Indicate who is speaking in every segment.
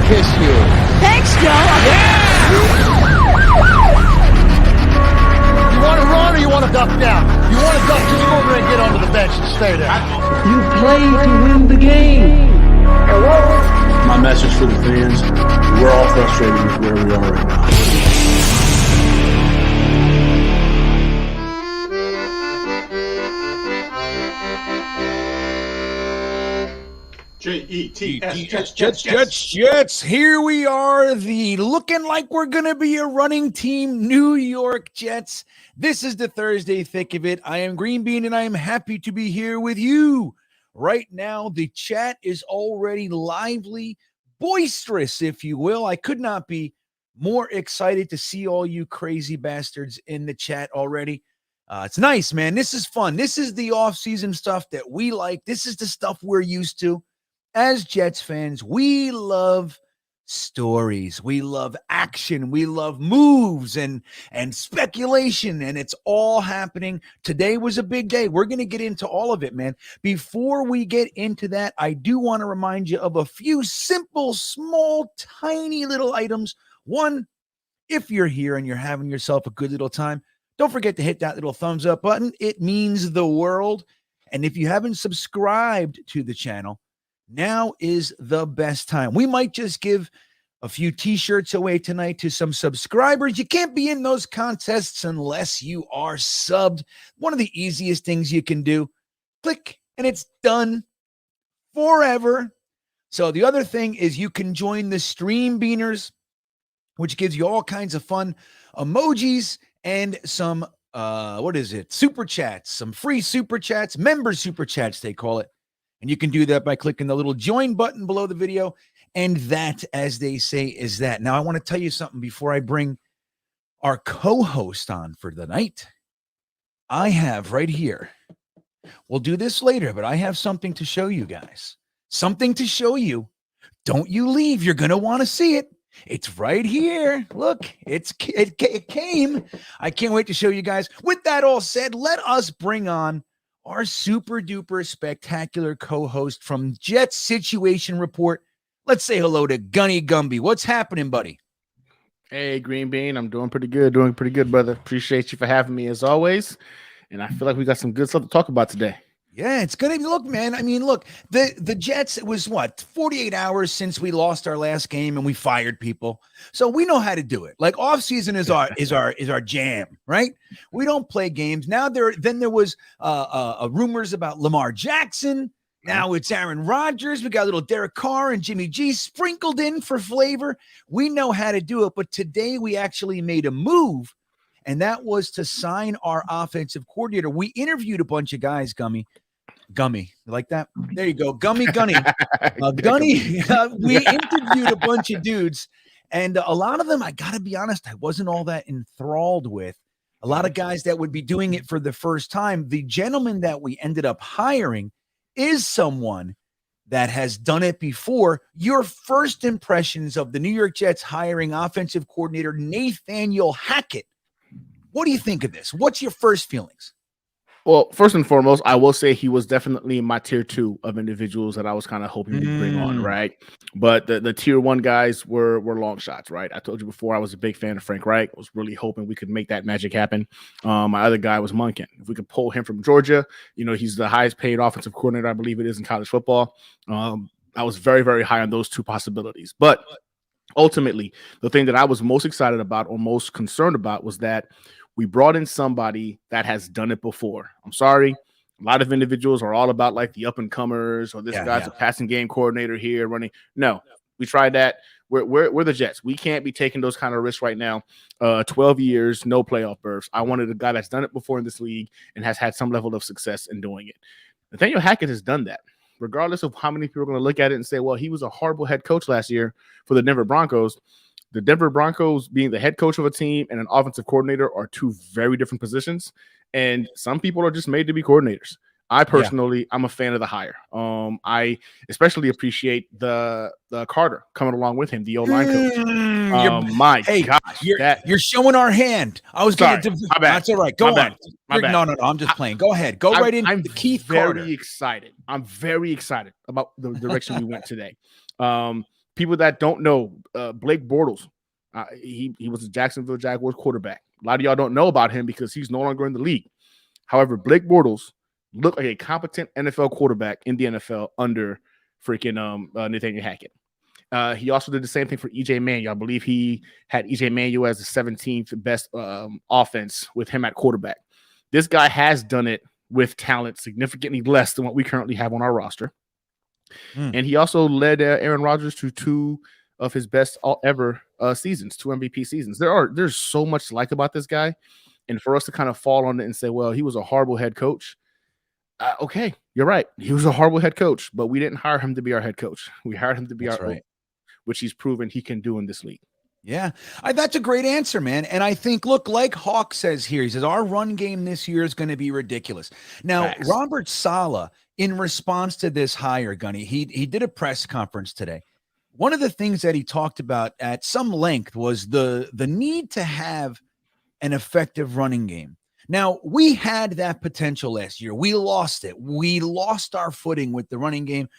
Speaker 1: kiss you.
Speaker 2: Thanks, Joe.
Speaker 1: Yeah! You want to run or you want to duck down? You want to duck, just go over and get onto the bench and stay there.
Speaker 3: You play to win the game.
Speaker 4: My message for the fans, we're all frustrated with where we are right now.
Speaker 5: Jets. Here we are, the looking like we're going to be a running team, New York Jets. This is the Thursday thick of it. I am GreenBean, and I am happy to be here with you. Right now, the chat is already lively, boisterous, if you will. I could not be more excited to see all you crazy bastards in the chat already. It's nice, man. This is fun. This is the off-season stuff that we like. This is the stuff we're used to. As Jets fans, we love stories. We love action. We love moves and speculation, and it's all happening. Today was a big day. We're going to get into all of it, man. Before we get into that, I do want to remind you of a few simple, small, tiny little items. One, if you're here and you're having yourself a good little time, don't forget to hit that little thumbs up button. It means the world. And if you haven't subscribed to the channel, now is the best time. We might just give a few t-shirts away tonight to some subscribers. You can't be in those contests unless you are subbed. One of the easiest things you can do. Click, and it's done forever. So the other thing is you can join the Stream Beaners, which gives you all kinds of fun emojis and some, super chats, some free super chats, member super chats, they call it. And you can do that by clicking the little join button below the video. And that, as they say, is that. Now, I want to tell you something before I bring our co-host on for the night. I have right here, we'll do this later, but I have something to show you guys. Something to show you. Don't you leave. You're going to want to see it. It's right here. Look, it came. I can't wait to show you guys. With that all said, let us bring on our super duper spectacular co-host from Jets Situation Report. Let's say hello to Gunny Gumby. What's happening, buddy?
Speaker 6: Hey, GreenBean. I'm doing pretty good, brother. Appreciate you for having me as always. And I feel like we got some good stuff to talk about today.
Speaker 5: Yeah, it's going to look, man. I mean, look, the Jets, it was 48 hours since we lost our last game and we fired people. So we know how to do it. Like off-season is our jam, right? We don't play games. Now there was rumors about Lamar Jackson. Now it's Aaron Rodgers. We got a little Derek Carr and Jimmy G sprinkled in for flavor. We know how to do it. But today we actually made a move, and that was to sign our offensive coordinator. We interviewed a bunch of guys, Gummy, you like that? There you go. Gunny. We interviewed a bunch of dudes, and a lot of them, I got to be honest, I wasn't all that enthralled with. A lot of guys that would be doing it for the first time. The gentleman that we ended up hiring is someone that has done it before. Your first impressions of the New York Jets hiring offensive coordinator Nathaniel Hackett. What do you think of this? What's your first feelings?
Speaker 6: Well, first and foremost, I will say he was definitely in my tier 2 of individuals that I was kind of hoping to bring on, right? But the tier 1 guys were long shots, right? I told you before I was a big fan of Frank Reich. I was really hoping we could make that magic happen. My other guy was Munkin. If we could pull him from Georgia, he's the highest paid offensive coordinator, I believe it is, in college football. I was very, very high on those two possibilities. But ultimately, the thing that I was most excited about or most concerned about was that we brought in somebody that has done it before. I'm sorry. A lot of individuals are all about like the up and comers or this guy's a passing game coordinator here running. No, we tried that. We're the Jets. We can't be taking those kind of risks right now. 12 years, no playoff berths. I wanted a guy that's done it before in this league and has had some level of success in doing it. Nathaniel Hackett has done that. Regardless of how many people are going to look at it and say, well, he was a horrible head coach last year for the Denver Broncos. The Denver Broncos being the head coach of a team and an offensive coordinator are two very different positions. And some people are just made to be coordinators. I personally, I'm a fan of the hire. I especially appreciate the Carter coming along with him, the O-line coach. Gosh,
Speaker 5: you're showing our hand. I was going to.
Speaker 6: My bad.
Speaker 5: That's all right. Go on. No. I'm just playing. Go ahead. Go right into the Keith Carter.
Speaker 6: I'm very excited about the direction we went today. people that don't know, Blake Bortles, he was a Jacksonville Jaguars quarterback. A lot of y'all don't know about him because he's no longer in the league. However, Blake Bortles looked like a competent NFL quarterback in the NFL under freaking Nathaniel Hackett. He also did the same thing for EJ Manuel. I believe he had EJ Manuel as the 17th best offense with him at quarterback. This guy has done it with talent significantly less than what we currently have on our roster. And he also led Aaron Rodgers to 2 of his best ever seasons, 2 MVP seasons. There's so much to like about this guy. And for us to kind of fall on it and say, well, he was a horrible head coach. Okay, you're right. He was a horrible head coach, but we didn't hire him to be our head coach. We hired him to be our which he's proven he can do in this league.
Speaker 5: Yeah, that's a great answer, man. And I think, look, like Hawk says here, he says, our run game this year is going to be ridiculous. Now, Robert Sala, in response to this hire, Gunny, he did a press conference today. One of the things that he talked about at some length was the need to have an effective running game. Now, we had that potential last year. We lost it. We lost our footing with the running game,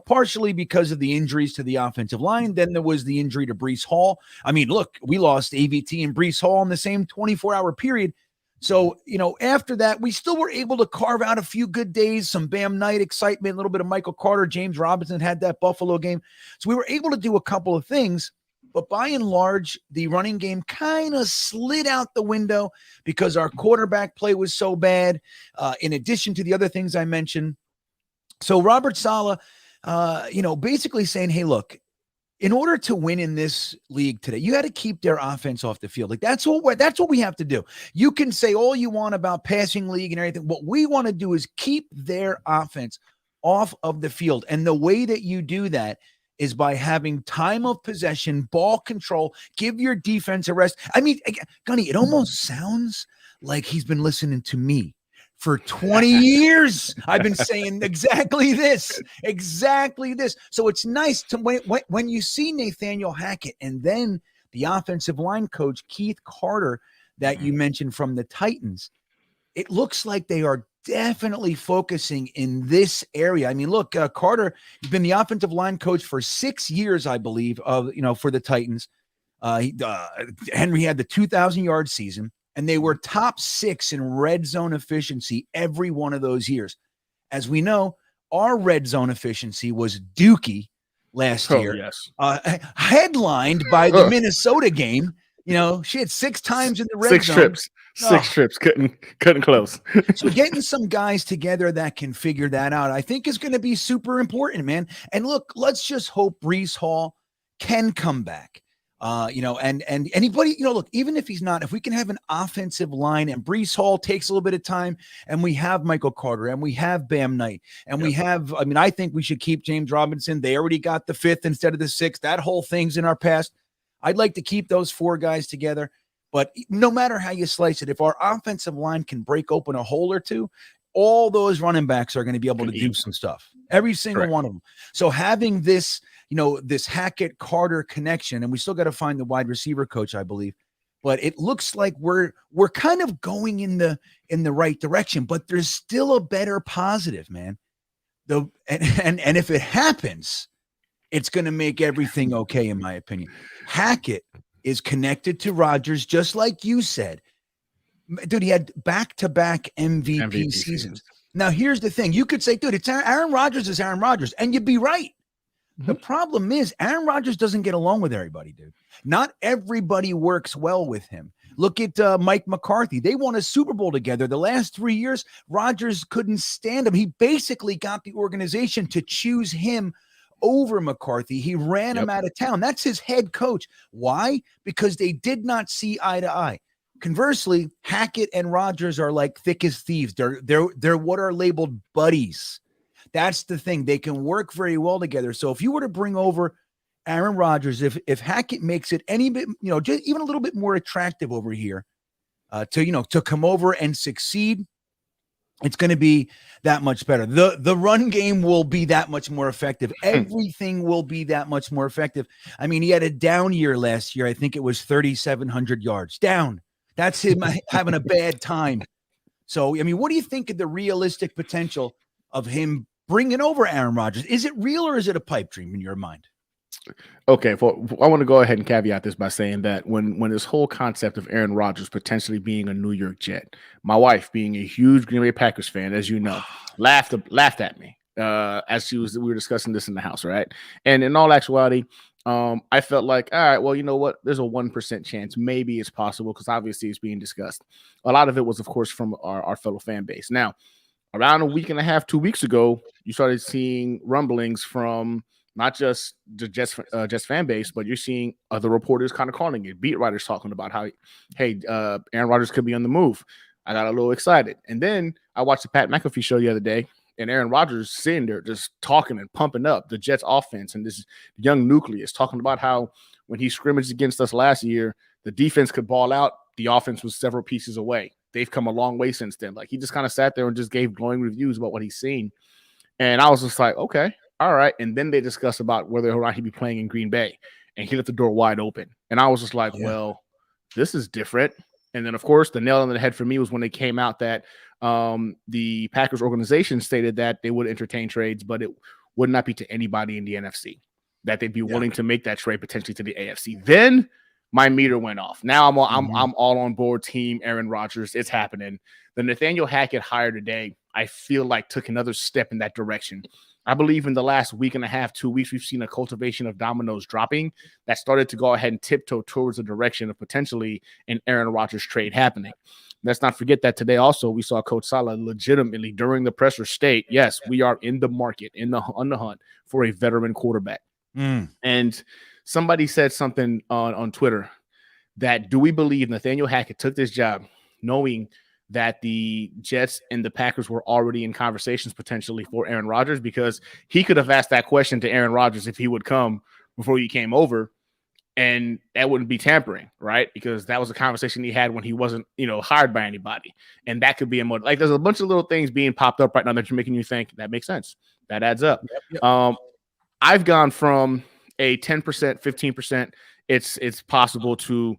Speaker 5: partially because of the injuries to the offensive line. Then there was the injury to Breece Hall. I mean, look, we lost AVT and Breece Hall in the same 24-hour period. So, after that, we still were able to carve out a few good days, some Bam Knight excitement, a little bit of Michael Carter. James Robinson had that Buffalo game. So we were able to do a couple of things. But by and large, the running game kind of slid out the window because our quarterback play was so bad, in addition to the other things I mentioned. So Robert Sala, basically saying, hey, look, in order to win in this league today, you got to keep their offense off the field. Like that's what we have to do. You can say all you want about passing league and everything. What we want to do is keep their offense off of the field. And the way that you do that is by having time of possession, ball control, give your defense a rest. I mean, Gunny, it almost sounds like he's been listening to me for 20 years. I've been saying exactly this. So it's nice to when you see Nathaniel Hackett and then the offensive line coach, Keith Carter, that you mentioned from the Titans, it looks like they are definitely focusing in this area. I mean, look, Carter has been the offensive line coach for 6 years, I believe, for the Titans. Henry had the 2,000-yard season, and they were top 6 in red zone efficiency every one of those years. As we know, our red zone efficiency was dookie last year, headlined by the Minnesota game. She had 6 times in the red zone.
Speaker 6: Six trips, couldn't close.
Speaker 5: So getting some guys together that can figure that out, I think, is going to be super important, man. And look, let's just hope Breece Hall can come back. And anybody, look, even if he's not, if we can have an offensive line and Breece Hall takes a little bit of time, and we have Michael Carter and we have Bam Knight and we have, I think we should keep James Robinson. They already got the 5th instead of the 6th. That whole thing's in our past. I'd like to keep those 4 guys together. But no matter how you slice it, if our offensive line can break open a hole or two, all those running backs are going to be able to do some stuff. Every single one of them. So having this, this Hackett-Carter connection, and we still got to find the wide receiver coach, I believe. But it looks like we're kind of going in the right direction. But there's still a better positive, man. And if it happens, it's going to make everything okay, in my opinion. Hackett is connected to Rodgers, just like you said. Dude, he had back-to-back MVP seasons. Now, here's the thing. You could say, dude, it's Aaron Rodgers is Aaron Rodgers, and you'd be right. The problem is Aaron Rodgers doesn't get along with everybody, dude. Not everybody works well with him. Look at Mike McCarthy. They won a Super Bowl together. The last 3 years, Rodgers couldn't stand him. He basically got the organization to choose him over McCarthy. He ran him out of town. That's his head coach. Why? Because they did not see eye to eye. Conversely, Hackett and Rodgers are like thick as thieves. They're what are labeled buddies. That's the thing. They can work very well together. So if you were to bring over Aaron Rodgers, if Hackett makes it any bit, just even a little bit more attractive over here, to come over and succeed, it's going to be that much better. The run game will be that much more effective. Everything will be that much more effective. I mean, he had a down year last year. I think it was 3,700 yards down. That's him having a bad time. So, I mean, what do you think of the realistic potential of him bringing over Aaron Rodgers? Is it real or is it a pipe dream in your mind?
Speaker 6: Okay, I want to go ahead and caveat this by saying that when this whole concept of Aaron Rodgers potentially being a New York Jet, my wife being a huge Green Bay Packers fan, as you know, laughed at me as we were discussing this in the house, right? And in all actuality, I felt like, all right, well, you know what? There's a 1% chance, maybe it's possible, because obviously it's being discussed. A lot of it was, of course, from our fellow fan base. Now, around a week and a half, 2 weeks ago, you started seeing rumblings from not just the Jets fan base, but you're seeing other reporters kind of calling it, beat writers talking about how, hey, Aaron Rodgers could be on the move. I got a little excited. And then I watched the Pat McAfee show the other day, and Aaron Rodgers sitting there just talking and pumping up the Jets offense and this young nucleus, talking about how when he scrimmaged against us last year, the defense could ball out. The offense was several pieces away. They've come a long way since then. Like, he just kind of sat there and just gave glowing reviews about what he's seen. And I was just like, okay, all right. And then they discussed about whether or not he'd be playing in Green Bay, and he left the door wide open. And I was just like, well, this is different. And then, of course, the nail on the head for me was when it came out that the Packers organization stated that they would entertain trades, but it would not be to anybody in the NFC, that they'd be willing to make that trade potentially to the AFC. Then my meter went off. Now I'm all on board team Aaron Rodgers. It's happening. The Nathaniel Hackett hire today, I feel like, took another step in that direction. I believe in the last week and a half, 2 weeks, we've seen a cultivation of dominoes dropping that started to go ahead and tiptoe towards the direction of potentially an Aaron Rodgers trade happening. Let's not forget that today also we saw Coach Sala legitimately during the presser state, yes, we are in the market, on the hunt for a veteran quarterback. And somebody said something on Twitter that, do we believe Nathaniel Hackett took this job knowing that the Jets and the Packers were already in conversations potentially for Aaron Rodgers? Because he could have asked that question to Aaron Rodgers if he would come before he came over, and that wouldn't be tampering, right? Because that was a conversation he had when he wasn't, hired by anybody. And that could be like, there's a bunch of little things being popped up right now that you're making you think that makes sense. That adds up. Yep. I've gone from a 10%, 15%, it's possible, to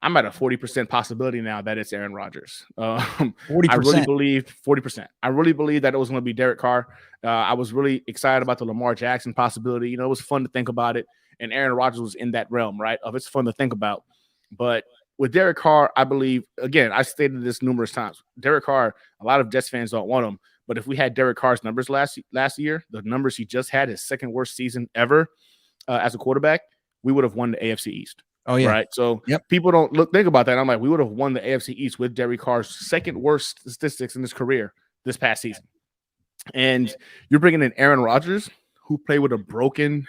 Speaker 6: I'm at a 40% possibility now that it's Aaron Rodgers. 40%. I really believe 40%. I really believe that it was going to be Derek Carr. I was really excited about the Lamar Jackson possibility. It was fun to think about it. And Aaron Rodgers was in that realm, right? Of it's fun to think about. But with Derek Carr, I believe, again, I stated this numerous times. Derek Carr, a lot of Jets fans don't want him. But if we had Derek Carr's numbers last year, the numbers he just had, his second worst season ever as a quarterback, we would have won the AFC East. Oh, yeah. Right. So people don't think about that. I'm like, we would have won the AFC East with Derek Carr's second worst statistics in his career this past season. And you're bringing in Aaron Rodgers, who played with a broken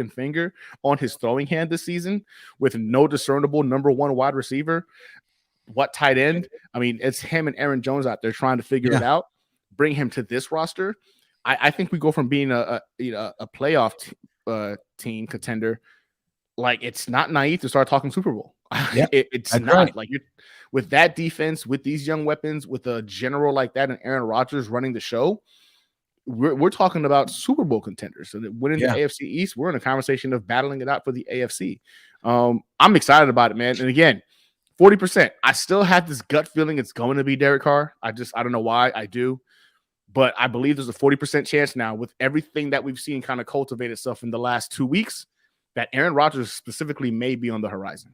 Speaker 6: finger on his throwing hand this season, with no discernible number one wide receiver. What tight end? I mean, it's him and Aaron Jones out there trying to figure it out. Bring him to this roster. I think we go from being a playoff team contender. Like, it's not naive to start talking Super Bowl. It's not right. Like, you're with that defense, with these young weapons, with a general like that, and Aaron Rodgers running the show. We're talking about Super Bowl contenders. So that winning the AFC East, we're in a conversation of battling it out for the AFC. I'm excited about it, man. And again, 40%. I still have this gut feeling it's going to be Derek Carr. I don't know why. I do. But I believe there's a 40% chance now, with everything that we've seen kind of cultivate itself in the last 2 weeks, that Aaron Rodgers specifically may be on the horizon.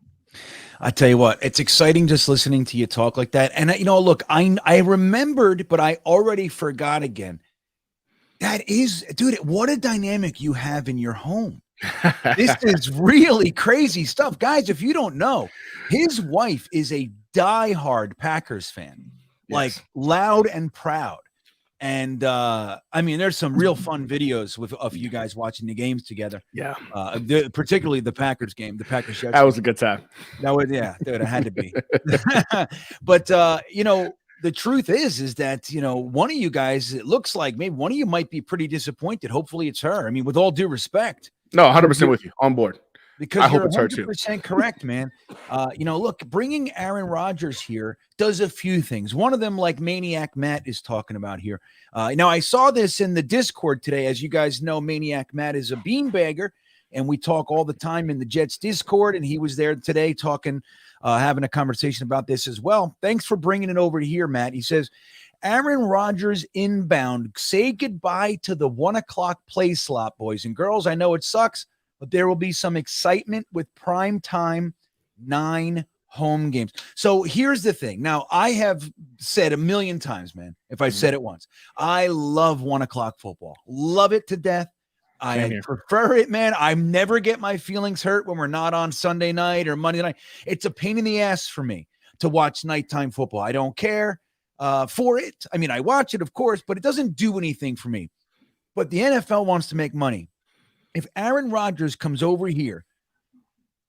Speaker 5: I tell you what, it's exciting just listening to you talk like that. And, look, I remembered, but I already forgot again. That is, dude, what a dynamic you have in your home. This is really crazy stuff. Guys, if you don't know, his wife is a diehard Packers fan, like loud and proud. And there's some real fun videos of you guys watching the games together. Yeah. Particularly the Packers game, the Packers Jets.
Speaker 6: That was a good time.
Speaker 5: That was, dude, it had to be. But the truth is that, one of you guys, it looks like maybe one of you might be pretty disappointed. Hopefully it's her. I mean, with all due respect.
Speaker 6: No, 100% with you, on board.
Speaker 5: Because I hope it's her too. 100% correct, man. Look, bringing Aaron Rodgers here does a few things. One of them, like Maniac Matt is talking about here. Now, I saw this in the Discord today. As you guys know, Maniac Matt is a beanbagger, and we talk all the time in the Jets Discord, and he was there today talking, having a conversation about this as well. Thanks for bringing it over here, Matt. He says, Aaron Rodgers inbound. Say goodbye to the 1 o'clock play slot, boys and girls. I know it sucks, but there will be some excitement with prime time 9 home games. So here's the thing. Now, I have said a million times, man, if I said it once, I love 1 o'clock football. Love it to death. I prefer it, man. I never get my feelings hurt when we're not on Sunday night or Monday night. It's a pain in the ass for me to watch nighttime football. I don't care for it. I mean, I watch it, of course, but it doesn't do anything for me. But the NFL wants to make money. If Aaron Rodgers comes over here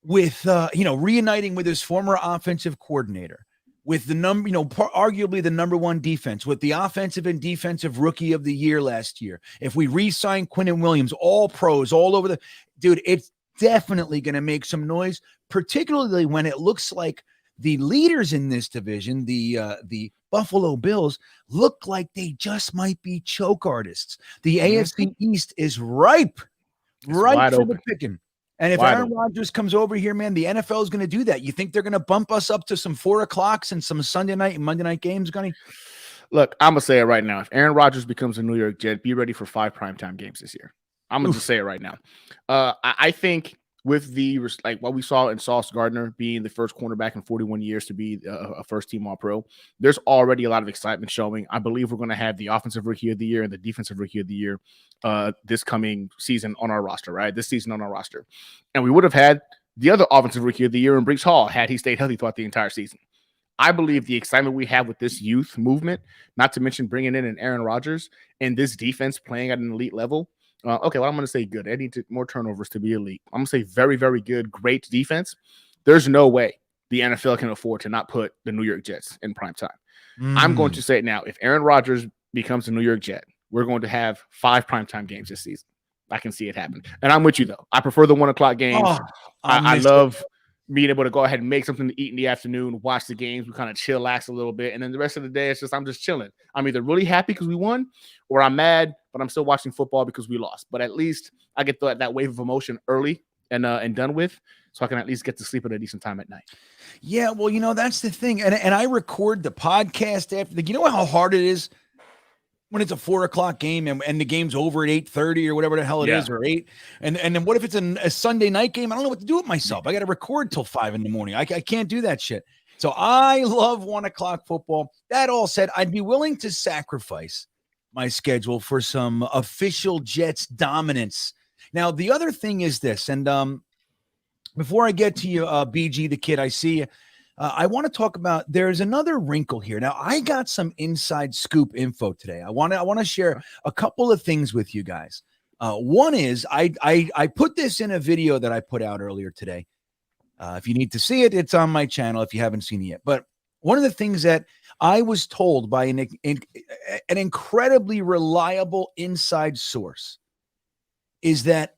Speaker 5: with, reuniting with his former offensive coordinator, with the arguably the number 1 defense, with the offensive and defensive rookie of the year last year, if we re-sign Quinnen Williams, all pros, all over dude, it's definitely going to make some noise, particularly when it looks like the leaders in this division, the Buffalo Bills, look like they just might be choke artists. The AFC East is ripe for the picking. And if Aaron Rodgers comes over here, man, the NFL is going to do that. You think they're going to bump us up to some 4 o'clocks and some Sunday night and Monday night games, Gunny?
Speaker 6: Look, I'm going to say it right now. If Aaron Rodgers becomes a New York Jet, be ready for 5 primetime games this year. I'm going to just say it right now. I think with what we saw in Sauce Gardner being the first cornerback in 41 years to be a first-team All-Pro, there's already a lot of excitement showing. I believe we're going to have the offensive rookie of the year and the defensive rookie of the year this coming season on our roster, right? This season on our roster. And we would have had the other offensive rookie of the year in Breece Hall had he stayed healthy throughout the entire season. I believe the excitement we have with this youth movement, not to mention bringing in an Aaron Rodgers and this defense playing at an elite level. I'm going to say good. I need more turnovers to be elite. I'm going to say very, very good, great defense. There's no way the NFL can afford to not put the New York Jets in prime time. I'm going to say it now. If Aaron Rodgers becomes a New York Jet, we're going to have 5 primetime games this season. I can see it happen. And I'm with you, though. I prefer the 1 o'clock games. I love being able to go ahead and make something to eat in the afternoon, watch the games. We kind of chillax a little bit. And then the rest of the day, I'm just chilling. I'm either really happy because we won or I'm mad, but I'm still watching football because we lost. But at least I get that wave of emotion early and done with, so I can at least get to sleep at a decent time at night.
Speaker 5: Yeah, well, that's the thing. And I record the podcast after you know how hard it is when it's a 4 o'clock game and the game's over at 8:30 or whatever the hell it is, or 8. And then what if it's a Sunday night game? I don't know what to do with myself. I got to record till 5 in the morning. I can't do that shit. So I love 1 o'clock football. That all said, I'd be willing to sacrifice my schedule for some official Jets dominance. Now, the other thing is this, and before I get to you, BG the Kid, I see you. I want to talk about, there's another wrinkle here. Now, I got some inside scoop info today. I want to share a couple of things with you guys. One is I put this in a video that I put out earlier today. If you need to see it, it's on my channel if you haven't seen it yet. But one of the things that I was told by an incredibly reliable inside source is that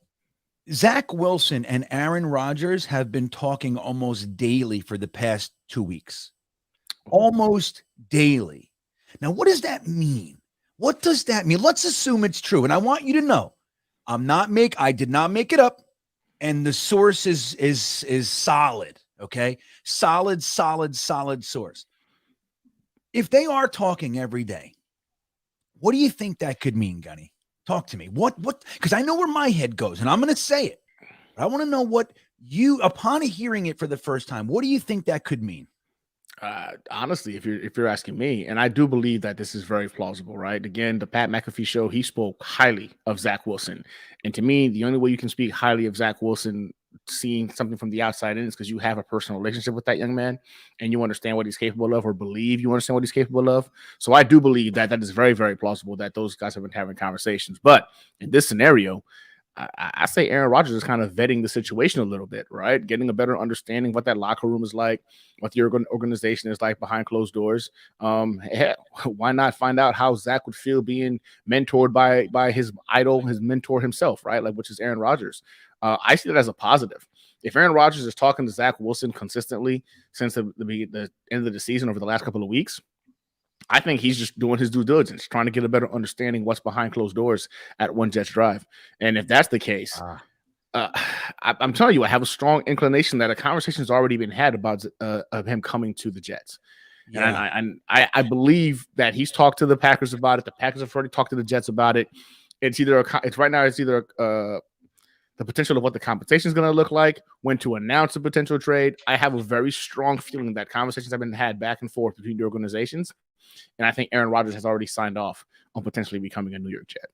Speaker 5: Zach Wilson and Aaron Rodgers have been talking almost daily for the past 2 weeks. Almost daily. Now, what does that mean? What does that mean? Let's assume it's true. And I want you to know, I did not make it up. And the source is solid. Okay. Solid source. If they are talking every day, what do you think that could mean, Gunny? Talk to me. What? Because I know where my head goes, and I'm going to say it. But I want to know what you, upon hearing it for the first time, what do you think that could mean?
Speaker 6: Honestly, if you're asking me, and I do believe that this is very plausible, right? Again, the Pat McAfee show, he spoke highly of Zach Wilson, and to me, the only way you can speak highly of Zach Wilson, seeing something from the outside in, is because you have a personal relationship with that young man, and you understand what he's capable of, or believe you understand what he's capable of. So I do believe that is very, very plausible that those guys have been having conversations. But in this scenario, I say Aaron Rodgers is kind of vetting the situation a little bit, right? Getting a better understanding what that locker room is like, what the organization is like behind closed doors. Why not find out how Zach would feel being mentored by his idol, his mentor himself, right? Like, which is Aaron Rodgers. I see that as a positive. If Aaron Rodgers is talking to Zach Wilson consistently since the end of the season over the last couple of weeks, I think he's just doing his due diligence, trying to get a better understanding what's behind closed doors at One Jets Drive. And if that's the case, I'm telling you, I have a strong inclination that a conversation has already been had about of him coming to the Jets. Yeah. And I believe that he's talked to the Packers about it. The Packers have already talked to the Jets about it. It's either the potential of what the compensation is going to look like, when to announce a potential trade. I have a very strong feeling that conversations have been had back and forth between the organizations. And I think Aaron Rodgers has already signed off on potentially becoming a New York Jet.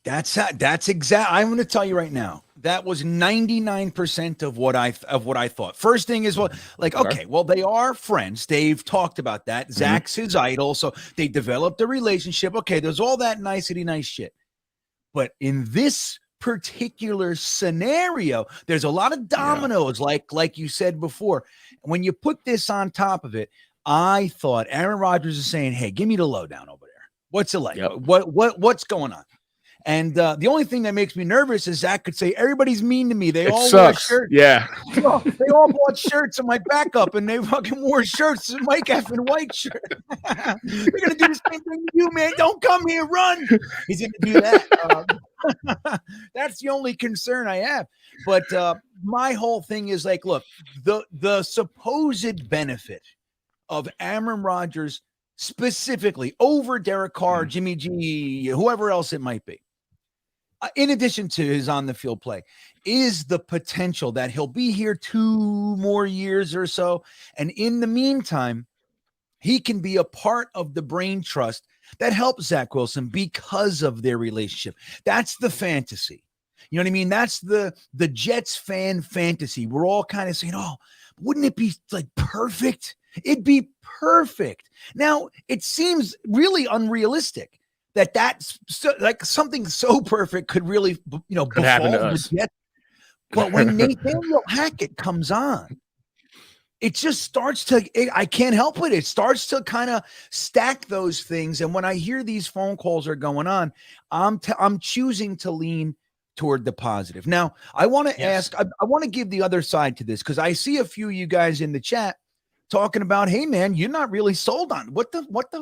Speaker 5: That's exact. I'm going to tell you right now. That was 99% of what I thought. First thing is, well, like, okay, well, they are friends. They've talked about that. Zach's his idol, so they developed a relationship. Okay, there's all that nice shit. But in this particular scenario, there's a lot of dominoes, like you said before. When you put this on top of it, I thought Aaron Rodgers is saying, "Hey, give me the lowdown over there. What's it like?
Speaker 6: Yep.
Speaker 5: What's going on?" And the only thing that makes me nervous is Zach could say, "Everybody's mean to me. They all wear shirts.
Speaker 6: Yeah,
Speaker 5: they all bought shirts in my backup, and they fucking wore shirts in Mike effing White shirt. They're gonna do the same thing to you, man. Don't come here, run." He's gonna do that. That's the only concern I have. But my whole thing is like, look, the supposed benefit of Aaron Rodgers specifically over Derek Carr, Jimmy G, whoever else it might be, in addition to his on-the-field play, is the potential that he'll be here 2 more years or so. And in the meantime, he can be a part of the brain trust that helps Zach Wilson because of their relationship. That's the fantasy. You know what I mean? That's the Jets fan fantasy. We're all kind of saying, oh, wouldn't it be like perfect? It'd be perfect. Now, it seems really unrealistic that that's so, like something so perfect could really,
Speaker 6: could happen to us.
Speaker 5: But when Nathaniel Hackett comes on, it just starts to, I can't help it. It starts to kind of stack those things. And when I hear these phone calls are going on, I'm choosing to lean toward the positive. Now, I want to ask, I want to give the other side to this because I see a few of you guys in the chat talking about, hey man, you're not really sold on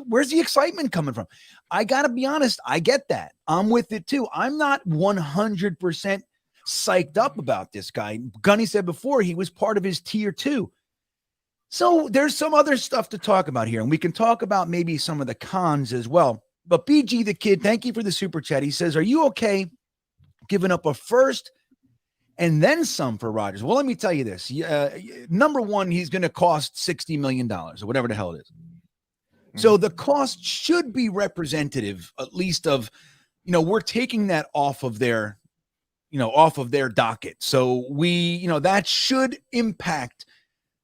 Speaker 5: where's the excitement coming from? I got to be honest. I get that. I'm with it too. I'm not 100% psyched up about this guy. Gunny said before he was part of his tier 2. So there's some other stuff to talk about here, and we can talk about maybe some of the cons as well. But BG the Kid, thank you for the super chat. He says, are you okay giving up a first and then some for Rodgers? Well, let me tell you this. Number one, he's going to cost $60 million or whatever the hell it is. So the cost should be representative, at least of, we're taking that off of their docket. So that should impact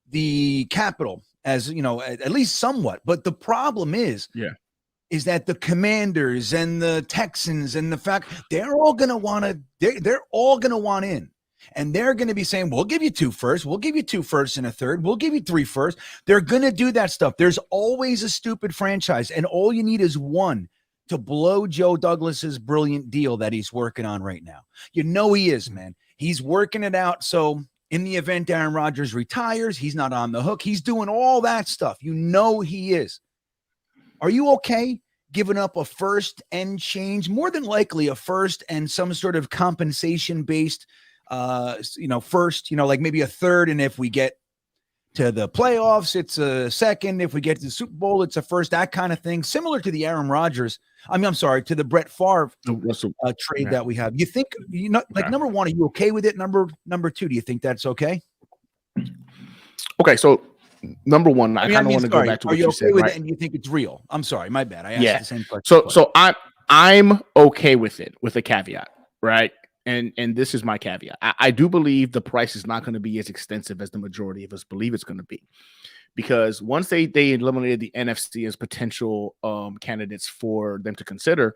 Speaker 5: the capital as, at least somewhat. But the problem is that the Commanders and the Texans and the fact they're all going to want in. And they're going to be saying, we'll give you 2 firsts. We'll give you 2 firsts and a third. We'll give you 3 firsts. They're going to do that stuff. There's always a stupid franchise. And all you need is one to blow Joe Douglas's brilliant deal that he's working on right now. He is, man. He's working it out. So in the event Aaron Rodgers retires, he's not on the hook. He's doing all that stuff. He is. Are you okay giving up a first and change? More than likely a first and some sort of compensation-based first, like maybe a third. And if we get to the playoffs, it's a second. If we get to the Super Bowl, it's a first, that kind of thing. Similar to the Aaron Rodgers. To the Brett Favre trade that we have. You think, number one, are you okay with it? Number 2, do you think that's okay?
Speaker 6: Okay. So number one, I kind of want to go back to what you said.
Speaker 5: With
Speaker 6: right?
Speaker 5: it and you think it's real? I'm sorry. My bad. I asked the same question.
Speaker 6: So I'm okay with it with a caveat, right? And this is my caveat. I do believe the price is not going to be as extensive as the majority of us believe it's going to be, because once they eliminated the NFC as potential candidates for them to consider,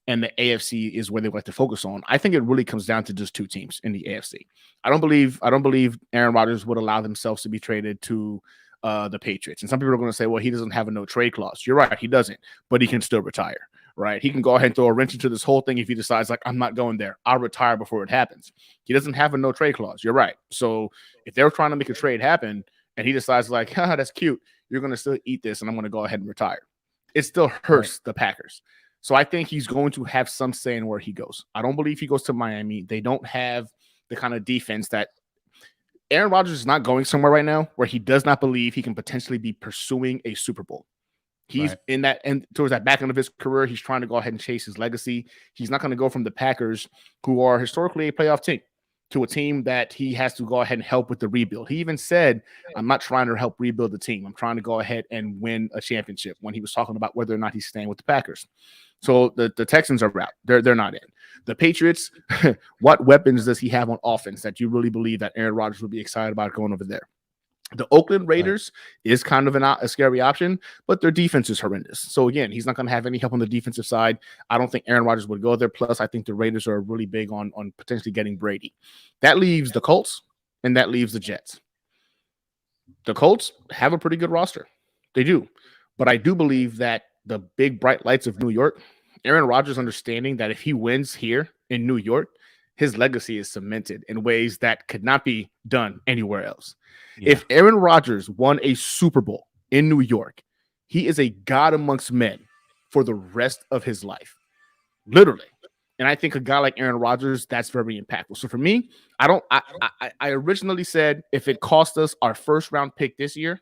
Speaker 6: and the AFC is where they like to focus on, I think it really comes down to just 2 teams in the AFC. I don't believe Aaron Rodgers would allow themselves to be traded to the Patriots. And some people are going to say, well, he doesn't have a no trade clause. You're right, he doesn't, but he can still retire. Right, he can go ahead and throw a wrench into this whole thing if he decides, like, I'm not going there. I'll retire before it happens. He doesn't have a no trade clause. You're right. So if they're trying to make a trade happen and he decides, like, that's cute, you're going to still eat this, and I'm going to go ahead and retire, it still hurts the Packers. So I think he's going to have some say in where he goes. I don't believe he goes to Miami. They don't have the kind of defense that Aaron Rodgers is not going somewhere right now where he does not believe he can potentially be pursuing a Super Bowl. He's in that, and towards that back end of his career, he's trying to go ahead and chase his legacy. He's not going to go from the Packers, who are historically a playoff team. to a team that he has to go ahead and help with the rebuild. He even said, I'm not trying to help rebuild the team. I'm trying to go ahead and win a championship, when he was talking about whether or not he's staying with the Packers. So the Texans are out. They're not in. The Patriots, what weapons does he have on offense that you really believe that Aaron Rodgers would be excited about going over there? The Oakland Raiders is kind of a scary option, but their defense is horrendous. So again, he's not going to have any help on the defensive side. I don't think Aaron Rodgers would go there. Plus, I think the Raiders are really big on potentially getting Brady. That leaves the Colts, and that leaves the Jets. The Colts have a pretty good roster. They do. But I do believe that the big bright lights of New York, Aaron Rodgers understanding that if he wins here in New York, his legacy is cemented in ways that could not be done anywhere else. Yeah. If Aaron Rodgers won a Super Bowl in New York, he is a god amongst men for the rest of his life, literally. And I think a guy like Aaron Rodgers, that's very impactful. So for me, I originally said if it cost us our first round pick this year,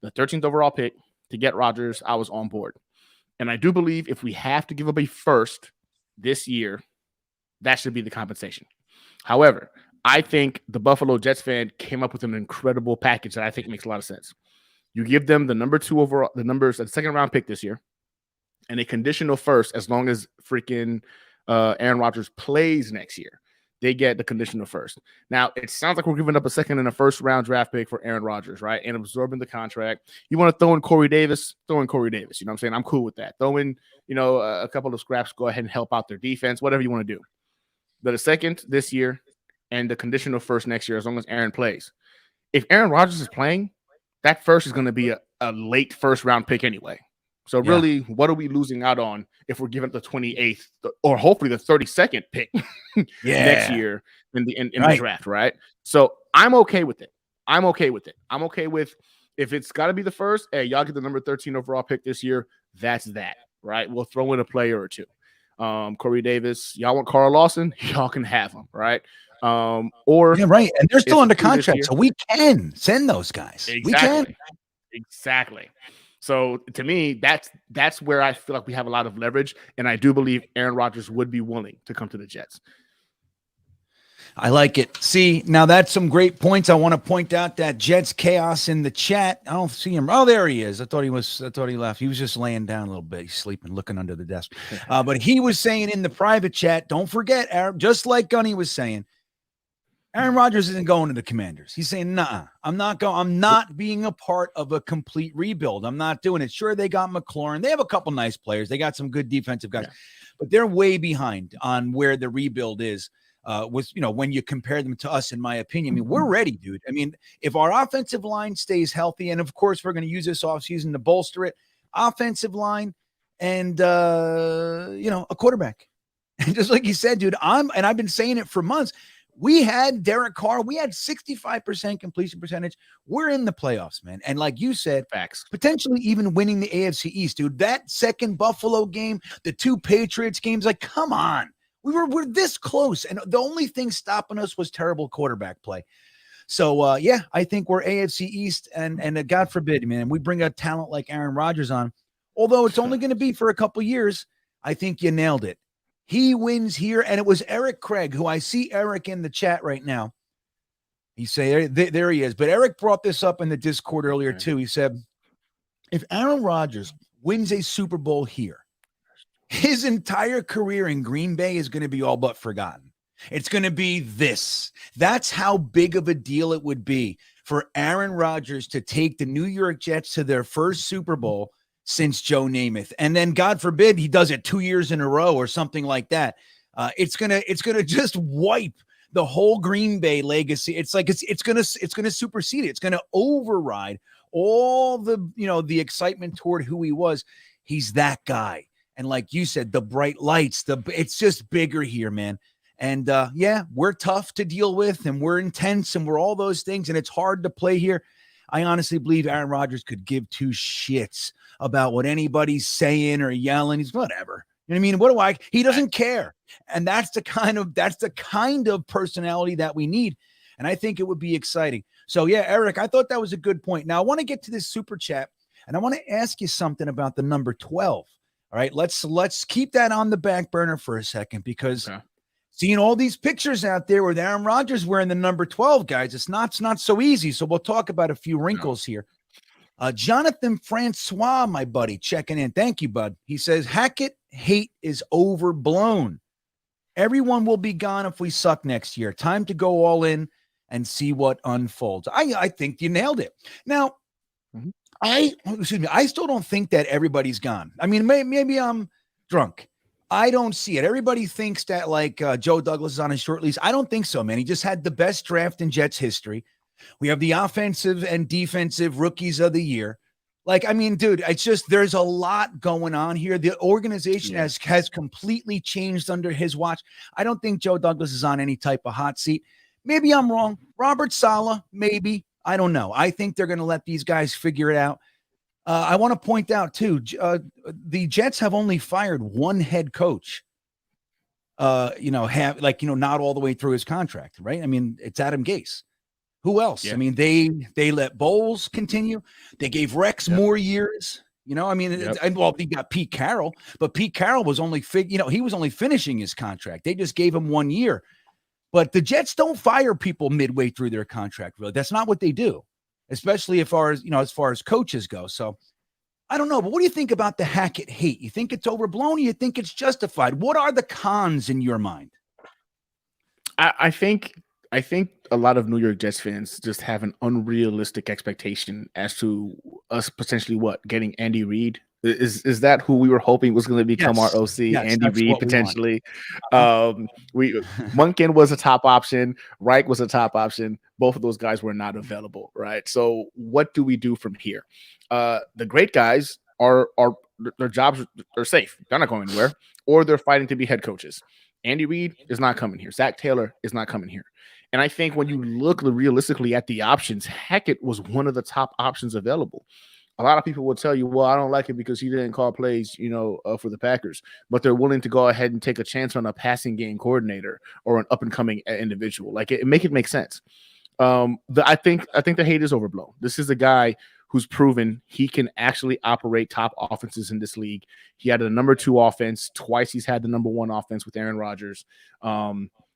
Speaker 6: the 13th overall pick to get Rodgers, I was on board. And I do believe if we have to give up a first this year, that should be the compensation. However, I think the Buffalo Jets fan came up with an incredible package that I think makes a lot of sense. You give them the number 2 overall, the second round pick this year, and a conditional first as long as freaking Aaron Rodgers plays next year. They get the conditional first. Now, it sounds like we're giving up a second and a first round draft pick for Aaron Rodgers, right? And absorbing the contract. You want to throw in Corey Davis? Throw in Corey Davis. You know what I'm saying? I'm cool with that. Throw in, a couple of scraps. Go ahead and help out their defense, whatever you want to do. But a second this year and the conditional first next year, as long as Aaron plays. If Aaron Rodgers is playing, that first is going to be a late first round pick anyway. So really, what are we losing out on if we're giving up the 28th or hopefully the 32nd pick next year in the draft, right? So I'm okay with it. I'm okay with if it's got to be the first, hey, y'all get the number 13 overall pick this year. That's that, right? We'll throw in a player or two. Corey Davis, y'all want Carl Lawson? Y'all can have him, right? And
Speaker 5: they're still under contract, so we can send those guys.
Speaker 6: Exactly.
Speaker 5: We can.
Speaker 6: Exactly. So to me, that's where I feel like we have a lot of leverage, and I do believe Aaron Rodgers would be willing to come to the Jets.
Speaker 5: I like it. See, now that's some great points. I want to point out that Jets chaos in the chat. I don't see him. Oh, there he is. I thought he left. He was just laying down a little bit. He's sleeping, looking under the desk. But he was saying in the private chat, don't forget, Aaron, just like Gunny was saying, Aaron Rodgers isn't going to the Commanders. He's saying, nah, I'm not going. I'm not being a part of a complete rebuild. I'm not doing it. Sure, they got McLaurin. They have a couple nice players. They got some good defensive guys, but they're way behind on where the rebuild is. When you compare them to us, in my opinion, I mean, we're ready, dude. I mean, if our offensive line stays healthy, and of course, we're going to use this offseason to bolster it, offensive line and, a quarterback. And just like you said, dude, I've been saying it for months. We had Derek Carr. We had 65% completion percentage. We're in the playoffs, man. And like you said,
Speaker 6: facts,
Speaker 5: potentially even winning the AFC East, dude. That second Buffalo game, the 2 Patriots games, like, come on. We're this close. And the only thing stopping us was terrible quarterback play. So, I think we're AFC East. And God forbid, man, we bring a talent like Aaron Rodgers on. Although it's only going to be for a couple years, I think you nailed it. He wins here, and it was Eric Craig, who I see Eric in the chat right now. He say there he is. But Eric brought this up in the Discord earlier too. He said, if Aaron Rodgers wins a Super Bowl here, his entire career in Green Bay is going to be all but forgotten. It's going to be this. That's how big of a deal it would be for Aaron Rodgers to take the New York Jets to their first Super Bowl since Joe Namath. And then God forbid he does it 2 years in a row or something like that. It's gonna just wipe the whole Green Bay legacy. It's like it's gonna supersede it. It's gonna override all the excitement toward who he was. He's that guy. And like you said, the bright lights, it's just bigger here, man. And we're tough to deal with, and we're intense, and we're all those things, and it's hard to play here. I honestly believe Aaron Rodgers could give 2 shits about what anybody's saying or yelling. He's whatever. You know what I mean? He doesn't care. And that's the kind of personality that we need. And I think it would be exciting. So Eric, I thought that was a good point. Now I want to get to this super chat, and I want to ask you something about the number 12. All right, let's keep that on the back burner for a second, because seeing all these pictures out there with Aaron Rodgers wearing the number 12, guys. It's not so easy. So we'll talk about a few wrinkles here. Jonathan Francois, my buddy, checking in. Thank you, bud. He says, Hackett hate is overblown. Everyone will be gone if we suck next year. Time to go all in and see what unfolds. I think you nailed it. Now, I still don't think that everybody's gone. I mean, maybe I'm drunk. I don't see it. Everybody thinks that like Joe Douglas is on his short lease. I don't think so, man. He just had the best draft in Jets history. We have the offensive and defensive rookies of the year. Like, I mean, dude, it's just there's a lot going on here. The organization has completely changed under his watch. I don't think Joe Douglas is on any type of hot seat. Maybe I'm wrong. Robert Sala, maybe. I don't know. I think they're going to let these guys figure it out. I want to point out, too, the Jets have only fired one head coach, not all the way through his contract, right? I mean, it's Adam Gase. Who else? Yeah. I mean, they let Bowles continue. They gave Rex more years. They got Pete Carroll, but Pete Carroll was only he was only finishing his contract. They just gave him 1 year. But the Jets don't fire people midway through their contract. Really, that's not what they do, especially as far as coaches go. So I don't know. But what do you think about the Hackett hate? You think it's overblown? Or you think it's justified? What are the cons in your mind?
Speaker 6: I think a lot of New York Jets fans just have an unrealistic expectation as to us potentially getting Andy Reid. Is that who we were hoping was going to become our OC? Yes, Andy Reid potentially. Munkin was a top option. Reich was a top option. Both of those guys were not available, right? So what do we do from here? The great guys are their jobs are safe. They're not going anywhere, or they're fighting to be head coaches. Andy Reid is not coming here. Zach Taylor is not coming here. And I think when you look realistically at the options, Hackett was one of the top options available. A lot of people will tell you, well, I don't like it because he didn't call plays, for the Packers, but they're willing to go ahead and take a chance on a passing game coordinator or an up and coming individual. Like it make sense. I think the hate is overblown. This is a guy who's proven he can actually operate top offenses in this league. He had the number 2 offense twice. He's had the number 1 offense with Aaron Rodgers.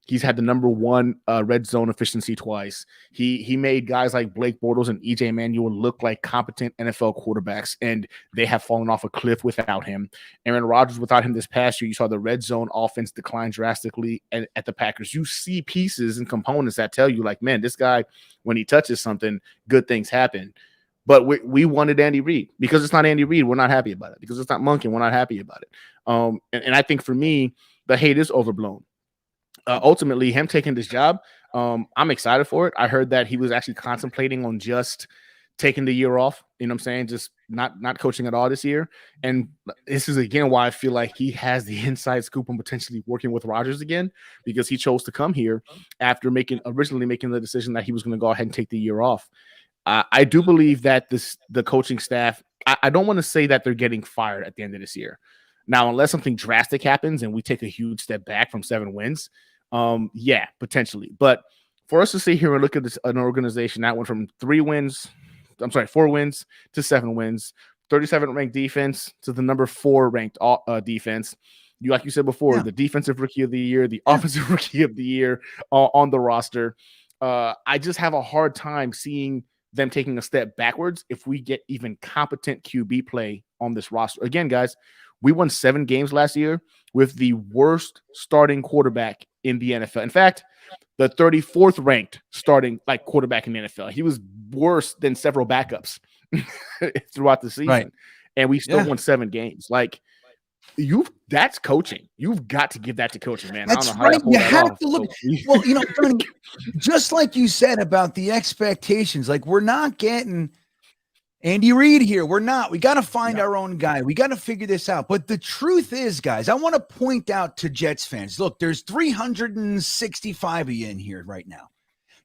Speaker 6: He's had the number 1 red zone efficiency twice. He made guys like Blake Bortles and EJ Manuel look like competent NFL quarterbacks, and they have fallen off a cliff without him. Aaron Rodgers, without him this past year, you saw the red zone offense decline drastically at the Packers. You see pieces and components that tell you, like, man, this guy, when he touches something, good things happen. But we wanted Andy Reid. Because it's not Andy Reid, we're not happy about it. Because it's not Munkin, we're not happy about it. And I think for me, the hate is overblown. Ultimately, him taking this job, I'm excited for it. I heard that he was actually contemplating on just taking the year off. You know what I'm saying? Just not coaching at all this year. And this is, again, why I feel like he has the inside scoop on potentially working with Rodgers again, because he chose to come here after originally making the decision that he was going to go ahead and take the year off. I do believe that the coaching staff, I don't want to say that they're getting fired at the end of this year. Now, unless something drastic happens and we take a huge step back from 7 wins, potentially. But for us to sit here and look at an organization that went from 4 wins to 7 wins, 37th ranked defense to the number 4 ranked defense. Like you said before, the defensive rookie of the year, the offensive rookie of the year on the roster. I just have a hard time seeing them taking a step backwards if we get even competent QB play on this roster. Again, guys, we won 7 games last year with the worst starting quarterback in the NFL. In fact, the 34th ranked starting quarterback in the NFL. He was worse than several backups throughout the season. Right. And we still won 7 games. That's coaching. You've got to give that to coaching, man.
Speaker 5: That's right. You have to look. Well, just like you said about the expectations, we're not getting Andy Reid here. We're not. We got to find our own guy. We got to figure this out. But the truth is, guys, I want to point out to Jets fans, look, there's 365 of you in here right now.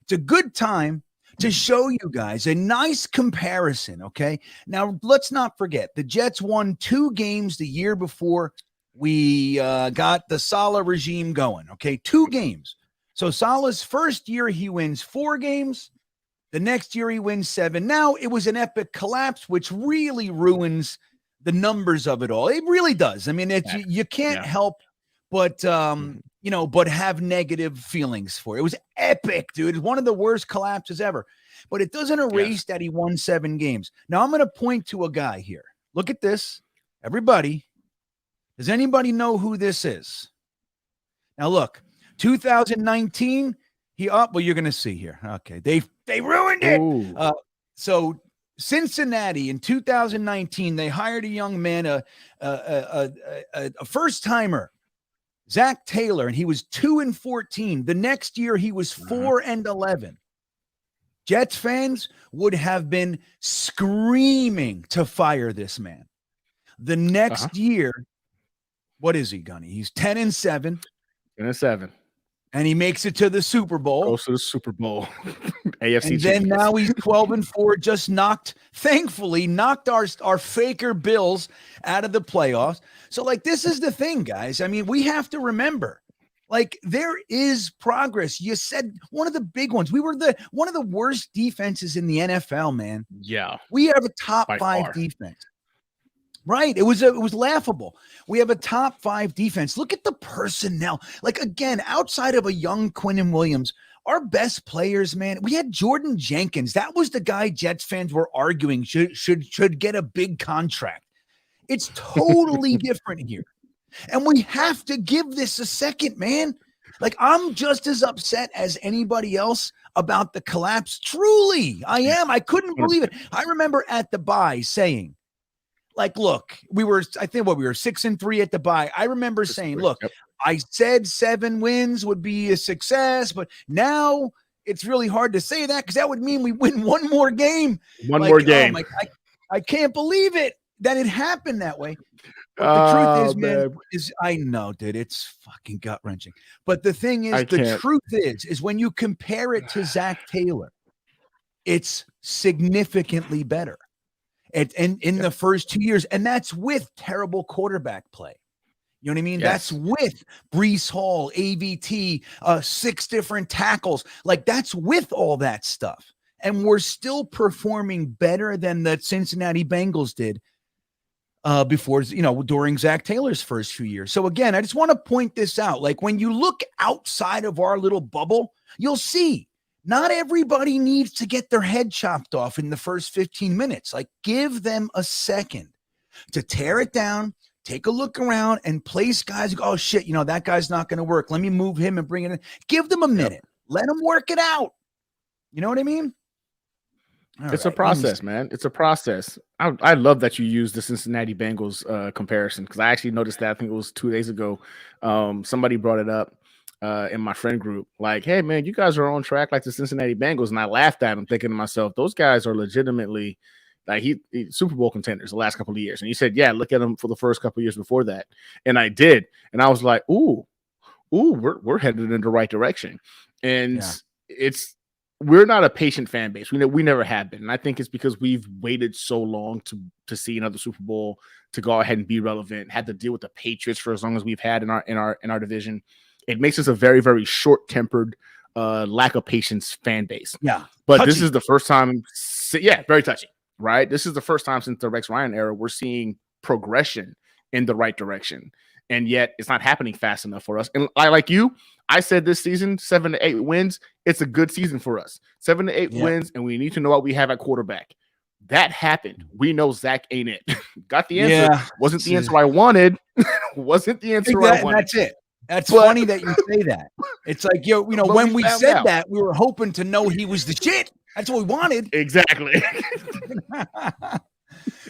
Speaker 5: It's a good time to show you guys a nice comparison, okay? Now, let's not forget, the Jets won 2 games the year before we got the Sala regime going, okay? 2 games. So Sala's first year, he wins 4 games. The next year, he wins 7. Now, it was an epic collapse, which really ruins the numbers of it all. It really does. I mean, you can't help but, but have negative feelings for it. It was epic, dude. It's one of the worst collapses ever. But it doesn't erase that he won 7 games. Now I'm going to point to a guy here. Look at this. Everybody, does anybody know who this is? Now look, 2019, well, you're going to see here. Okay. They ruined it. So Cincinnati in 2019, they hired a young man, a first-timer, Zach Taylor, and he was 2-14. The next year, he was 4-11. Jets fans would have been screaming to fire this man. The next year, what is he, Gunny? He's 10-7.
Speaker 6: 10-7.
Speaker 5: And he makes it to the Super Bowl.
Speaker 6: Goes to the Super Bowl. AFC
Speaker 5: and then
Speaker 6: champions.
Speaker 5: now he's 12-4, just thankfully knocked our faker Bills out of the playoffs. So, like, this is the thing, guys. I mean, we have to remember, like, there is progress. You said one of the big ones. We were one of the worst defenses in the NFL, man.
Speaker 6: Yeah.
Speaker 5: We have a top
Speaker 6: By
Speaker 5: 5
Speaker 6: far.
Speaker 5: defense. Right. It was laughable. We have a top 5 defense. Look at the personnel. Like, again, outside of a young Quinnen Williams, our best players, man, we had Jordan Jenkins. That was the guy Jets fans were arguing should get a big contract. It's totally different here. And we have to give this a second, man. Like, I'm just as upset as anybody else about the collapse. Truly, I am. I couldn't believe it. I remember at the bye saying, like, look, we were 6-3 at the bye. I remember saying, look, I said 7 wins would be a success, but now it's really hard to say that because that would mean we win one more game.
Speaker 6: More game.
Speaker 5: I can't believe it that it happened that way. But the truth is, man, I know, dude, it's fucking gut wrenching. But the thing is, the truth is when you compare it to Zach Taylor, it's significantly better. And in the first 2 years, and that's with terrible quarterback play. You know what I mean?
Speaker 6: Yes.
Speaker 5: That's with Breece Hall, AVT, 6 different tackles. Like, that's with all that stuff. And we're still performing better than the Cincinnati Bengals did before, during Zach Taylor's first few years. So again, I just want to point this out. Like, when you look outside of our little bubble, you'll see not everybody needs to get their head chopped off in the first 15 minutes. Like, give them a second to tear it down, take a look around, and place guys who go, oh, shit, that guy's not going to work. Let me move him and bring it in. Give them a minute. Let them work it out. You know what I mean?
Speaker 6: It's a process, man. It's a process. I love that you use the Cincinnati Bengals comparison because I actually noticed that. I think it was 2 days ago. Somebody brought it up in my friend group, like, hey, man, you guys are on track like the Cincinnati Bengals. And I laughed at him thinking to myself, those guys are legitimately like he Super Bowl contenders the last couple of years. And he said, yeah, look at them for the first couple of years before that. And I did. And I was like, ooh, we're headed in the right direction. And we're not a patient fan base. We never have been. And I think it's because we've waited so long to see another Super Bowl, to go ahead and be relevant, had to deal with the Patriots for as long as we've had in our division. It makes us a very, very short-tempered, lack of patience fan base.
Speaker 5: Yeah.
Speaker 6: But
Speaker 5: touchy.
Speaker 6: This is the first time. Very touchy, right? This is the first time since the Rex Ryan era we're seeing progression in the right direction. And yet it's not happening fast enough for us. And I said this season, 7 to 8 wins. It's a good season for us. 7 to 8 wins, and we need to know what we have at quarterback. That happened. We know Zach ain't it. Got the answer.
Speaker 5: Yeah.
Speaker 6: Wasn't the answer I wanted. Wasn't the answer I wanted.
Speaker 5: That's it. That's funny that you say that. It's like, when we said that, we were hoping to know he was the shit. That's what we wanted.
Speaker 6: Exactly.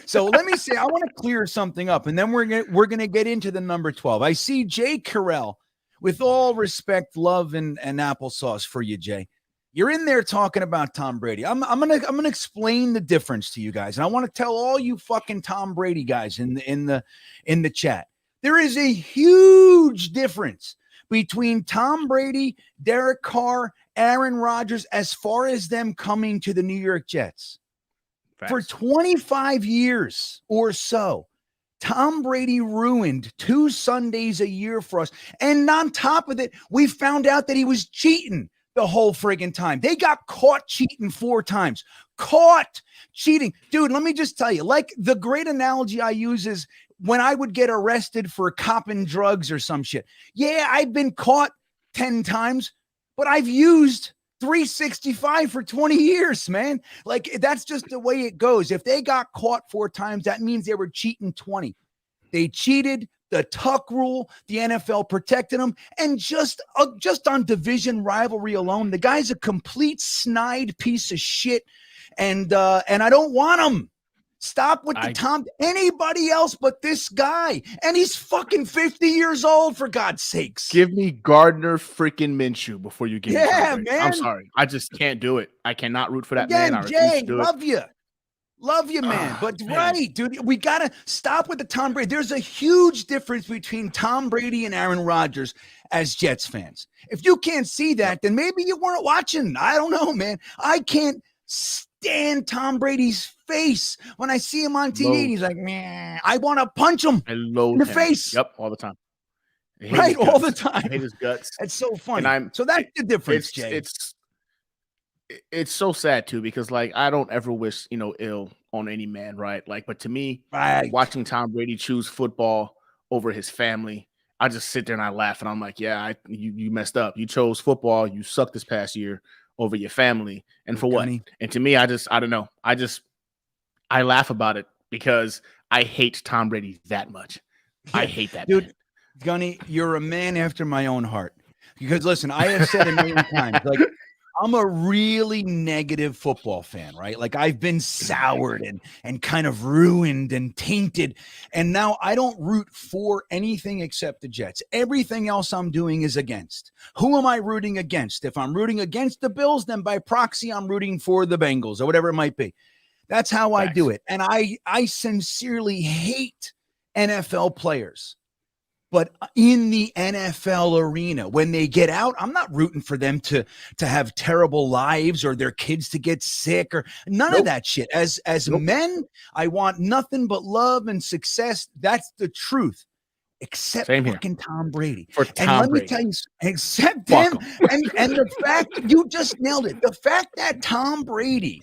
Speaker 5: So let me say, I want to clear something up, and then we're gonna get into the number 12. I see Jay Carell, with all respect, love, and applesauce for you, Jay. You're in there talking about Tom Brady. I'm gonna explain the difference to you guys, and I want to tell all you fucking Tom Brady guys in the chat. There is a huge difference between Tom Brady, Derek Carr, Aaron Rodgers, as far as them coming to the New York Jets.
Speaker 6: Facts.
Speaker 5: For 25 years or so, Tom Brady ruined 2 Sundays a year for us. And on top of it, we found out that he was cheating the whole friggin' time. They got caught cheating 4 times. Caught cheating. Dude, let me just tell you, like, the great analogy I use is when I would get arrested for copping drugs or some shit. Yeah, I've been caught 10 times, but I've used 365 for 20 years, man. Like, that's just the way it goes. If they got caught 4 times, that means they were cheating 20. They cheated. The Tuck rule, the NFL protected him, and just on division rivalry alone, the guy's a complete snide piece of shit, and I don't want him. Stop with the Tom. Anybody else but this guy, and he's fucking 50 years old, for God's sakes.
Speaker 6: Give me Gardner freaking Minshew before you give me Tom Brady.
Speaker 5: Man.
Speaker 6: I'm sorry, I just can't do it. I cannot root for that
Speaker 5: Again,
Speaker 6: man. I
Speaker 5: Jay,
Speaker 6: do
Speaker 5: love you, man. But
Speaker 6: man.
Speaker 5: Right, dude, we gotta stop with the Tom Brady. There's a huge difference between Tom Brady and Aaron Rodgers as Jets fans. If you can't see that, then maybe you weren't watching. I don't know, man. I can't stand Tom Brady's face when I see him on TV. And he's like, man, I want to punch him in the face.
Speaker 6: Yep, all the time.
Speaker 5: Right, all the time.
Speaker 6: I hate his guts.
Speaker 5: It's so funny. So that's the difference, Jay.
Speaker 6: It's so sad too, because like I don't ever wish ill on any man, right? Like, but to me, watching Tom Brady choose football over his family, I just sit there and I laugh and I'm like, yeah, you messed up. You chose football. You sucked this past year over your family, and for what? And to me, I don't know. I laugh about it because I hate Tom Brady that much. I hate that,
Speaker 5: dude. Gunny, you're a man after my own heart. Because listen, I have said a million times, like, I'm a really negative football fan, right? Like, I've been soured and kind of ruined and tainted. And now I don't root for anything except the Jets. Everything else I'm doing is against. Who am I rooting against? If I'm rooting against the Bills, then by proxy, I'm rooting for the Bengals or whatever it might be. That's how I do it. And I sincerely hate NFL players. But in the NFL arena, when they get out, I'm not rooting for them to have terrible lives or their kids to get sick or none of that shit. As men, I want nothing but love and success. That's the truth. Except fucking Tom Brady. Let me tell you, except him. And the fact, you just nailed it. The fact that Tom Brady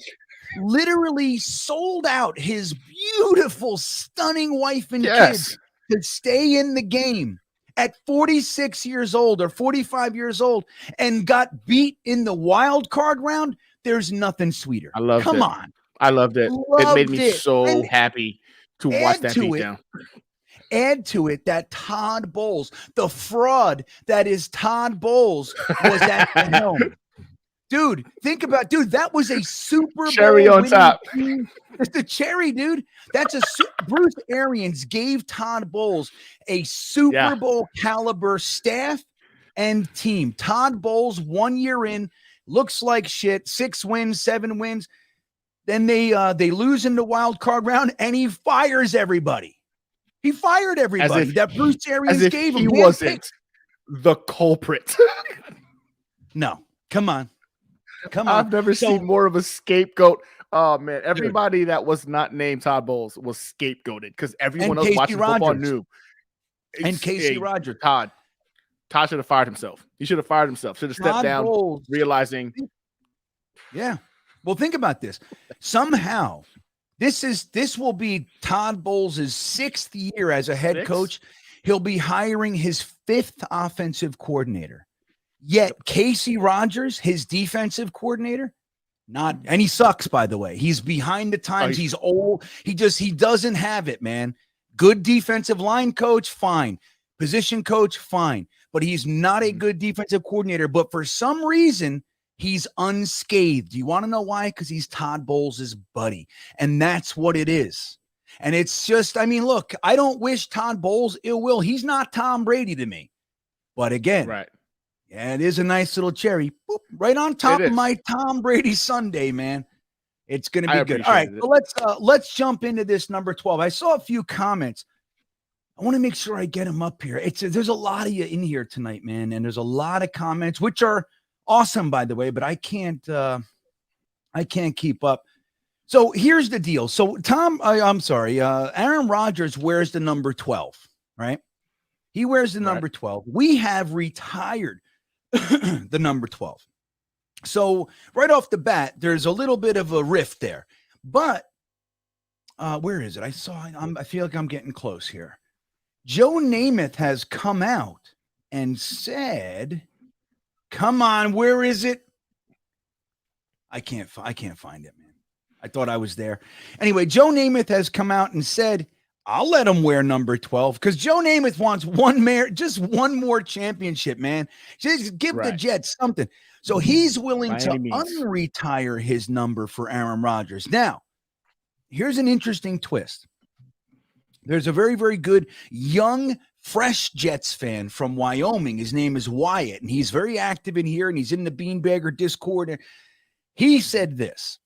Speaker 5: literally sold out his beautiful, stunning wife and kids to stay in the game at 46 years old or 45 years old and got beat in the wild card round. There's nothing sweeter. I loved it. Come on.
Speaker 6: I loved it. It made me so happy to watch that beatdown.
Speaker 5: Add to it that Todd Bowles, the fraud that is Todd Bowles, was at the helm. Dude, think about, that was a Super Bowl
Speaker 6: cherry on top.
Speaker 5: It's the cherry, dude. That's Bruce Arians gave Todd Bowles a Super Bowl caliber staff and team. Todd Bowles, 1 year in, looks like shit, 6 wins, 7 wins. Then they lose in the wild card round, and he fires everybody. He fired everybody that Bruce Arians gave him.
Speaker 6: He wasn't the culprit.
Speaker 5: No, come on.
Speaker 6: I've never seen more of a scapegoat. Oh man, everybody that was not named Todd Bowles was scapegoated because everyone else watching football knew.
Speaker 5: And Casey Rodgers.
Speaker 6: Todd should have fired himself. He should have fired himself. Should have stepped down, realizing.
Speaker 5: Yeah. Well, think about this. Somehow, this will be Todd Bowles' 6th year as a head coach. He'll be hiring his 5th offensive coordinator. Yet Casey Rodgers, his defensive coordinator, and he sucks, by the way. He's behind the times. He's old. He doesn't have it, man. Good defensive line coach, fine. Position coach, fine. But he's not a good defensive coordinator. But for some reason, he's unscathed. Do you want to know why? Because he's Todd Bowles' buddy. And that's what it is. And it's just, look, I don't wish Todd Bowles ill will. He's not Tom Brady to me. But again, yeah, it is a nice little cherry. Boop, right on top of my Tom Brady Sunday, man. It's going to be good. All right, so let's jump into this number 12. I saw a few comments. I want to make sure I get them up here. There's a lot of you in here tonight, man, and there's a lot of comments, which are awesome, by the way, but I can't keep up. So here's the deal. So Aaron Rodgers wears the number 12, right? He wears the number 12. We have retired the number 12. So right off the bat, there's a little bit of a rift there. But where is it? I feel like I'm getting close here. Joe Namath has come out and said, come on, where is it? I can't find it, man. I thought I was there. Anyway, Joe Namath has come out and said, I'll let him wear number 12 because Joe Namath wants just one more championship, man. Just give the Jets something. So he's willing to unretire his number for Aaron Rodgers. Now, here's an interesting twist. There's a very, very good young, fresh Jets fan from Wyoming. His name is Wyatt, and he's very active in here, and he's in the Beanbagger Discord. And he said this.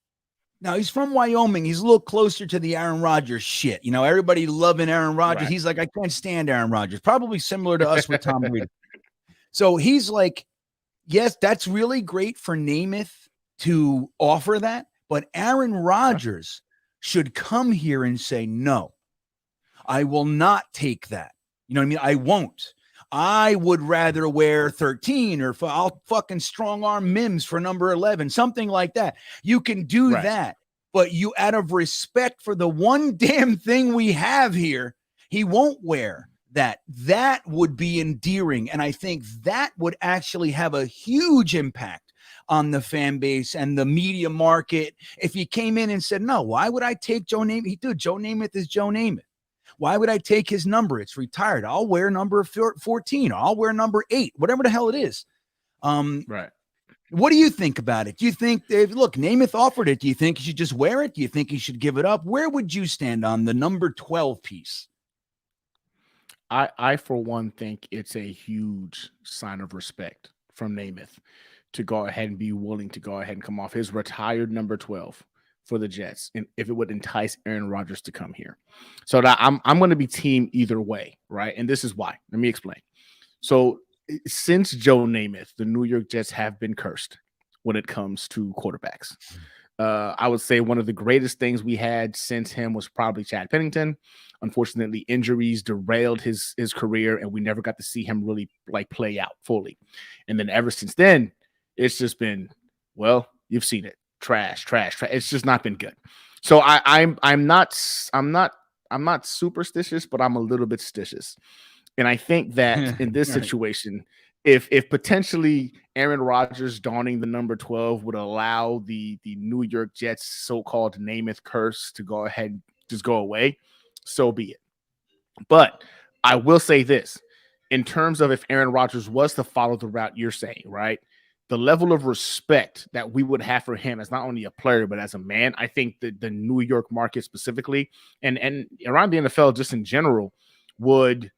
Speaker 5: Now, he's from Wyoming. He's a little closer to the Aaron Rodgers shit. You know, everybody loving Aaron Rodgers. Right. He's like, I can't stand Aaron Rodgers. Probably similar to us with Tom Brady. So he's like, yes, that's really great for Namath to offer that, but Aaron Rodgers should come here and say, no, I will not take that. You know what I mean? I won't. I would rather wear 13 or I'll fucking strong arm Mims for number 11, something like that. You can do that, but you, out of respect for the one damn thing we have here, he won't wear that. That would be endearing. And I think that would actually have a huge impact on the fan base and the media market. If he came in and said, no, why would I take Joe Namath? Dude, Joe Namath is Joe Namath. Why would I take his number? It's retired. I'll wear number 14. I'll wear number 8, whatever the hell it is. Right. What do you think about it? Do you think, look, Namath offered it. Do you think he should just wear it? Do you think he should give it up? Where would you stand on the number 12 piece?
Speaker 6: I for one, think it's a huge sign of respect from Namath to go ahead and be willing to go ahead and come off his retired number 12 for the Jets, and if it would entice Aaron Rodgers to come here. So that I'm going to be team either way, right? And this is why. Let me explain. So since Joe Namath, the New York Jets have been cursed when it comes to quarterbacks. I would say one of the greatest things we had since him was probably Chad Pennington. Unfortunately, injuries derailed his career, and we never got to see him really like play out fully. And then ever since then, it's just been, well, you've seen it. Trash. It's just not been good. So I'm not superstitious, but I'm a little bit stitious. And I think that in this situation, if potentially Aaron Rodgers donning the number 12 would allow the New York Jets so-called Namath curse to go ahead and just go away, so be it. But I will say this, in terms of if Aaron Rodgers was to follow the route you're saying, right? The level of respect that we would have for him as not only a player, but as a man, I think that the New York market specifically and around the NFL just in general would,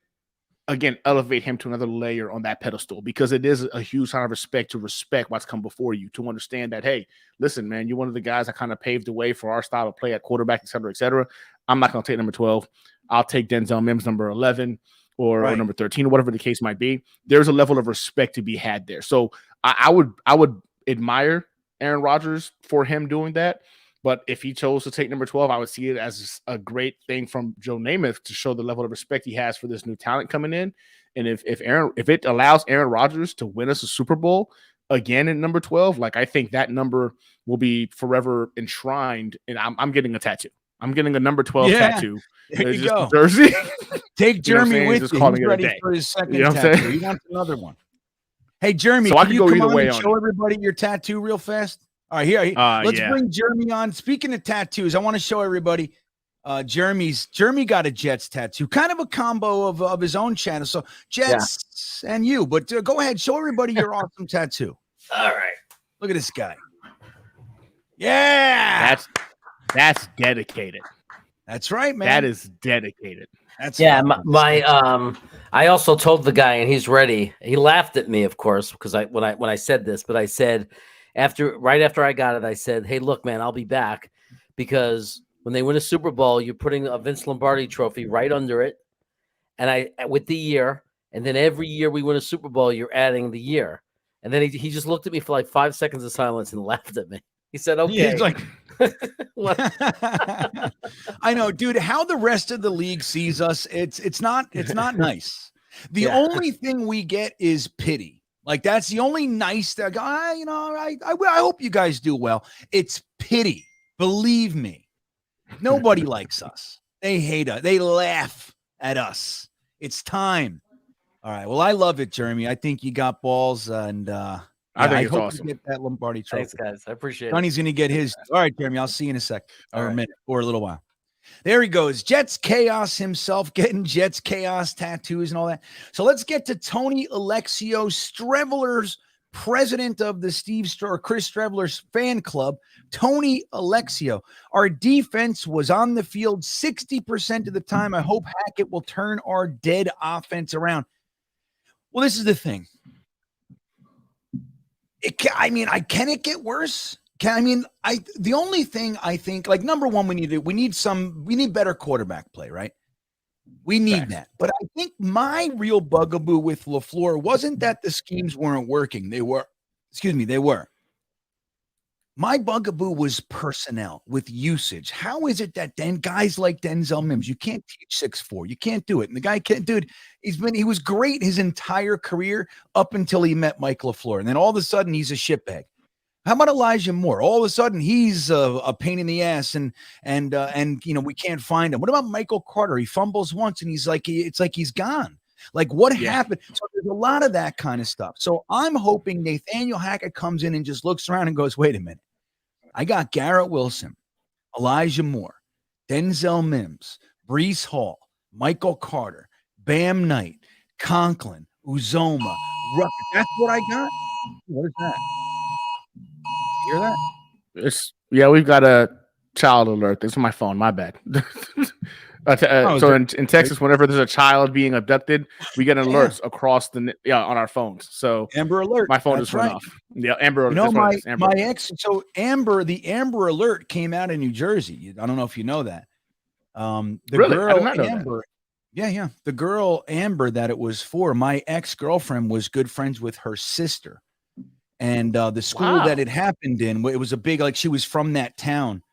Speaker 6: again, elevate him to another layer on that pedestal, because it is a huge sign of respect to respect what's come before you, to understand that, hey, listen, man, you're one of the guys that kind of paved the way for our style of play at quarterback, et cetera, et cetera. I'm not going to take number 12. I'll take Denzel Mims number 11 or number 13 or whatever the case might be. There's a level of respect to be had there. So I would admire Aaron Rodgers for him doing that. But if he chose to take number 12, I would see it as a great thing from Joe Namath to show the level of respect he has for this new talent coming in. And if it allows Aaron Rodgers to win us a Super Bowl again at number 12, like, I think that number will be forever enshrined. And I'm getting a tattoo. I'm getting a number 12 tattoo.
Speaker 5: There you go.
Speaker 6: Jersey.
Speaker 5: Take Jeremy with you. He's ready for his second tattoo. He wants another one. Hey, Jeremy, can you come on and show everybody your tattoo real fast? All right, here. Let's bring Jeremy on. Speaking of tattoos, I want to show everybody. Jeremy got a Jets tattoo, kind of a combo of his own channel. So Jets and you, but go ahead, show everybody your awesome tattoo.
Speaker 2: All right,
Speaker 5: look at this guy. Yeah,
Speaker 6: that's dedicated.
Speaker 5: That's right, man.
Speaker 6: That is dedicated.
Speaker 5: That's
Speaker 2: I also told the guy, and he's ready. He laughed at me, of course, because when I said this, but I said right after I got it, I said, "Hey, look, man, I'll be back, because when they win a Super Bowl, you're putting a Vince Lombardi trophy right under it, and with the year, and then every year we win a Super Bowl, you're adding the year." And then he just looked at me for like 5 seconds of silence and laughed at me. He said, "Okay."
Speaker 5: Yeah, he's like, I know, dude, how the rest of the league sees us, it's not nice. The only thing we get is pity. Like, that's the only nice thing. I hope you guys do well. It's pity. Believe me. Nobody likes us. They hate us. They laugh at us. It's time. All right. Well, I love it, Jeremy. I think you got balls, and
Speaker 6: I think
Speaker 5: I
Speaker 6: it's
Speaker 5: hope
Speaker 6: awesome.
Speaker 5: you get that Lombardi trophy.
Speaker 2: Thanks, guys. I appreciate
Speaker 5: Johnny's
Speaker 2: it.
Speaker 5: going to get his. All right, Jeremy. I'll see you in a sec, or
Speaker 2: All
Speaker 5: a
Speaker 2: right.
Speaker 5: minute, or a little while. There he goes. Jets Chaos himself, getting Jets Chaos tattoos and all that. So let's get to Tony Alexio, Streveler's president of the Chris Streveler's fan club. Tony Alexio. Our defense was on the field 60% of the time. I hope Hackett will turn our dead offense around. Well, this is the thing. Can it get worse? The only thing I think, like, number one, we need better quarterback play, right? We need that. But I think my real bugaboo with LaFleur wasn't that the schemes weren't working. They were. My bugaboo was personnel with usage. How is it that then guys like Denzel Mims, you can't teach 6'4", you can't do it. And the guy can't, dude, he was great his entire career up until he met Mike LaFleur. And then all of a sudden he's a shitbag. How about Elijah Moore? All of a sudden he's a pain in the ass and we can't find him. What about Michael Carter? He fumbles once and it's like he's gone. Like, what happened? So there's a lot of that kind of stuff. So I'm hoping Nathaniel Hackett comes in and just looks around and goes, wait a minute. I got Garrett Wilson, Elijah Moore, Denzel Mims, Breece Hall, Michael Carter, Bam Knight, Conklin, Uzoma, Rucker. That's what I got. What is that? You hear that?
Speaker 6: We've got a child alert. This is my phone. My bad. In Texas, whenever there's a child being abducted, we get alerts across on our phones. So
Speaker 5: Amber Alert.
Speaker 6: My phone just went off. Yeah, Amber Alert.
Speaker 5: So the Amber Alert came out in New Jersey. I don't know if you know that. The girl I did not know Amber. That. The girl Amber that it was for, my ex-girlfriend was good friends with her sister. And the school that it happened in, it was a big, like, she was from that town.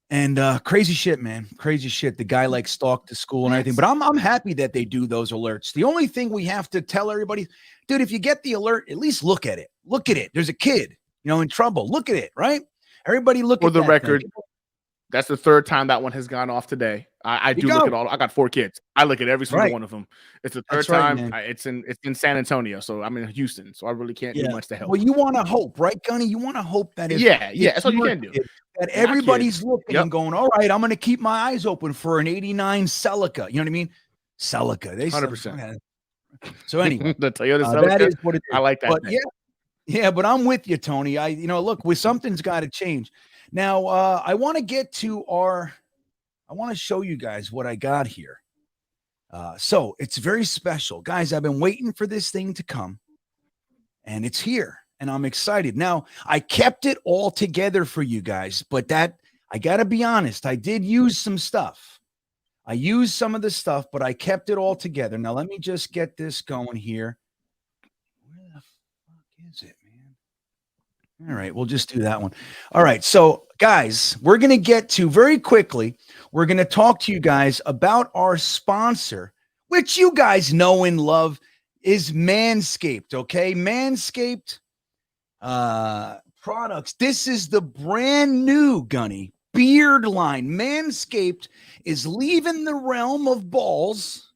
Speaker 5: And crazy shit, man. Crazy shit. The guy stalked the school and everything. But I'm happy that they do those alerts. The only thing we have to tell everybody, dude, if you get the alert, at least look at it. Look at it. There's a kid, in trouble. Look at it, right? Everybody look at it. For the record,
Speaker 6: that's the third time that one has gone off today. I do look at all. I got 4 kids. I look at every single one of them. It's the third time. It's in San Antonio, so I'm in Houston, so I really can't do much to help.
Speaker 5: Well, you want to hope, right, Gunny? You want to hope that
Speaker 6: that's all you can do.
Speaker 5: That everybody's looking and going, all right, I'm going to keep my eyes open for an 89 Celica. You know what I mean? Celica.
Speaker 6: 100%.
Speaker 5: So anyway,
Speaker 6: the Toyota Celica,
Speaker 5: that is what it is.
Speaker 6: I like that.
Speaker 5: But but I'm with you, Tony. Look, something's got to change. Now, I want to show you guys what I got here. So it's very special. Guys, I've been waiting for this thing to come, and it's here, and I'm excited. Now, I kept it all together for you guys, but I got to be honest, I did use some stuff. I used some of the stuff, but I kept it all together. Now, let me just get this going here. Where the fuck is it, man? All right, we'll just do that one. All right, so guys, we're going to get to very quickly. We're going to talk to you guys about our sponsor, which you guys know and love, is Manscaped. Okay, Manscaped products. This is the brand new Gunny beard line. Manscaped is leaving the realm of balls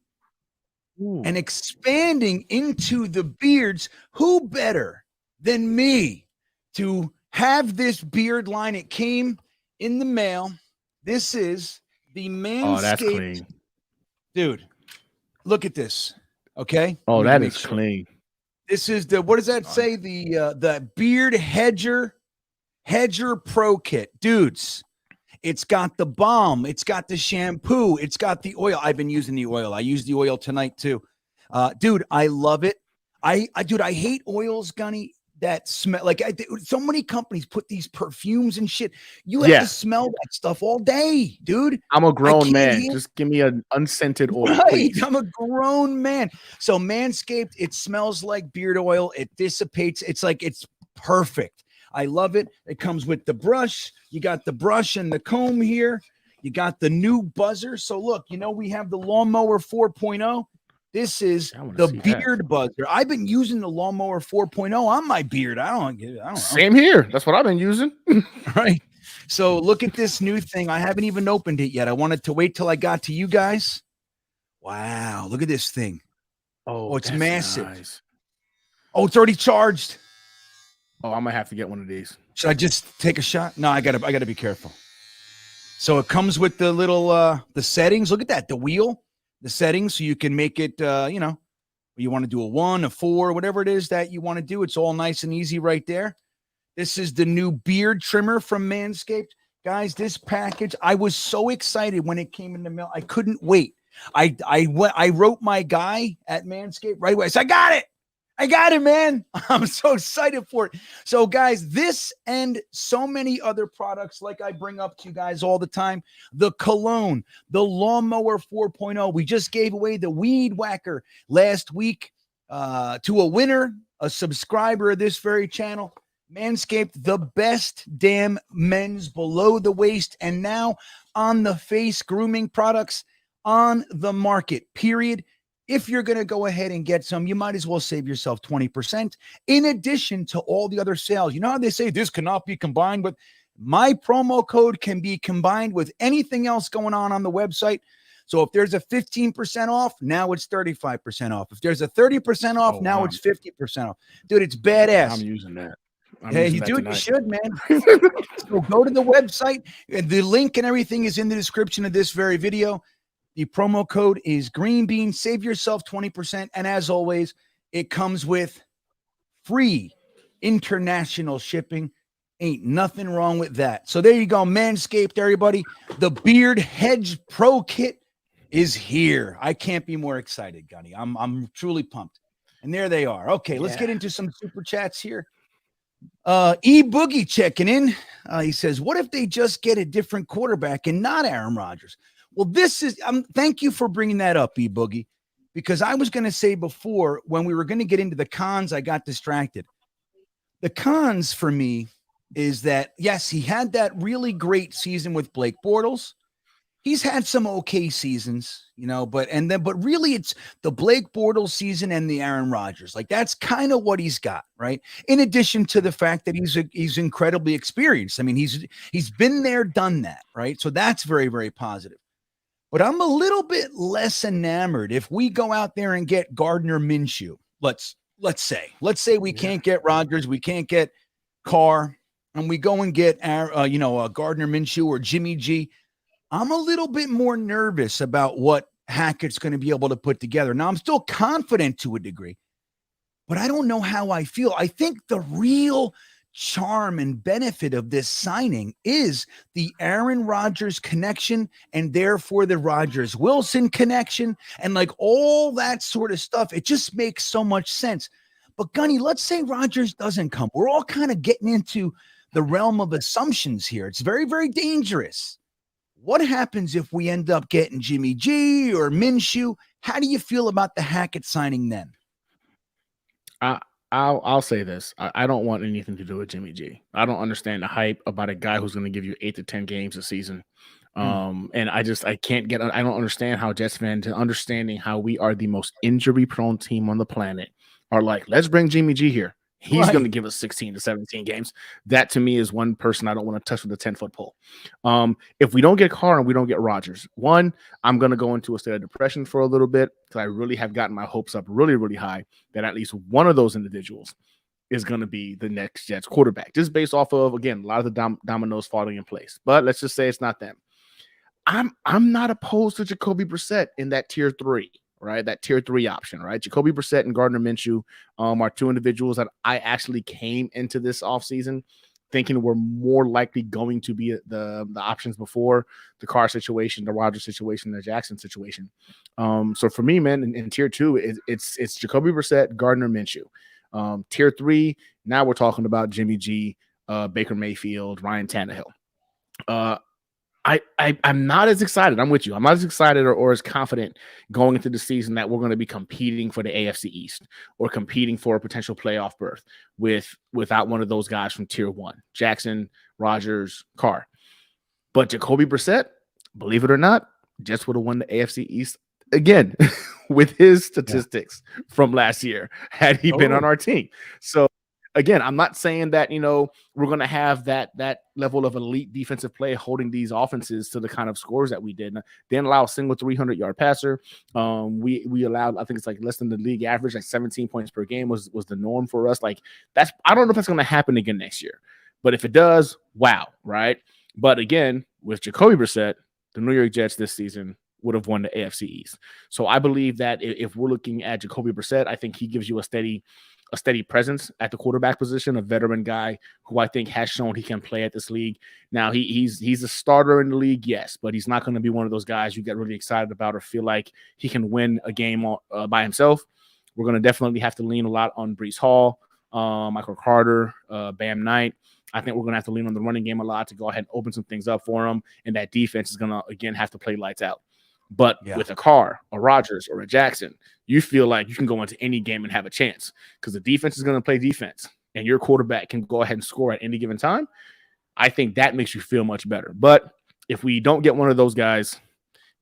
Speaker 5: and expanding into the beards. Who better than me to have this beard line? It came in the mail. This is the Manscaped.
Speaker 6: Oh, that's clean.
Speaker 5: Dude, look at this. Okay.
Speaker 6: Oh, that is clean.
Speaker 5: This is what does that say? The Beard Hedger Pro Kit. Dudes, it's got the balm. It's got the shampoo. It's got the oil. I've been using the oil. I used the oil tonight too. Dude, I love it. I hate oils, Gunny, that smell. So many companies put these perfumes and shit. You have to smell that stuff all day, dude.
Speaker 6: I'm a grown man. Just give me an unscented oil.
Speaker 5: Right.
Speaker 6: Please.
Speaker 5: I'm a grown man. So Manscaped, it smells like beard oil. It dissipates. It's perfect. I love it. It comes with the brush. You got the brush and the comb here. You got the new buzzer. So look, we have the Lawnmower 4.0. This is the beard buzzer. I've been using the Lawnmower 4.0 on my beard. I don't.
Speaker 6: Same here. That's what I've been using.
Speaker 5: Right. So look at this new thing. I haven't even opened it yet. I wanted to wait till I got to you guys. Wow, look at this thing. Oh, it's
Speaker 6: that's
Speaker 5: massive.
Speaker 6: nice.
Speaker 5: Oh, it's already charged.
Speaker 6: Oh, I might have to get one of these.
Speaker 5: Should I just take a shot? No, I gotta be careful. So it comes with the little the settings. Look at that, the wheel, the settings, so you can make it you want to do a 1, a 4, whatever it is that you want to do. It's all nice and easy right there. This is the new beard trimmer from Manscaped. Guys, this package, I was so excited when it came in the mail. I couldn't wait. I wrote my guy at Manscaped right away. I said, I got it, man. I'm so excited for it. So, guys, this and so many other products like I bring up to you guys all the time, the cologne, the lawnmower 4.0. We just gave away the weed whacker last week to a winner, a subscriber of this very channel. Manscaped, the best damn men's below the waist and now on the face grooming products on the market, period. If you're going to go ahead and get some, you might as well save yourself 20% in addition to all the other sales. You know how they say this cannot be combined with? My promo code can be combined with anything else going on the website. So if there's a 15% off, now it's 35% off. If there's a 30% off, now it's 50% off. Dude, it's badass.
Speaker 6: I'm using that.
Speaker 5: Hey, you do it, you should, man. So go to the website. The link and everything is in the description of this very video. The promo code is GreenBean. Save yourself 20%. And as always, it comes with free international shipping. Ain't nothing wrong with that. So there you go, Manscaped, everybody. The Beard Hedge Pro Kit is here. I can't be more excited, Gunny. I'm truly pumped. And there they are. Okay, let's get into some super chats here. E-Boogie checking in. He says, what if they just get a different quarterback and not Aaron Rodgers? Well, this is thank you for bringing that up, E-Boogie, because I was going to say before when we were going to get into the cons, I got distracted. The cons for me is that, yes, he had that really great season with Blake Bortles. He's had some okay seasons, but really it's the Blake Bortles season and the Aaron Rodgers. Like that's kind of what he's got, right? In addition to the fact that he's incredibly experienced. I mean, he's been there, done that, right? So that's very, very positive. But I'm a little bit less enamored if we go out there and get Gardner Minshew. Let's say we can't get Rodgers, we can't get Carr, and we go and get Gardner Minshew or Jimmy G. I'm a little bit more nervous about what Hackett's going to be able to put together. Now, I'm still confident to a degree, but I don't know how I feel. I think the real charm and benefit of this signing is the Aaron Rodgers connection and therefore the Rodgers Wilson connection and like all that sort of stuff. It just makes so much sense. But Gunny, let's say Rodgers doesn't come. We're all kind of getting into the realm of assumptions here. It's very, very dangerous. What happens if we end up getting Jimmy G or Minshew? How do you feel about the Hackett signing then?
Speaker 6: I'll say this. I don't want anything to do with Jimmy G. I don't understand the hype about a guy who's going to give you 8 to 10 games a season. And I don't understand how Jetsfan, to understanding how we are the most injury prone team on the planet, are like, let's bring Jimmy G here. He's going to give us 16 to 17 games. That to me is one person I don't want to touch with a 10-foot pole. If we don't get Carr and we don't get Rodgers, one, I'm going to go into a state of depression for a little bit because I really have gotten my hopes up really, really high that at least one of those individuals is going to be the next Jets quarterback, just based off of, again, a lot of the dominoes falling in place. But let's just say it's not them. I'm not opposed to Jacoby Brissett in that tier 3. Right, that tier 3 option, right? Jacoby Brissett and Gardner Minshew are two individuals that I actually came into this offseason thinking were more likely going to be the options before the Carr situation, the Rodgers situation, the Jackson situation. So for me, man, in tier 2, it's Jacoby Brissett, Gardner Minshew. Tier 3, now we're talking about Jimmy G, Baker Mayfield, Ryan Tannehill. I'm not as excited. I'm with you. I'm not as excited or as confident going into the season that we're going to be competing for the AFC East or competing for a potential playoff berth without one of those guys from tier 1, Jackson, Rodgers, Carr. But Jacoby Brissett, believe it or not, just would have won the AFC East again with his statistics from last year had he been on our team. So again, I'm not saying that, we're going to have that level of elite defensive play holding these offenses to the kind of scores that we did. Didn't allow a single 300-yard passer. We allowed, I think it's like less than the league average, like 17 points per game was the norm for us. Like I don't know if that's going to happen again next year, but if it does, wow, right? But again, with Jacoby Brissett, the New York Jets this season would have won the AFC East. So I believe that if we're looking at Jacoby Brissett, I think he gives you a steady presence at the quarterback position, a veteran guy who I think has shown he can play at this league. Now he's a starter in the league, yes, but he's not going to be one of those guys you get really excited about or feel like he can win a game by himself. We're going to definitely have to lean a lot on Breece Hall, Michael Carter, Bam Knight. I think we're going to have to lean on the running game a lot to go ahead and open some things up for him. And that defense is going to, again, have to play lights out. But with a Carr, a Rodgers, or a Jackson, you feel like you can go into any game and have a chance because the defense is going to play defense and your quarterback can go ahead and score at any given time. I think that makes you feel much better. But if we don't get one of those guys,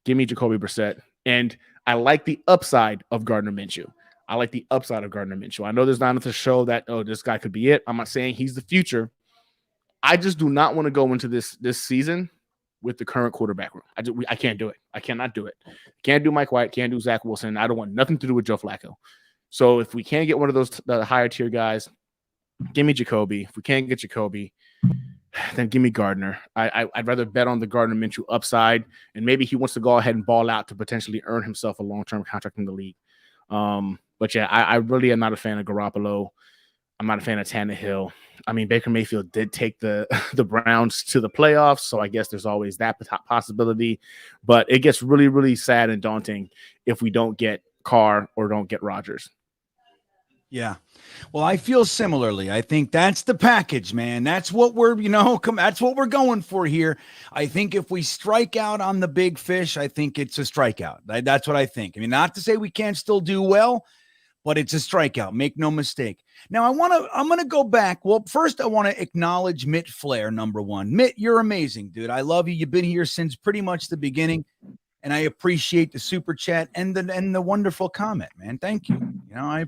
Speaker 6: give me Jacoby Brissett. And I like the upside of Gardner Minshew. I know there's not enough to show that, this guy could be it. I'm not saying he's the future. I just do not want to go into this season with the current quarterback room. I can't do it. I cannot do it. Can't do Mike White. Can't do Zach Wilson. I don't want nothing to do with Joe Flacco. So if we can't get one of those the higher tier guys, give me Jacoby. If we can't get Jacoby, then give me Gardner. I'd rather bet on the Gardner Minshew upside, and maybe he wants to go ahead and ball out to potentially earn himself a long-term contract in the league. But yeah, I really am not a fan of Garoppolo. I'm not a fan of Tannehill. I mean, Baker Mayfield did take the Browns to the playoffs, so I guess there's always that possibility. But it gets really, really sad and daunting if we don't get Carr or don't get Rodgers.
Speaker 5: Yeah. Well, I feel similarly. I think that's the package, man. That's what that's what we're going for here. I think if we strike out on the big fish, I think it's a strikeout. That's what I think. I mean, not to say we can't still do well, but it's a strikeout. Make no mistake. Now, I'm going to go back. Well, first I want to acknowledge Mitt Flair, number one. Mitt, you're amazing, dude. I love you. You've been here since pretty much the beginning, and I appreciate the super chat and the wonderful comment, man. Thank you. I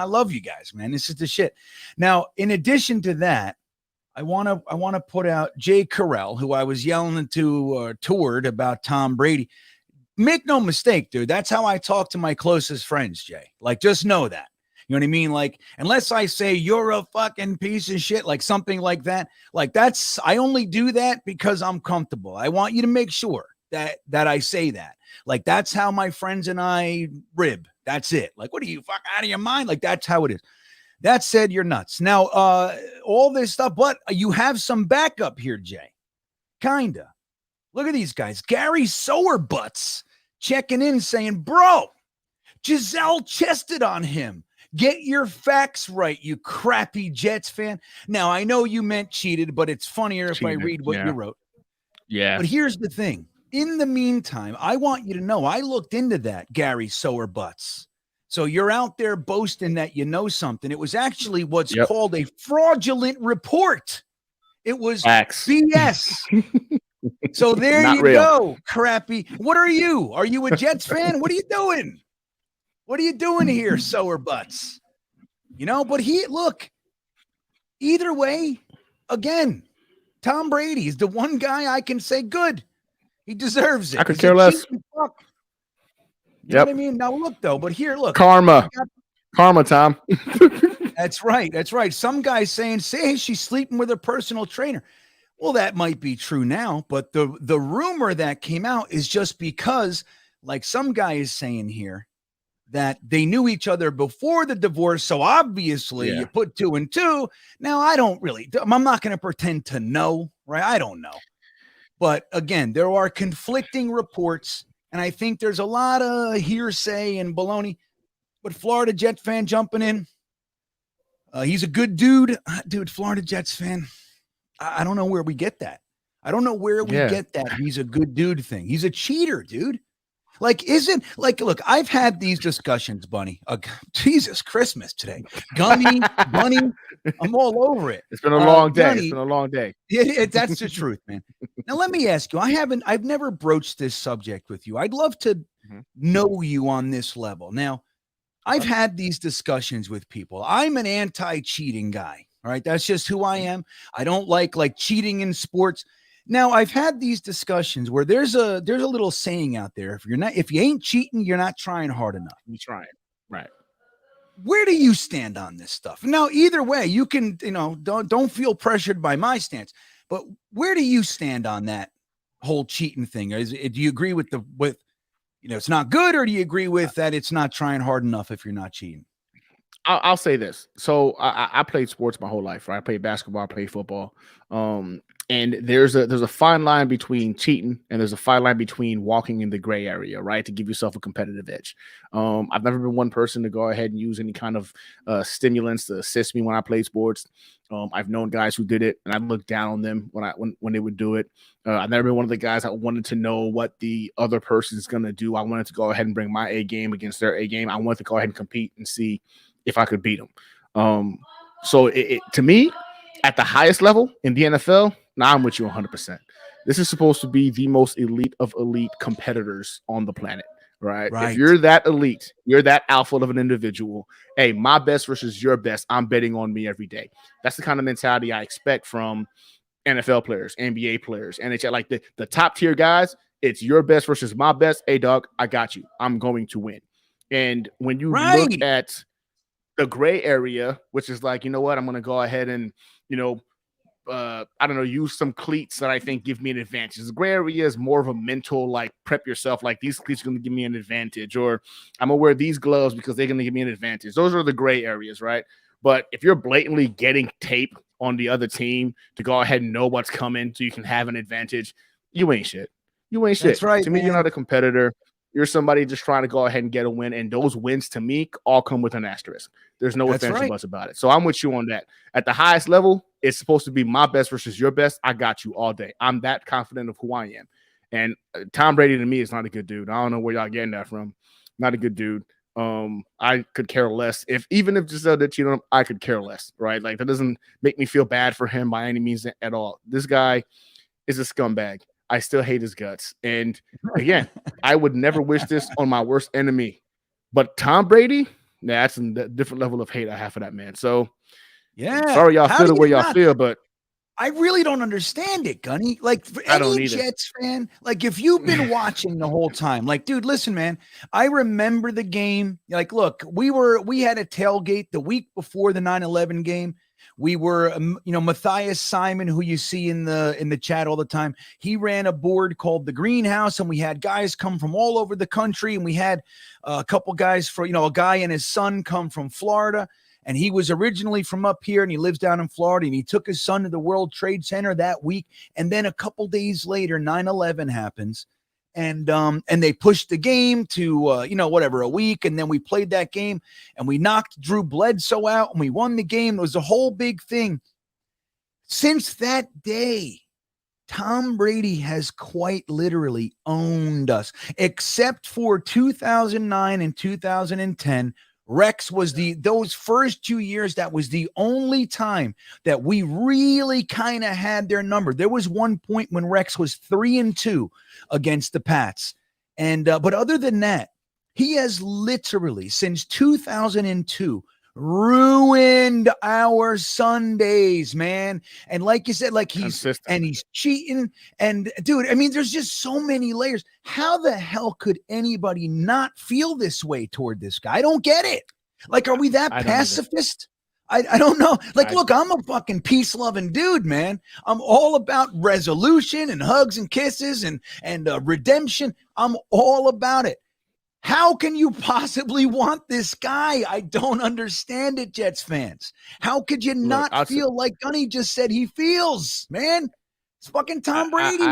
Speaker 5: love you guys, man. This is the shit. Now, in addition to that, I want to put out Jay Carell, who I was yelling to toward about Tom Brady. Make no mistake, dude. That's how I talk to my closest friends, Jay. Like, just know that. You know what I mean? Like, unless I say you're a fucking piece of shit, like something like that, I only do that because I'm comfortable. I want you to make sure that I say that. Like, that's how my friends and I rib. That's it. Like, what are you, fuck out of your mind? Like, that's how it is. That said, you're nuts. Now, all this stuff, but you have some backup here, Jay. Kinda. Look at these guys. Gary Sowerbutts checking in saying, bro, Giselle chested on him. Get your facts right, you crappy Jets fan. Now, I know you meant cheated, but it's funnier if I read what you wrote.
Speaker 6: Yeah.
Speaker 5: But here's the thing. In the meantime, I want you to know, I looked into that, Gary Sowerbutts. So you're out there boasting that you know something. It was actually what's called a fraudulent report. It was
Speaker 6: facts.
Speaker 5: BS. So there
Speaker 6: Not
Speaker 5: you
Speaker 6: real.
Speaker 5: go, crappy. What are you? Are you a Jets fan? What are you doing? What are you doing here, Sowerbutts? But look, either way, again, Tom Brady is the one guy I can say good. He deserves it.
Speaker 6: I could care less.
Speaker 5: You know what I mean? Now look, though, but here, look.
Speaker 6: Karma, Tom.
Speaker 5: That's right. That's right. Some guys saying, hey, she's sleeping with her personal trainer. Well, that might be true now, but the rumor that came out is just because, like some guy is saying here, that they knew each other before the divorce. So obviously you put 2 and 2. Now, I'm not going to pretend to know, right? I don't know. But again, there are conflicting reports, and I think there's a lot of hearsay and baloney. But Florida Jet fan jumping in. He's a good dude. Dude, Florida Jets fan. I don't know where we get that. I don't know where we get that he's a good dude thing. He's a cheater, dude. Look, I've had these discussions, Bunny. Jesus, Christmas today. Bunny, I'm all over it.
Speaker 6: It's been a long day.
Speaker 5: Gunny,
Speaker 6: It's been a long day.
Speaker 5: That's the truth, man. Now, let me ask you. I've never broached this subject with you. I'd love to know you on this level. Now, I've had these discussions with people. I'm an anti-cheating guy. All right. That's just who I am. I don't like cheating in sports. Now, I've had these discussions where there's a little saying out there. If you ain't cheating, you're not trying hard enough.
Speaker 6: You trying. Right.
Speaker 5: Where do you stand on this stuff? Now, either way, you can, don't feel pressured by my stance, but where do you stand on that whole cheating thing? Do you agree with it's not good, or do you agree with that it's not trying hard enough if you're not cheating?
Speaker 6: I'll say this. So I played sports my whole life, right? I played basketball, I played football. And there's a fine line between cheating and there's a fine line between walking in the gray area, right? To give yourself a competitive edge. I've never been one person to go ahead and use any kind of stimulants to assist me when I played sports. I've known guys who did it, and I looked down on them when they would do it. I've never been one of the guys that wanted to know what the other person's going to do. I wanted to go ahead and bring my A game against their A game. I wanted to go ahead and compete and see if I could beat them. So to me, at the highest level in the NFL, now I'm with you 100%. This is supposed to be the most elite of elite competitors on the planet, right? If you're that elite, you're that alpha of an individual. Hey, my best versus your best. I'm betting on me every day. That's the kind of mentality I expect from NFL players, NBA players, NHL, like the top tier guys. It's your best versus my best. Hey, dog, I got you. I'm going to win. And when you look at the gray area, which is like, you know what, I'm going to go ahead and, I don't know, use some cleats that I think give me an advantage. The gray area is more of a mental, like, prep yourself, like these cleats are going to give me an advantage, or I'm going to wear these gloves because they're going to give me an advantage. Those are the gray areas, right? But if you're blatantly getting tape on the other team to go ahead and know what's coming so you can have an advantage, you ain't shit. You ain't shit.
Speaker 5: That's right,
Speaker 6: to me,
Speaker 5: man.
Speaker 6: You're not a competitor. You're somebody just trying to go ahead and get a win, and those wins to me all come with an asterisk. There's no offense or buts about it. So I'm with you on that. At the highest level, it's supposed to be my best versus your best. I got you all day. I'm that confident of who I am. And Tom Brady to me is not a good dude. I don't know where y'all getting that from. Not a good dude. I could care less. Even if Giselle did cheat on him, I could care less, right? Like, that doesn't make me feel bad for him by any means at all. This guy is a scumbag. I still hate his guts. And again, I would never wish this on my worst enemy. But Tom Brady, that's a different level of hate I have for that man. So,
Speaker 5: yeah,
Speaker 6: sorry y'all feel the way y'all feel, but
Speaker 5: I really don't understand it, Gunny. Like, for any Jets fan, like, if you've been watching the whole time, like, dude, listen, man, I remember the game. Like, look, we had a tailgate the week before the 9/11 game. We were, Matthias Simon, who you see in the chat all the time. He ran a board called the Greenhouse, and we had guys come from all over the country. And we had a couple guys a guy and his son come from Florida, and he was originally from up here, and he lives down in Florida. And he took his son to the World Trade Center that week. And then a couple days later, 9/11 happens. And they pushed the game to, a week. And then we played that game and we knocked Drew Bledsoe out and we won the game. It was a whole big thing. Since that day, Tom Brady has quite literally owned us, except for 2009 and 2010. Rex was those first 2 years, that was the only time that we really kind of had their number. There was one point when Rex was 3-2 against the Pats. And but other than that, he has literally since 2002 ruined our Sundays, man. And like you said, like he's cheating. And dude, I mean, there's just so many layers. How the hell could anybody not feel this way toward this guy? I don't get it. Like, are we that pacifist? I don't know. Like, look, I'm a fucking peace-loving dude, man. I'm all about resolution and hugs and kisses and redemption. I'm all about it. How can you possibly want this guy? I don't understand it, Jets fans. How could you not feel like Gunny just said he feels, man? It's fucking Tom Brady.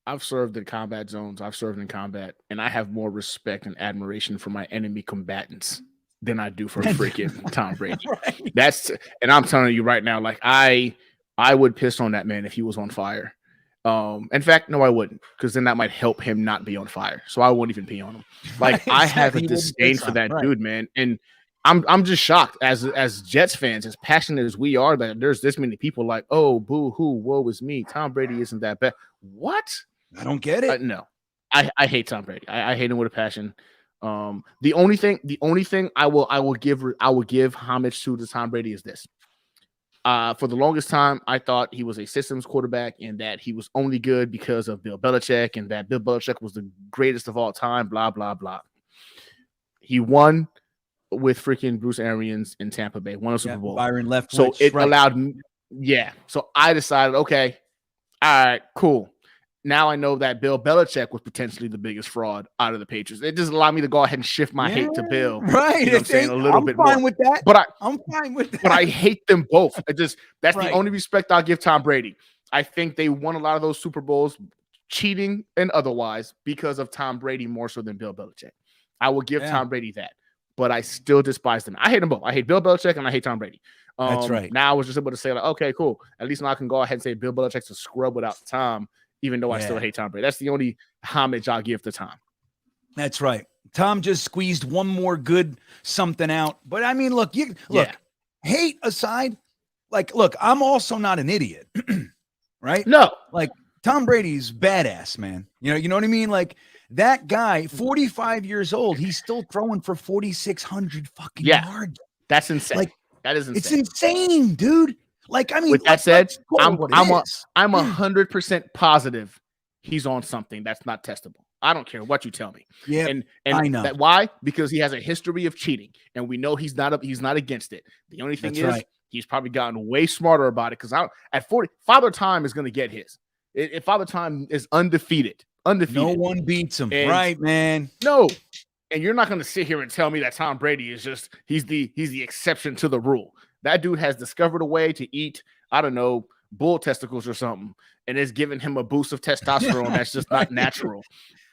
Speaker 6: I've served in combat zones. I've served in combat, and I have more respect and admiration for my enemy combatants than I do for freaking Tom Brady. Right. And I'm telling you right now, like, I would piss on that man if he was on fire. In fact, no, I wouldn't, because then that might help him not be on fire. So I wouldn't even pee on him. Like, I have a disdain for that dude, man. And I'm just shocked as Jets fans, as passionate as we are, that there's this many people like, oh, boo hoo, woe is me. Tom Brady isn't that bad. What?
Speaker 5: I don't get it.
Speaker 6: No, I hate Tom Brady. I hate him with a passion. The only thing I will give homage to Tom Brady is this. For the longest time, I thought he was a systems quarterback and that he was only good because of Bill Belichick and that Bill Belichick was the greatest of all time, blah, blah, blah. He won with freaking Bruce Arians in Tampa Bay, won a Super Bowl.
Speaker 5: Byron Leftwich.
Speaker 6: So it allowed me, So I decided, okay, all right, cool. Now I know that Bill Belichick was potentially the biggest fraud out of the Patriots. It just allowed me to go ahead and shift my hate to Bill.
Speaker 5: Right.
Speaker 6: You know what I'm saying? A little bit
Speaker 5: fine
Speaker 6: more.
Speaker 5: with that. I'm fine with that.
Speaker 6: But I hate them both. That's the only respect I'll give Tom Brady. I think they won a lot of those Super Bowls, cheating and otherwise, because of Tom Brady more so than Bill Belichick. I will give Tom Brady that. But I still despise them. I hate them both. I hate Bill Belichick and I hate Tom Brady.
Speaker 5: That's right.
Speaker 6: Now I was just able to say, like, okay, cool. At least now I can go ahead and say Bill Belichick's a scrub without Tom, even though I still hate Tom Brady. That's the only homage I'll give to Tom.
Speaker 5: That's right. Tom just squeezed one more good something out. But I mean, look, hate aside, look, I'm also not an idiot, right?
Speaker 6: No.
Speaker 5: Like, Tom Brady's badass, man. You know what I mean? Like, that guy, 45 years old, he's still throwing for 4,600 fucking yards.
Speaker 6: That's insane.
Speaker 5: Like,
Speaker 6: that is insane.
Speaker 5: It's insane, dude. Like, I mean,
Speaker 6: with that said, I'm 100% positive he's on something that's not testable. I don't care what you tell me.
Speaker 5: Yeah,
Speaker 6: and
Speaker 5: I know
Speaker 6: why? Because he has a history of cheating, and we know he's not against it. The only thing he's probably gotten way smarter about it. Because at 40, Father Time is going to get his. If Father Time is undefeated.
Speaker 5: No one beats him, right, man?
Speaker 6: No. And you're not going to sit here and tell me that Tom Brady is just he's the exception to the rule. That dude has discovered a way to eat, I don't know, bull testicles or something, and it's giving him a boost of testosterone that's just not natural.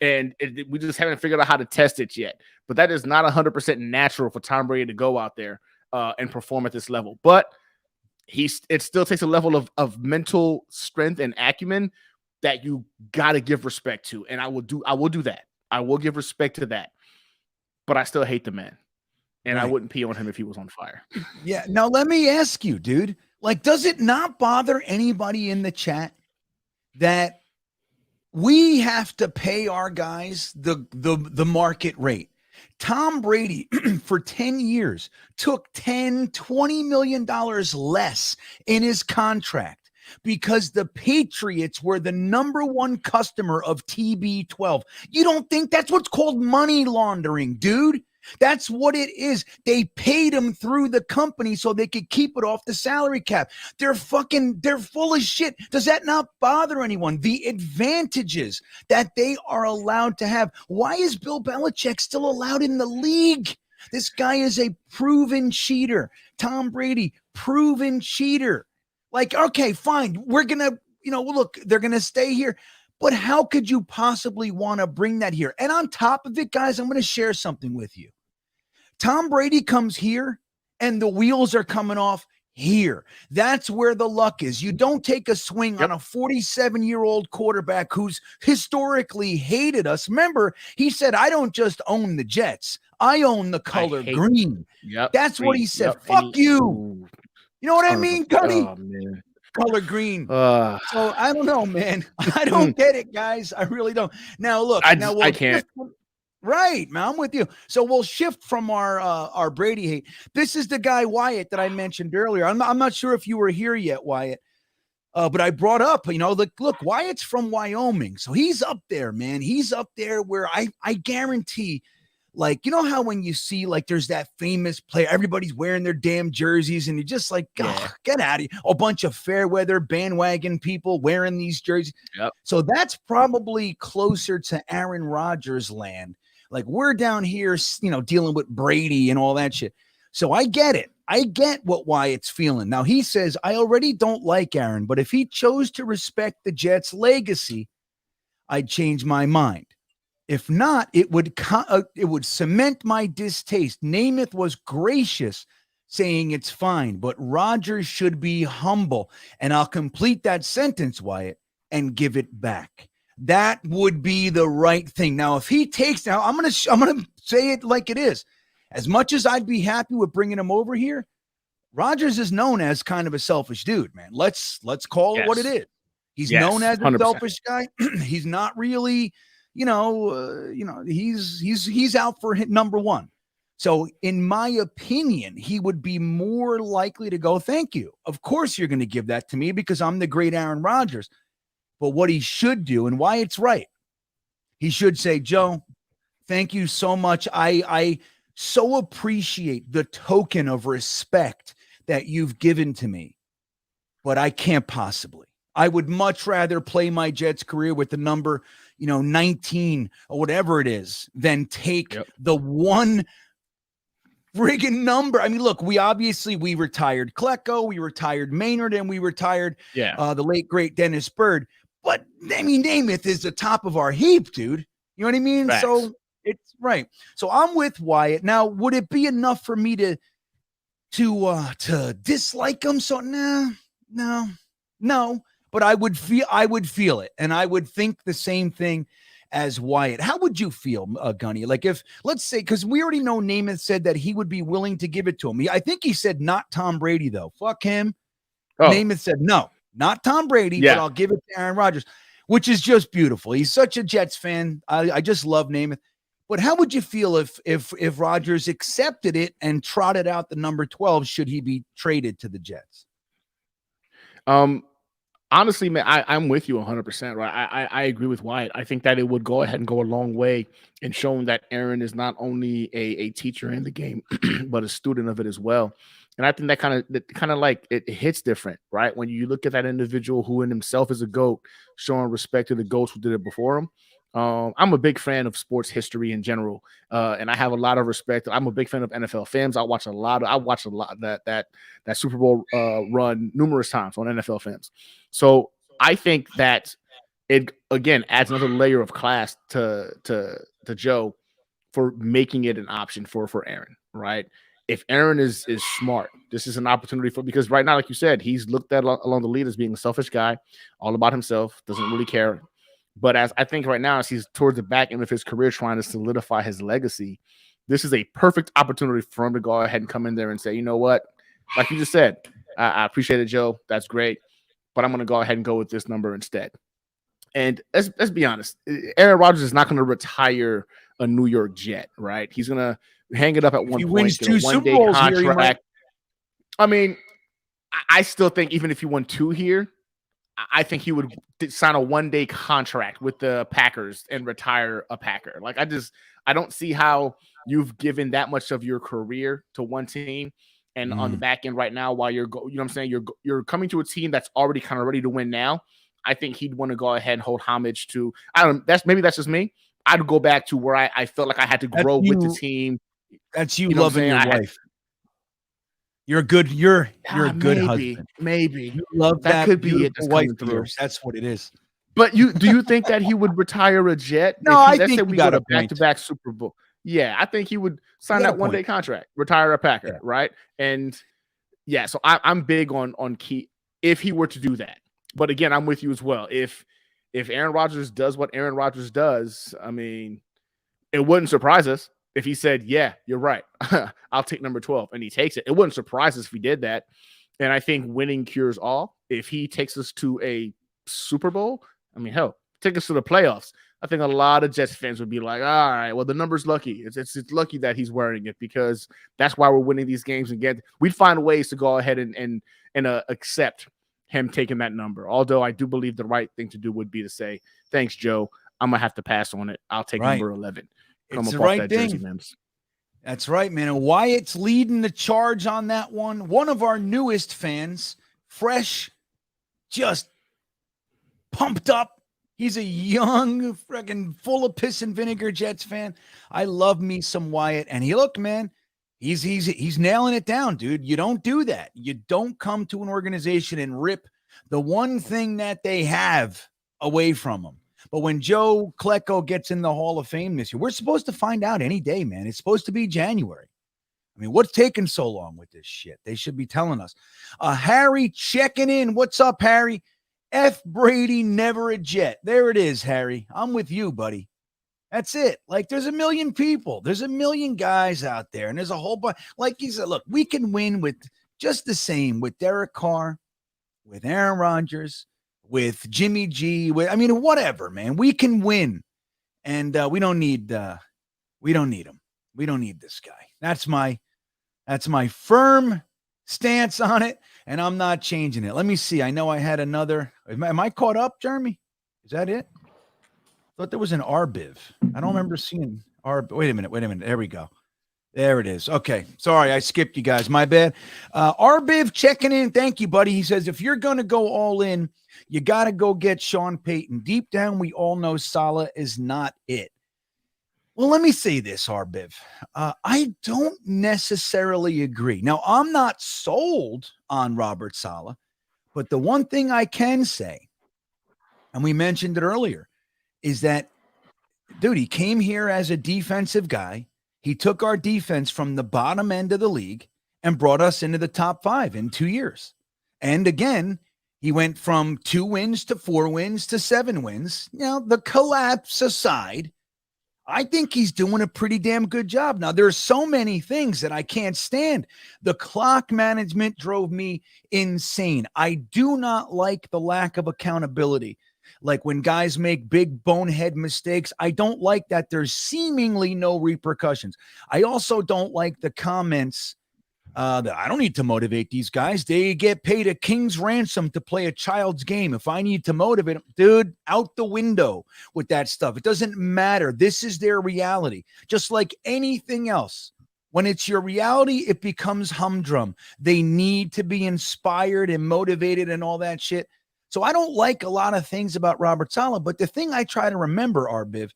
Speaker 6: And we just haven't figured out how to test it yet. But that is not 100% natural for Tom Brady to go out there and perform at this level. But it still takes a level of mental strength and acumen that you got to give respect to. And I will do that. I will give respect to that. But I still hate the man. And I wouldn't pee on him if he was on fire.
Speaker 5: Yeah. Now, let me ask you, dude, like, does it not bother anybody in the chat that we have to pay our guys the market rate? Tom Brady for 10 years took $20 million less in his contract because the Patriots were the number one customer of TB12. You don't think that's what's called money laundering, dude? That's what it is. They paid him through the company so they could keep it off the salary cap. They're full of shit. Does that not bother anyone? The advantages that they are allowed to have. Why is Bill Belichick still allowed in the league? This guy is a proven cheater. Tom Brady, proven cheater. Like, okay, fine. We're going to, look, they're going to stay here. But how could you possibly want to bring that here? And on top of it, guys, I'm going to share something with you. Tom Brady comes here and the wheels are coming off here. That's where the luck is. You don't take a swing on a 47-year-old quarterback who's historically hated us. Remember, he said, I don't just own the Jets. I own the color green. That's what he said. Fuck you. You know what I mean, Gunny? Oh, man. Color green. So I don't know, man. I don't get it, guys. I really don't. Now, look. I can't. Right, man. I'm with you. So we'll shift from our Brady hate. This is the guy, Wyatt, that I mentioned earlier. I'm not sure if you were here yet, Wyatt. But I brought up, look, Wyatt's from Wyoming. So he's up there, man. He's up there where I guarantee, like, you know how when you see, like, there's that famous player, everybody's wearing their damn jerseys, and you're just like, get out of here. A bunch of fair weather bandwagon people wearing these jerseys. Yep. So that's probably closer to Aaron Rodgers land. Like, we're down here, dealing with Brady and all that shit. So I get it. I get what Wyatt's feeling. Now, he says, I already don't like Aaron, but if he chose to respect the Jets' legacy, I'd change my mind. If not, it would cement my distaste. Namath was gracious, saying it's fine, but Rodgers should be humble. And I'll complete that sentence, Wyatt, and give it back. That would be the right thing. Now, if he takes, I'm gonna say it like it is. As much as I'd be happy with bringing him over here, Rodgers is known as kind of a selfish dude, man. Let's call it what it is. He's known as a 100%. Selfish guy. He's not really, he's out for hit number one. So in my opinion, he would be more likely to go, thank you. Of course you're going to give that to me because I'm the great Aaron Rodgers. But what he should do, and why it's right, he should say, Joe, thank you so much. I so appreciate the token of respect that you've given to me, but I can't possibly. I would much rather play my Jets career with the number, 19 or whatever it is than take the one friggin' number. I mean, look, we retired Klecko, we retired Maynard, and we retired the late, great Dennis Byrd. But, I mean, Namath is the top of our heap, dude. You know what I mean?
Speaker 6: Facts.
Speaker 5: So it's right. So I'm with Wyatt. Now, would it be enough for me to dislike him? So no. But I would feel it, and I would think the same thing as Wyatt. How would you feel, Gunny? Like if, let's say, because we already know Namath said that he would be willing to give it to him. I think he said not Tom Brady, though. Fuck him. Namath said no, not Tom Brady, but I'll give it to Aaron Rodgers, which is just beautiful. He's such a Jets fan. I just love Namath. But how would you feel if Rodgers accepted it and trotted out the number 12? Should he be traded to the Jets?
Speaker 6: Honestly, man, I'm with you 100%. Right, I agree with Wyatt. I think that it would go ahead and go a long way in showing that Aaron is not only a teacher in the game, but a student of it as well. And I think that kind of like it hits different, right? When you look at that individual who in himself is a GOAT, showing respect to the GOATs who did it before him. I'm a big fan of sports history in general, and I have a lot of respect. I'm a big fan of NFL Films. I watched a lot of that Super Bowl run numerous times on NFL Films. So I think that it again adds another layer of class to Joe for making it an option for Aaron, right? If Aaron is smart, this is an opportunity because right now, like you said, he's looked at along the lead as being a selfish guy, all about himself, doesn't really care. But as I think right now, as he's towards the back end of his career trying to solidify his legacy, this is a perfect opportunity for him to go ahead and come in there and say, you know what? Like you just said, I appreciate it, Joe. That's great. But I'm going to go ahead and go with this number instead. And let's be honest. Aaron Rodgers is not going to retire a New York Jet, right? He's going to hang it up at one point.
Speaker 5: He wins 2 Super
Speaker 6: one-day
Speaker 5: Bowls
Speaker 6: contract. I mean, I still think even if he won 2 here, I think he would sign a one-day contract with the Packers and retire a Packer. Like I don't see how you've given that much of your career to one team, and on the back end right now, while you know what I'm saying, you're coming to a team that's already kind of ready to win now. I think he'd want to go ahead and hold homage to. That's just me. I'd go back to where I felt like I had to grow with the team.
Speaker 5: That's you loving your wife. You're a good husband.
Speaker 6: Maybe
Speaker 5: you love
Speaker 6: that could be it.
Speaker 5: Wife through. That's what it is.
Speaker 6: But do you think that he would retire a Jet?
Speaker 5: No, I think we got a
Speaker 6: back-to-back Super Bowl. Yeah, I think he would sign that one-day contract, retire a Packer, right? And yeah, so I'm big on key if he were to do that. But again, I'm with you as well. If Aaron Rodgers does what Aaron Rodgers does, I mean, it wouldn't surprise us. If he said, yeah, you're right, I'll take number 12, and he takes it, it wouldn't surprise us if he did that. And I think winning cures all. If he takes us to a Super Bowl, I mean, hell, take us to the playoffs. I think a lot of Jets fans would be like, all right, well, the number's lucky. It's lucky that he's wearing it because that's why we're winning these games. And we'd find ways to go ahead and accept him taking that number. Although I do believe the right thing to do would be to say, thanks, Joe. I'm going to have to pass on it. I'll take number 11.
Speaker 5: It's the right thing. That's right, man. And Wyatt's leading the charge on that one. One of our newest fans, fresh, just pumped up. He's a young, freaking full of piss and vinegar Jets fan. I love me some Wyatt. And man, he's nailing it down, dude. You don't do that. You don't come to an organization and rip the one thing that they have away from them. But when Joe Klecko gets in the Hall of Fame this year, we're supposed to find out any day, man. It's supposed to be January. I mean, what's taking so long with this shit? They should be telling us. Harry checking in. What's up, Harry? F. Brady, never a Jet. There it is, Harry. I'm with you, buddy. That's it. Like, there's a million people. There's a million guys out there, and there's a whole bunch. Like you said, look, we can win with just the same with Derek Carr, with Aaron Rodgers, with Jimmy G, whatever, man. We can win. and we don't need him. We don't need this guy. That's my firm stance on it, and I'm not changing it. Let me see. I know I had another. Am I caught up, Jeremy? Is that it? I thought there was an RBIV. I don't remember seeing Wait a minute. There we go. There it is. Okay. Sorry, I skipped you guys. My bad. RBIV checking in. Thank you, buddy. He says, if you're going to go all in, you got to go get Sean Payton. Deep down, we all know Sala is not it. Well, let me say this, RBIV. I don't necessarily agree. Now, I'm not sold on Robert Sala, but the one thing I can say, and we mentioned it earlier, is that, dude, he came here as a defensive guy. He took our defense from the bottom end of the league and brought us into the top 5 in 2 years. And again, he went from 2 wins to 4 wins to 7 wins. Now, the collapse aside, I think he's doing a pretty damn good job. Now, there's so many things that I can't stand. The clock management drove me insane. I do not like the lack of accountability. Like when guys make big bonehead mistakes, I don't like that there's seemingly no repercussions. I also don't like the comments that I don't need to motivate these guys. They get paid a king's ransom to play a child's game. If I need to motivate them, dude, out the window with that stuff. It doesn't matter. This is their reality. Just like anything else. When it's your reality, it becomes humdrum. They need to be inspired and motivated and all that shit. So I don't like a lot of things about Robert Sala, but the thing I try to remember, RBIV,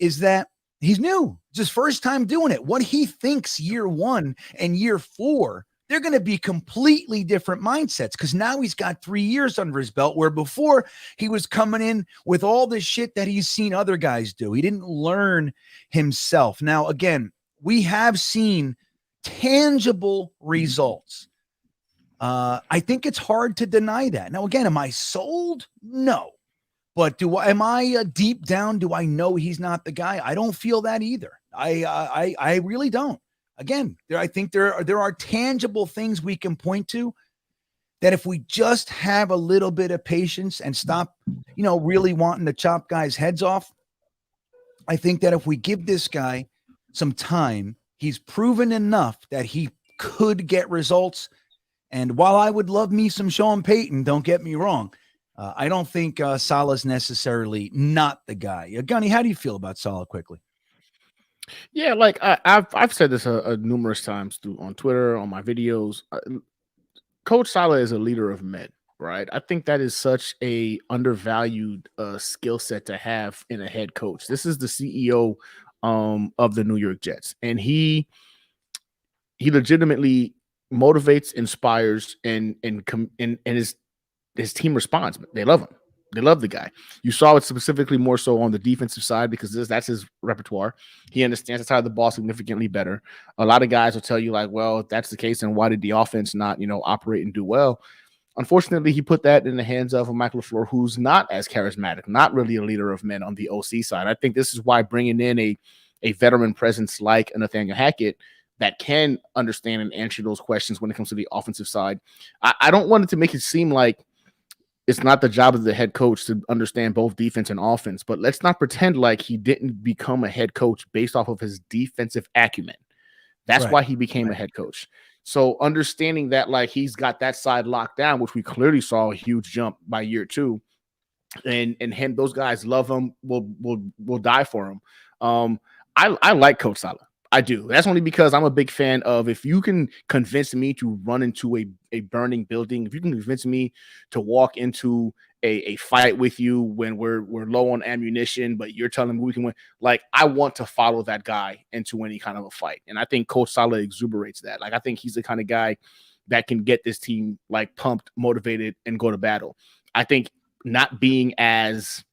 Speaker 5: is that he's new. It's his first time doing it. What he thinks year 1 and year 4, they're going to be completely different mindsets because now he's got 3 years under his belt, where before he was coming in with all the shit that he's seen other guys do. He didn't learn himself. Now, again, we have seen tangible results. I think it's hard to deny that. Now, again, am I sold? No. But am I deep down? Do I know he's not the guy? I don't feel that either. I really don't. Again, I think there are tangible things we can point to that if we just have a little bit of patience and stop, really wanting to chop guys' heads off. I think that if we give this guy some time, he's proven enough that he could get results. And while I would love me some Sean Payton, don't get me wrong, I don't think Sala's necessarily not the guy. Gunny, how do you feel about Sala quickly?
Speaker 6: Yeah, like I've said this numerous times on Twitter, on my videos. Coach Sala is a leader of men, right? I think that is such a undervalued skill set to have in a head coach. This is the CEO of the New York Jets, and he legitimately motivates, inspires, and his team responds. They love him. They love the guy. You saw it specifically more so on the defensive side because that's his repertoire. He understands the side of the ball significantly better. A lot of guys will tell you like, well, if that's the case, then why did the offense not, operate and do well? Unfortunately, he put that in the hands of a Mike LaFleur who's not as charismatic, not really a leader of men on the OC side. I think this is why bringing in a veteran presence like a Nathaniel Hackett that can understand and answer those questions when it comes to the offensive side. I don't want it to make it seem like it's not the job of the head coach to understand both defense and offense, but let's not pretend like he didn't become a head coach based off of his defensive acumen. That's why he became a head coach. So understanding that, like, he's got that side locked down, which we clearly saw a huge jump by year 2, and him, those guys love him, will die for him. I like Coach Sala. I do. That's only because I'm a big fan of, if you can convince me to run into a burning building, if you can convince me to walk into a fight with you when we're low on ammunition, but you're telling me we can win, like, I want to follow that guy into any kind of a fight. And I think Coach Sala exuberates that. Like, I think he's the kind of guy that can get this team like pumped, motivated, and go to battle. I think not being as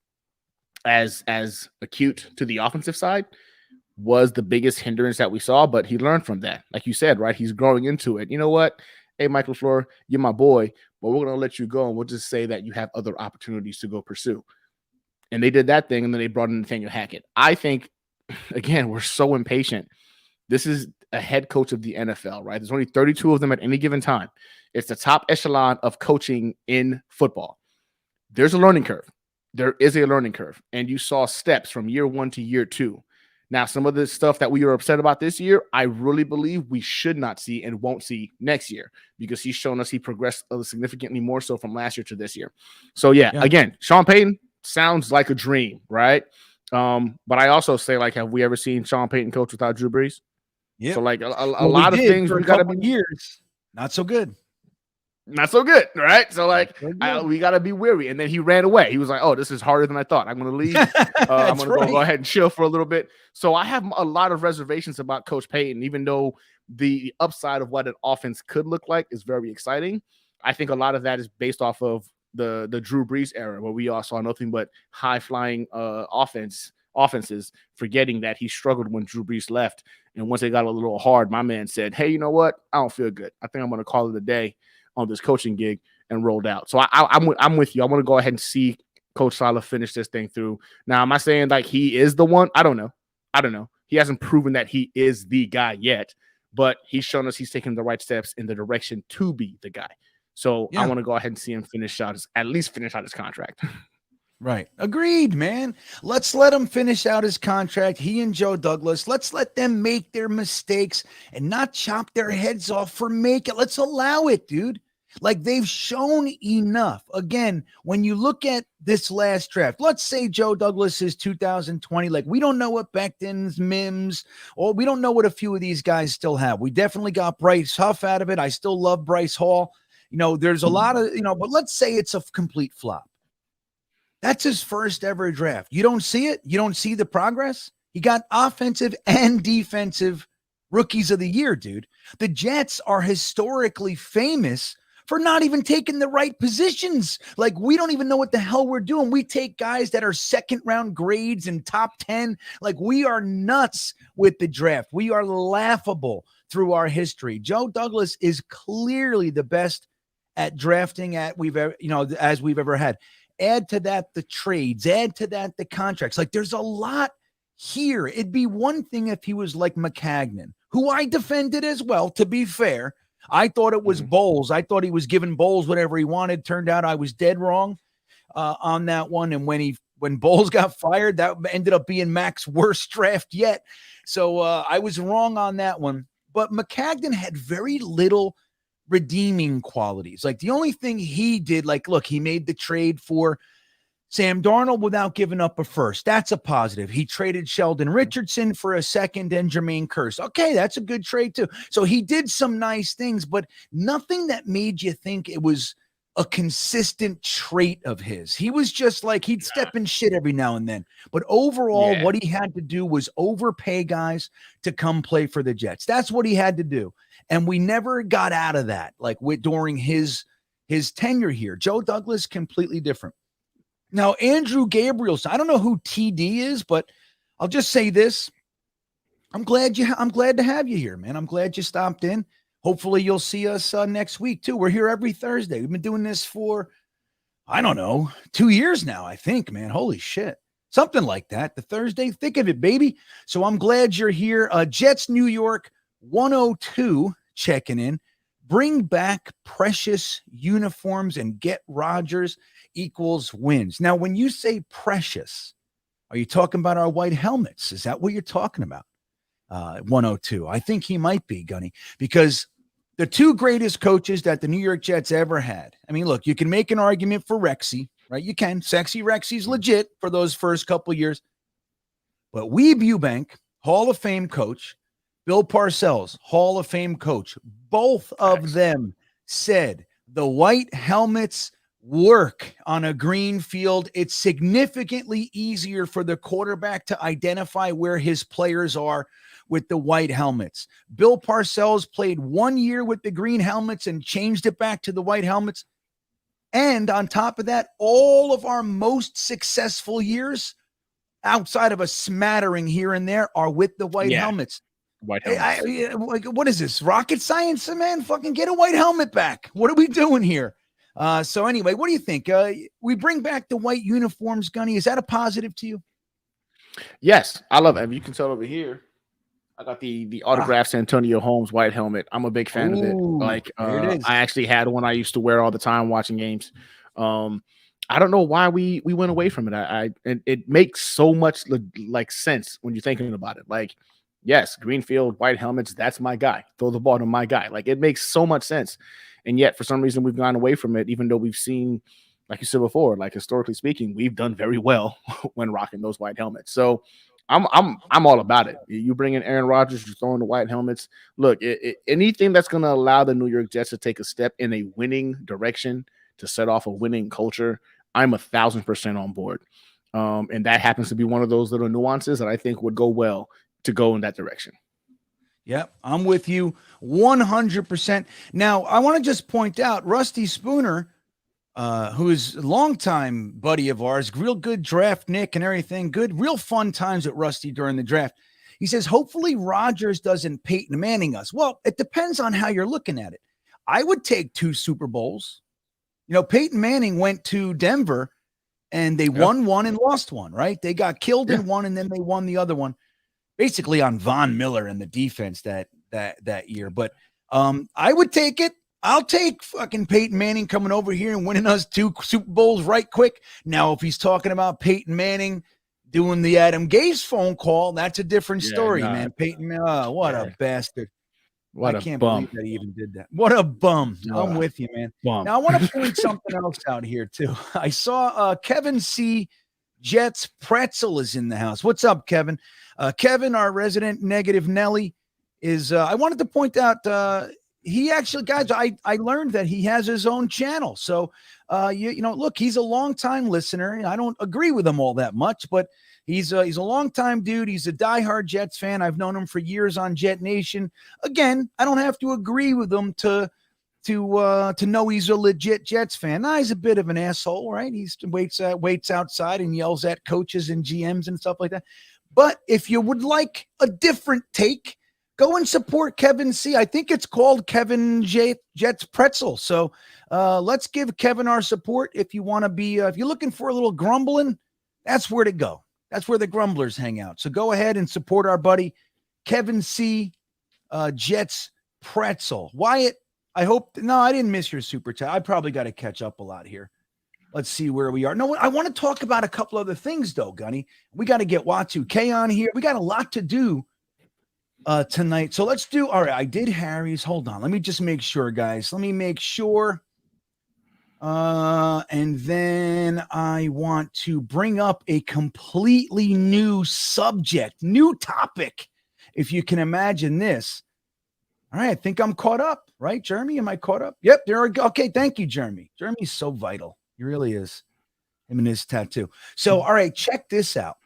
Speaker 6: acute to the offensive side was the biggest hindrance that we saw, but he learned from that. Like you said, right? He's growing into it. You know what? Hey, Mike LaFleur, you're my boy, but we're going to let you go, and we'll just say that you have other opportunities to go pursue. And they did that thing, and then they brought in Nathaniel Hackett. I think, again, we're so impatient. This is a head coach of the NFL, right? There's only 32 of them at any given time. It's the top echelon of coaching in football. There's a learning curve. there is a learning curve, and you saw steps from year 1 to year 2. Now, some of the stuff that we were upset about this year, I really believe we should not see and won't see next year, because he's shown us he progressed significantly more so from last year to this year. So yeah. Again, Sean Payton sounds like a dream, right? But I also say, like, have we ever seen Sean Payton coach without Drew Brees?
Speaker 5: Yeah.
Speaker 6: So like a lot of things we got to be
Speaker 5: years. Not so good.
Speaker 6: Not so good, right? So like we got to be weary. And then he ran away. He was like, "Oh, this is harder than I thought. I'm going to leave. I'm going to go ahead and chill for a little bit." So I have a lot of reservations about Coach Payton, even though the upside of what an offense could look like is very exciting. I think a lot of that is based off of the Drew Brees era, where we all saw nothing but high flying offenses, forgetting that he struggled when Drew Brees left. And once it got a little hard, my man said, "Hey, you know what? I don't feel good. I think I'm going to call it a day on this coaching gig," and rolled out. So I'm with you. I want to go ahead and see Coach Sala finish this thing through. Now, am I saying like he is the one? I don't know. He hasn't proven that he is the guy yet, but he's shown us he's taking the right steps in the direction to be the guy. So I want to go ahead and see him at least finish out his contract.
Speaker 5: Right. Agreed, man. Let's let him finish out his contract. He and Joe Douglas. Let's let them make their mistakes and not chop their heads off for making it. Let's allow it, dude. Like, they've shown enough. Again, when you look at this last draft, let's say Joe Douglas is 2020. Like, we don't know what Becton's, Mims, or we don't know what a few of these guys still have. We definitely got Bryce Huff out of it. I still love Bryce Hall. There's a lot of, but let's say it's a complete flop. That's his first ever draft. You don't see it? You don't see the progress? He got offensive and defensive rookies of the year, dude. The Jets are historically famous for not even taking the right positions. Like, we don't even know what the hell we're doing. We take guys that are second round grades and top 10. Like, we are nuts with the draft. We are laughable through our history. Joe Douglas is clearly the best at drafting as we've ever had. Add to that the trades, add to that the contracts. Like, there's a lot here. It'd be one thing if he was like McCagnon, who I defended as well, to be fair. I thought it was Bowles. I thought he was giving Bowles whatever he wanted. Turned out I was dead wrong on that one. And when Bowles got fired, that ended up being Mac's worst draft yet. So I was wrong on that one. But McCagnon had very little redeeming qualities. Like, the only thing he did, like, look, he made the trade for Sam Darnold without giving up a first. That's a positive. He traded Sheldon Richardson for a second and Jermaine Kearse. Okay, that's a good trade too. So he did some nice things, but nothing that made you think it was a consistent trait of his. He was just like, he'd step in shit every now and then. But overall, what he had to do was overpay guys to come play for the Jets. That's what he had to do. And we never got out of that, like during his tenure here. Joe Douglas, completely different. Now, Andrew Gabrielson, I don't know who TD is, but I'll just say this. I'm glad to have you here, man. I'm glad you stopped in. Hopefully you'll see us next week too. We're here every Thursday. We've been doing this for, I don't know, 2 years now, I think, man. Holy shit. Something like that. The Thursday, think of it, baby. So I'm glad you're here. Jets New York 102 checking in. Bring back precious uniforms and get Rodgers equals wins. Now, when you say precious, are you talking about our white helmets? Is that what you're talking about? 102. I think he might be, Gunny, because the two greatest coaches that the New York Jets ever had. I mean, look, you can make an argument for Rexy, right? You can. Sexy Rexy's legit for those first couple of years. But Weeb Eubank, Hall of Fame coach, Bill Parcells, Hall of Fame coach, both of them said the white helmets work on a green field. It's significantly easier for the quarterback to identify where his players are with the white helmets. Bill Parcells played 1 year with the green helmets and changed it back to the white helmets. And on top of that, all of our most successful years, outside of a smattering here and there, are with the white helmets.
Speaker 6: White helmets.
Speaker 5: What is this? Rocket science, man? Fucking get a white helmet back. What are we doing here? So anyway, what do you think? We bring back the white uniforms, Gunny. Is that a positive to you?
Speaker 6: Yes, I love it. You can tell over here, I got the autographed Santonio Holmes white helmet. I'm a big fan of it. Like, I actually had one I used to wear all the time watching games. I don't know why we went away from it. And it makes so much like sense when you're thinking about it. Like, yes, Greenfield, white helmets, that's my guy. Throw the ball to my guy. Like, it makes so much sense. And yet, for some reason, we've gone away from it, even though we've seen, like you said before, like historically speaking, we've done very well when rocking those white helmets. So I'm all about it. You bring in Aaron Rodgers, you're throwing the white helmets. Look, anything that's going to allow the New York Jets to take a step in a winning direction, to set off a winning culture, I'm 1,000% on board. And that happens to be one of those little nuances that I think would go well to go in that direction.
Speaker 5: Yep, I'm with you 100%. Now, I want to just point out Rusty Spooner, who is a longtime buddy of ours, real good draft, Nick, and everything. Good, real fun times at Rusty during the draft. He says, hopefully Rodgers doesn't Peyton Manning us. Well, it depends on how you're looking at it. I would take 2 Super Bowls. You know, Peyton Manning went to Denver and they won one and lost one, right? They got killed in one and then they won the other one, basically on Von Miller and the defense that year. But I would take it. I'll take fucking Peyton Manning coming over here and winning us 2 Super Bowls right quick. Now, if he's talking about Peyton Manning doing the Adam Gase phone call, that's a different story, man. Peyton, what a bastard. I can't believe that he even did that. What a bum. I'm with you, man. Now, I want to point something else out here, too. I saw Kevin C. Jets Pretzel is in the house. What's up, Kevin? Kevin, our resident negative Nelly, is I wanted to point out he actually, guys, I learned that he has his own channel. So, you know, look, he's a longtime listener. I don't agree with him all that much, but he's a longtime dude. He's a diehard Jets fan. I've known him for years on Jetnation. Again, I don't have to agree with him to know he's a legit Jets fan. Nah, he's a bit of an asshole, right? He waits outside and yells at coaches and GMs and stuff like that. But if you would like a different take, go and support Kevin C. I think it's called Kevin Jets Pretzel. So let's give Kevin our support. If you want to be, if you're looking for a little grumbling, that's where to go. That's where the grumblers hang out. So go ahead and support our buddy Kevin C. Jets Pretzel. Wyatt, I didn't miss your super chat. I probably got to catch up a lot here. Let's see where we are. No, I want to talk about a couple other things, though, Gunny. We got to get Watu K on here. We got a lot to do tonight. So let's do. All right, I did Harry's. Hold on. Let me just make sure, guys. Let me make sure. And then I want to bring up a completely new subject, new topic, if you can imagine this. All right, I think I'm caught up, right, Jeremy? Am I caught up? Yep, there we go. Okay, thank you, Jeremy. Jeremy's so vital. He really is. Him and his tattoo. So, all right, check this out.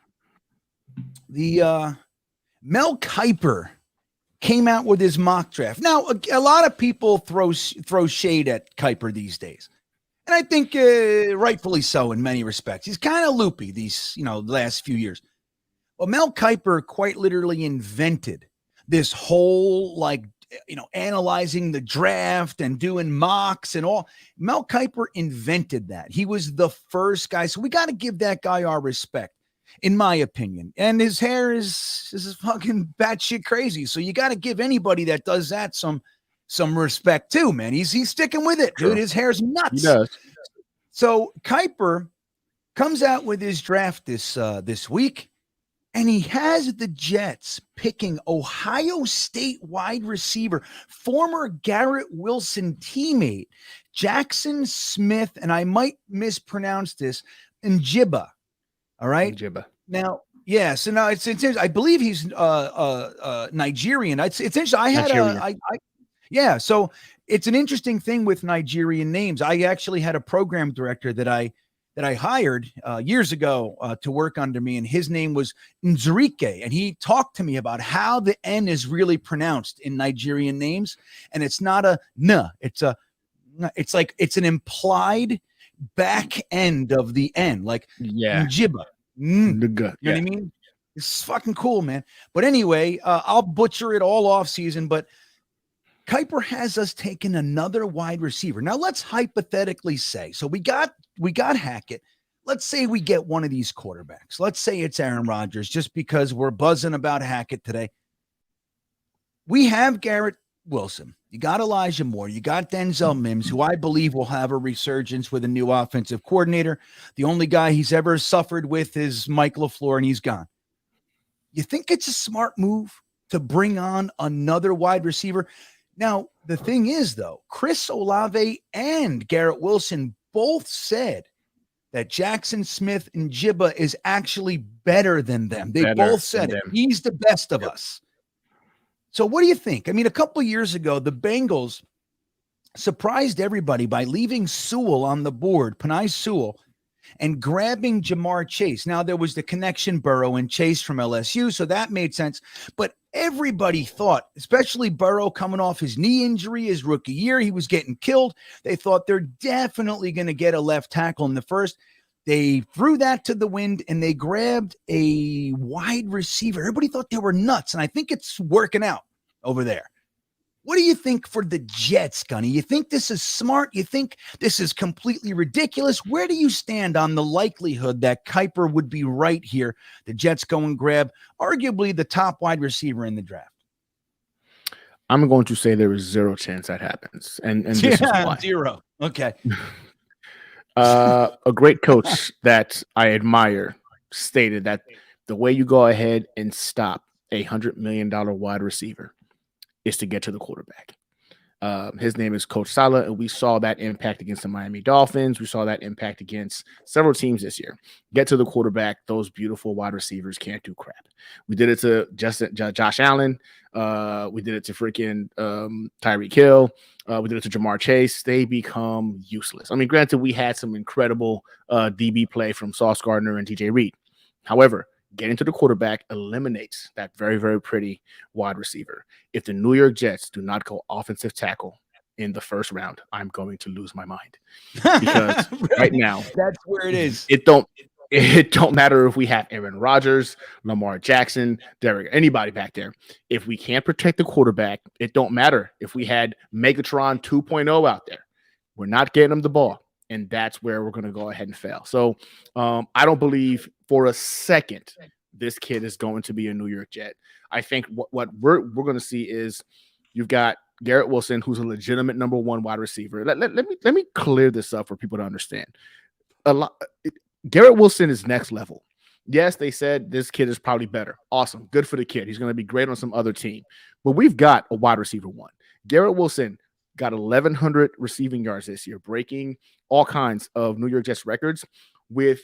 Speaker 5: The Mel Kiper came out with his mock draft. Now, a lot of people throw shade at Kiper these days. And I think rightfully so in many respects. He's kind of loopy these, last few years. Well, Mel Kiper quite literally invented this whole, analyzing the draft and doing mocks and all. Mel Kiper invented that. He was the first guy. So we got to give that guy our respect, in my opinion. And his hair is fucking batshit crazy. So you got to give anybody that does that some respect too, man. He's sticking with it, dude. His hair's nuts.
Speaker 6: He does.
Speaker 5: So Kiper comes out with his draft this week, and he has the Jets picking Ohio State wide receiver, former Garrett Wilson teammate, Jackson Smith, and I might mispronounce this, Njiba. All right?
Speaker 6: Njiba.
Speaker 5: Now, yeah, so now it's I believe he's Nigerian. It's interesting. I had
Speaker 6: Nigerian.
Speaker 5: Yeah, so it's an interesting thing with Nigerian names. I actually had a program director that I hired years ago to work under me, and his name was Nzurike, and he talked to me about how the N is really pronounced in Nigerian names, and it's not a N, it's an implied back end of the N, like Njiba. You know what I mean? It's fucking cool, man. But anyway, I'll butcher it all off season, but Kiper has us taking another wide receiver. Now let's hypothetically say, so we got Hackett. Let's say we get one of these quarterbacks. Let's say it's Aaron Rodgers, just because we're buzzing about Hackett today. We have Garrett Wilson. You got Elijah Moore. You got Denzel Mims, who I believe will have a resurgence with a new offensive coordinator. The only guy he's ever suffered with is Mike LaFleur, and he's gone. You think it's a smart move to bring on another wide receiver? Now, the thing is, though, Chris Olave and Garrett Wilson both said that Jackson Smith and Jibba is actually better than them. They both said it. He's the best of us. So what do you think? I mean, a couple of years ago, the Bengals surprised everybody by leaving Sewell on the board, Penei Sewell, and grabbing Jamar Chase. Now, there was the connection, Burrow and Chase from LSU, so that made sense. But everybody thought, especially Burrow coming off his knee injury his rookie year, he was getting killed. They thought they're definitely going to get a left tackle in the first. They threw that to the wind, and they grabbed a wide receiver. Everybody thought they were nuts, and I think it's working out over there. What do you think for the Jets, Gunny? You think this is smart? You think this is completely ridiculous? Where do you stand on the likelihood that Kuiper would be right here? The Jets go and grab arguably the top wide receiver in the draft.
Speaker 6: I'm going to say there is zero chance that happens. And this is why.
Speaker 5: Zero. Okay.
Speaker 6: A great coach that I admire stated that the way you go ahead and stop $100 million wide receiver is to get to the quarterback. His name is Coach Sala, and we saw that impact against the Miami Dolphins. We saw that impact against several teams this year. Get to the quarterback. Those beautiful wide receivers can't do crap. We did it to Josh Allen. We did it to freaking Tyreek Hill. We did it to Jamar Chase. They become useless. I mean, granted, we had some incredible DB play from Sauce Gardner and TJ Reed. However, getting to the quarterback eliminates that very, very pretty wide receiver. If the New York Jets do not go offensive tackle in the first round, I'm going to lose my mind. Because right now,
Speaker 5: that's where it is.
Speaker 6: It don't matter if we have Aaron Rodgers, Lamar Jackson, Derek, anybody back there. If we can't protect the quarterback, it don't matter if we had Megatron 2.0 out there. We're not getting them the ball. And that's where we're going to go ahead and fail. So I don't believe for a second this kid is going to be a New York Jet. I think what we're going to see is you've got Garrett Wilson, who's a legitimate number one wide receiver. Let me clear this up for people to understand. Garrett Wilson is next level. Yes, they said this kid is probably better. Awesome. Good for the kid. He's going to be great on some other team. But we've got a wide receiver one. Garrett Wilson got 1,100 receiving yards this year, breaking all kinds of New York Jets records with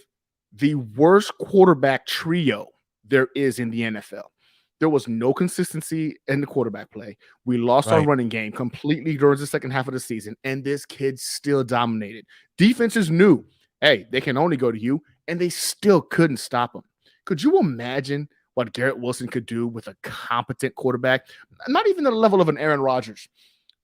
Speaker 6: the worst quarterback trio there is in the NFL. There was no consistency in the quarterback play. We lost our running game completely during the second half of the season, and this kid still dominated. Defenses knew, hey, they can only go to you, and they still couldn't stop him. Could you imagine what Garrett Wilson could do with a competent quarterback? Not even at the level of an Aaron Rodgers.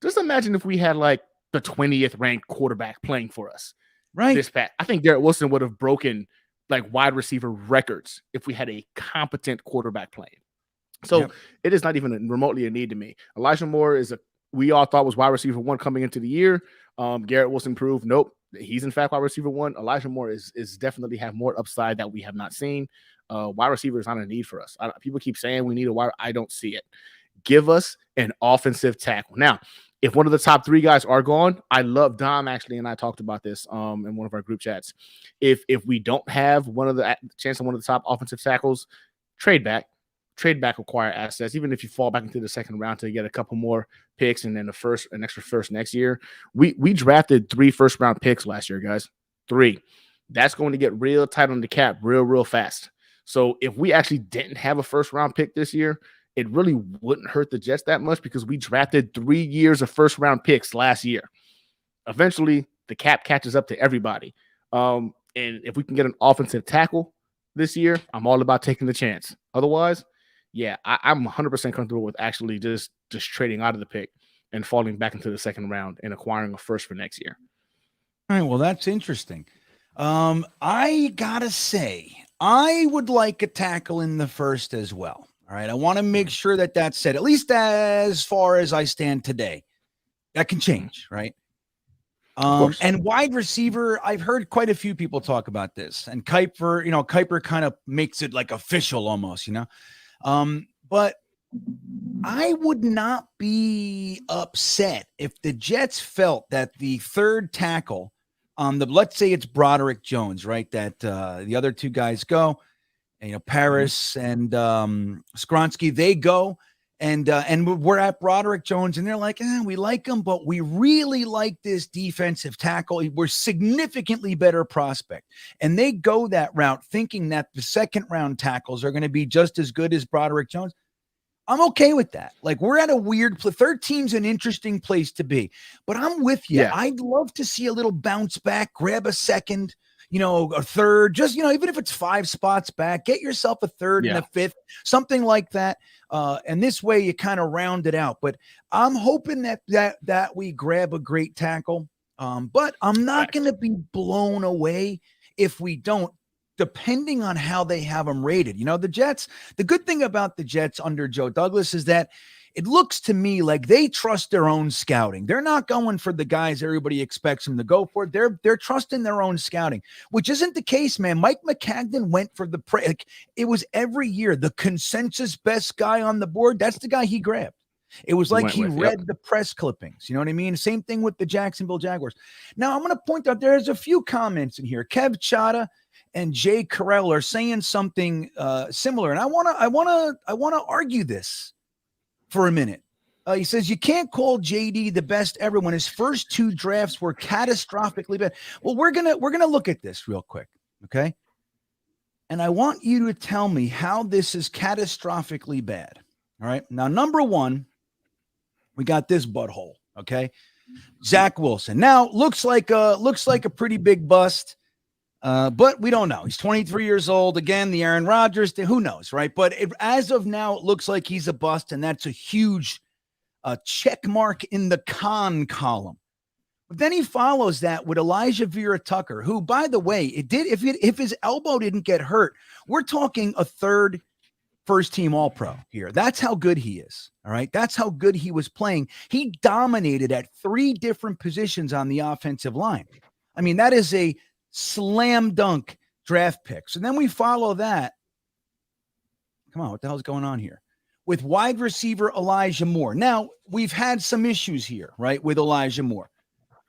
Speaker 6: Just imagine if we had like the 20th ranked quarterback playing for us.
Speaker 5: Right.
Speaker 6: This pat. I think Garrett Wilson would have broken like wide receiver records if we had a competent quarterback playing. So it is not even remotely a need to me. Elijah Moore we all thought was wide receiver one coming into the year. Garrett Wilson proved, nope, he's in fact wide receiver one. Elijah Moore is definitely have more upside that we have not seen. Wide receiver is not a need for us. People keep saying we need a wide. I don't see it. Give us an offensive tackle. Now, if one of the top three guys are gone, I love Dom actually, and I talked about this in one of our group chats. If we don't have one of the top offensive tackles, trade back, acquire assets. Even if you fall back into the second round to get a couple more picks and then an extra first next year, we drafted 3 first-round picks last year, guys. 3. That's going to get real tight on the cap real fast. So if we actually didn't have a first-round pick this year, it really wouldn't hurt the Jets that much because we drafted 3 years of first-round picks last year. Eventually, the cap catches up to everybody. And if we can get an offensive tackle this year, I'm all about taking the chance. Otherwise, yeah, I'm 100% comfortable with actually just trading out of the pick and falling back into the second round and acquiring a first for next year.
Speaker 5: All right, well, that's interesting. I got to say, I would like a tackle in the first as well. All right, I want to make sure that that's said, at least as far as I stand today. That can change, right? And wide receiver, I've heard quite a few people talk about this. And Kuiper kind of makes it like official almost, But I would not be upset if the Jets felt that the third tackle on let's say it's Broderick Jones, right? That the other two guys go, and, Paris and Skronsky, they go. And we're at Broderick Jones, and they're like, we like him, but we really like this defensive tackle. We're significantly better prospect. And they go that route thinking that the second round tackles are going to be just as good as Broderick Jones. I'm okay with that. Like, we're at a weird place. Third team's an interesting place to be, but I'm with you.
Speaker 6: Yeah.
Speaker 5: I'd love to see a little bounce back, grab a second, a third, just, even if it's 5 spots back, get yourself a third and a fifth, something like that. And this way you kind of round it out. But I'm hoping that we grab a great tackle. But I'm not going to be blown away if we don't, depending on how they have them rated. The Jets, the good thing about the Jets under Joe Douglas is that it looks to me like they trust their own scouting. They're not going for the guys everybody expects them to go for. They're trusting their own scouting, which isn't the case, man. Mike McCagnon went for it was every year the consensus best guy on the board. That's the guy he grabbed. It was like he read the press clippings. You know what I mean? Same thing with the Jacksonville Jaguars. Now I'm going to point out there's a few comments in here. Kev Chada and Jay Carell are saying something similar, and I want to argue this for a minute. He says you can't call JD the best ever when his first 2 drafts were catastrophically bad. Well, we're gonna look at this real quick, okay? And I want you to tell me how this is catastrophically bad. All right. Now, number 1, we got this butthole, okay? Zach Wilson. Now looks like a pretty big bust. But we don't know. He's 23 years old. Again, the Aaron Rodgers thing, who knows, right? But as of now, it looks like he's a bust, and that's a huge check mark in the con column. But then he follows that with Elijah Vera Tucker, who, by the way, if his elbow didn't get hurt, we're talking a third first-team All-Pro here. That's how good he is, all right? That's how good he was playing. He dominated at 3 different positions on the offensive line. I mean, that is a slam dunk draft pick. So then we follow that. Come on, what the hell's going on here? With wide receiver Elijah Moore. Now, we've had some issues here, right, with Elijah Moore.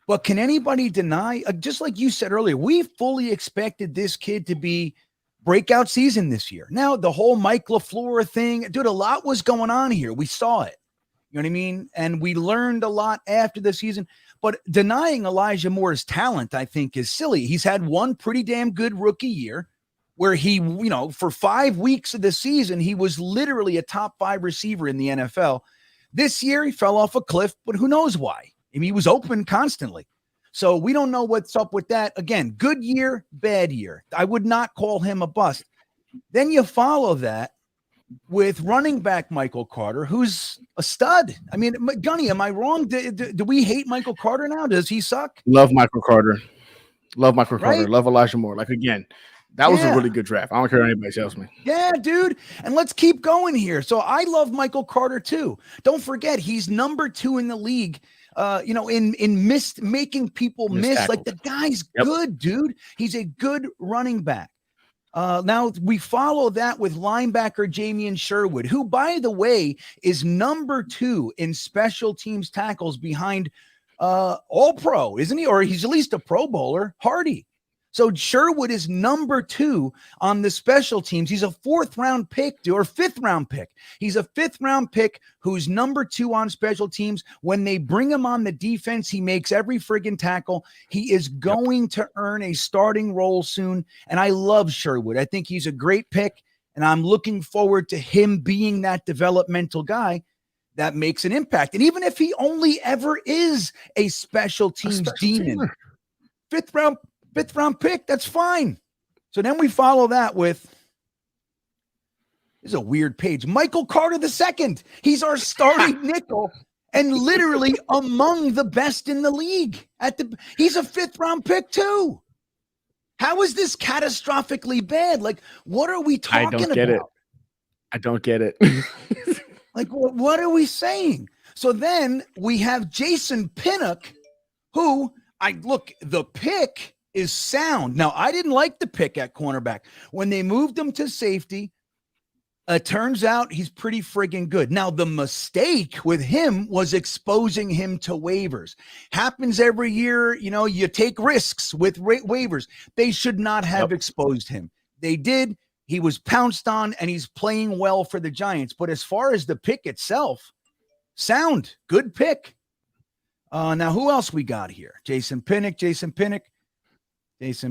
Speaker 5: But can anybody deny, just like you said earlier, we fully expected this kid to be breakout season this year. Now, the whole Mike LaFleur thing, dude, a lot was going on here. We saw it. You know what I mean? And we learned a lot after the season. But denying Elijah Moore's talent, I think, is silly. He's had one pretty damn good rookie year where he, for 5 weeks of the season, he was literally a top 5 receiver in the NFL. This year, he fell off a cliff, but who knows why? I mean, he was open constantly. So we don't know what's up with that. Again, good year, bad year. I would not call him a bust. Then you follow that with running back Michael Carter, who's a stud. I mean, Gunny, am I wrong? Do we hate Michael Carter now? Does he suck?
Speaker 6: Love Michael Carter. Love
Speaker 5: Right?
Speaker 6: Love Elijah Moore. Like, again, that was a really good draft. I don't care what anybody tells me.
Speaker 5: Yeah, dude. And let's keep going here. So I love Michael Carter too. Don't forget, he's number 2 in the league. In making people miss.
Speaker 6: Tackles.
Speaker 5: Like, the guy's good, dude. He's a good running back. Now we follow that with linebacker Jamian Sherwood, who, by the way, is number 2 in special teams tackles behind All Pro, isn't he? Or he's at least a Pro Bowler, Hardy. So Sherwood is number 2 on the special teams. He's a 4th round pick, or 5th round pick. He's a 5th round pick who's number 2 on special teams. When they bring him on the defense, he makes every friggin' tackle. He is going to earn a starting role soon. And I love Sherwood. I think he's a great pick. And I'm looking forward to him being that developmental guy that makes an impact. And even if he only ever is a special teams demon, 5th round pick, that's fine. So then we follow that with, this is a weird page, Michael Carter II. He's our starting nickel and literally among the best in the league. He's a 5th round pick too. How is this catastrophically bad? Like, what are we talking about?
Speaker 6: I don't get it.
Speaker 5: Like, what are we saying? So then we have Jason Pinnock, who the pick is sound. Now, I didn't like the pick at cornerback. When they moved him to safety, Turns out he's pretty friggin' good. Now, the mistake with him was exposing him to waivers. Happens every year. You know, you take risks with waivers. They should not have exposed him. They did. He was pounced on, and he's playing well for the Giants. But as far as the pick itself, sound, good pick. Now, who else we got here? Jason Pinnock. Hamza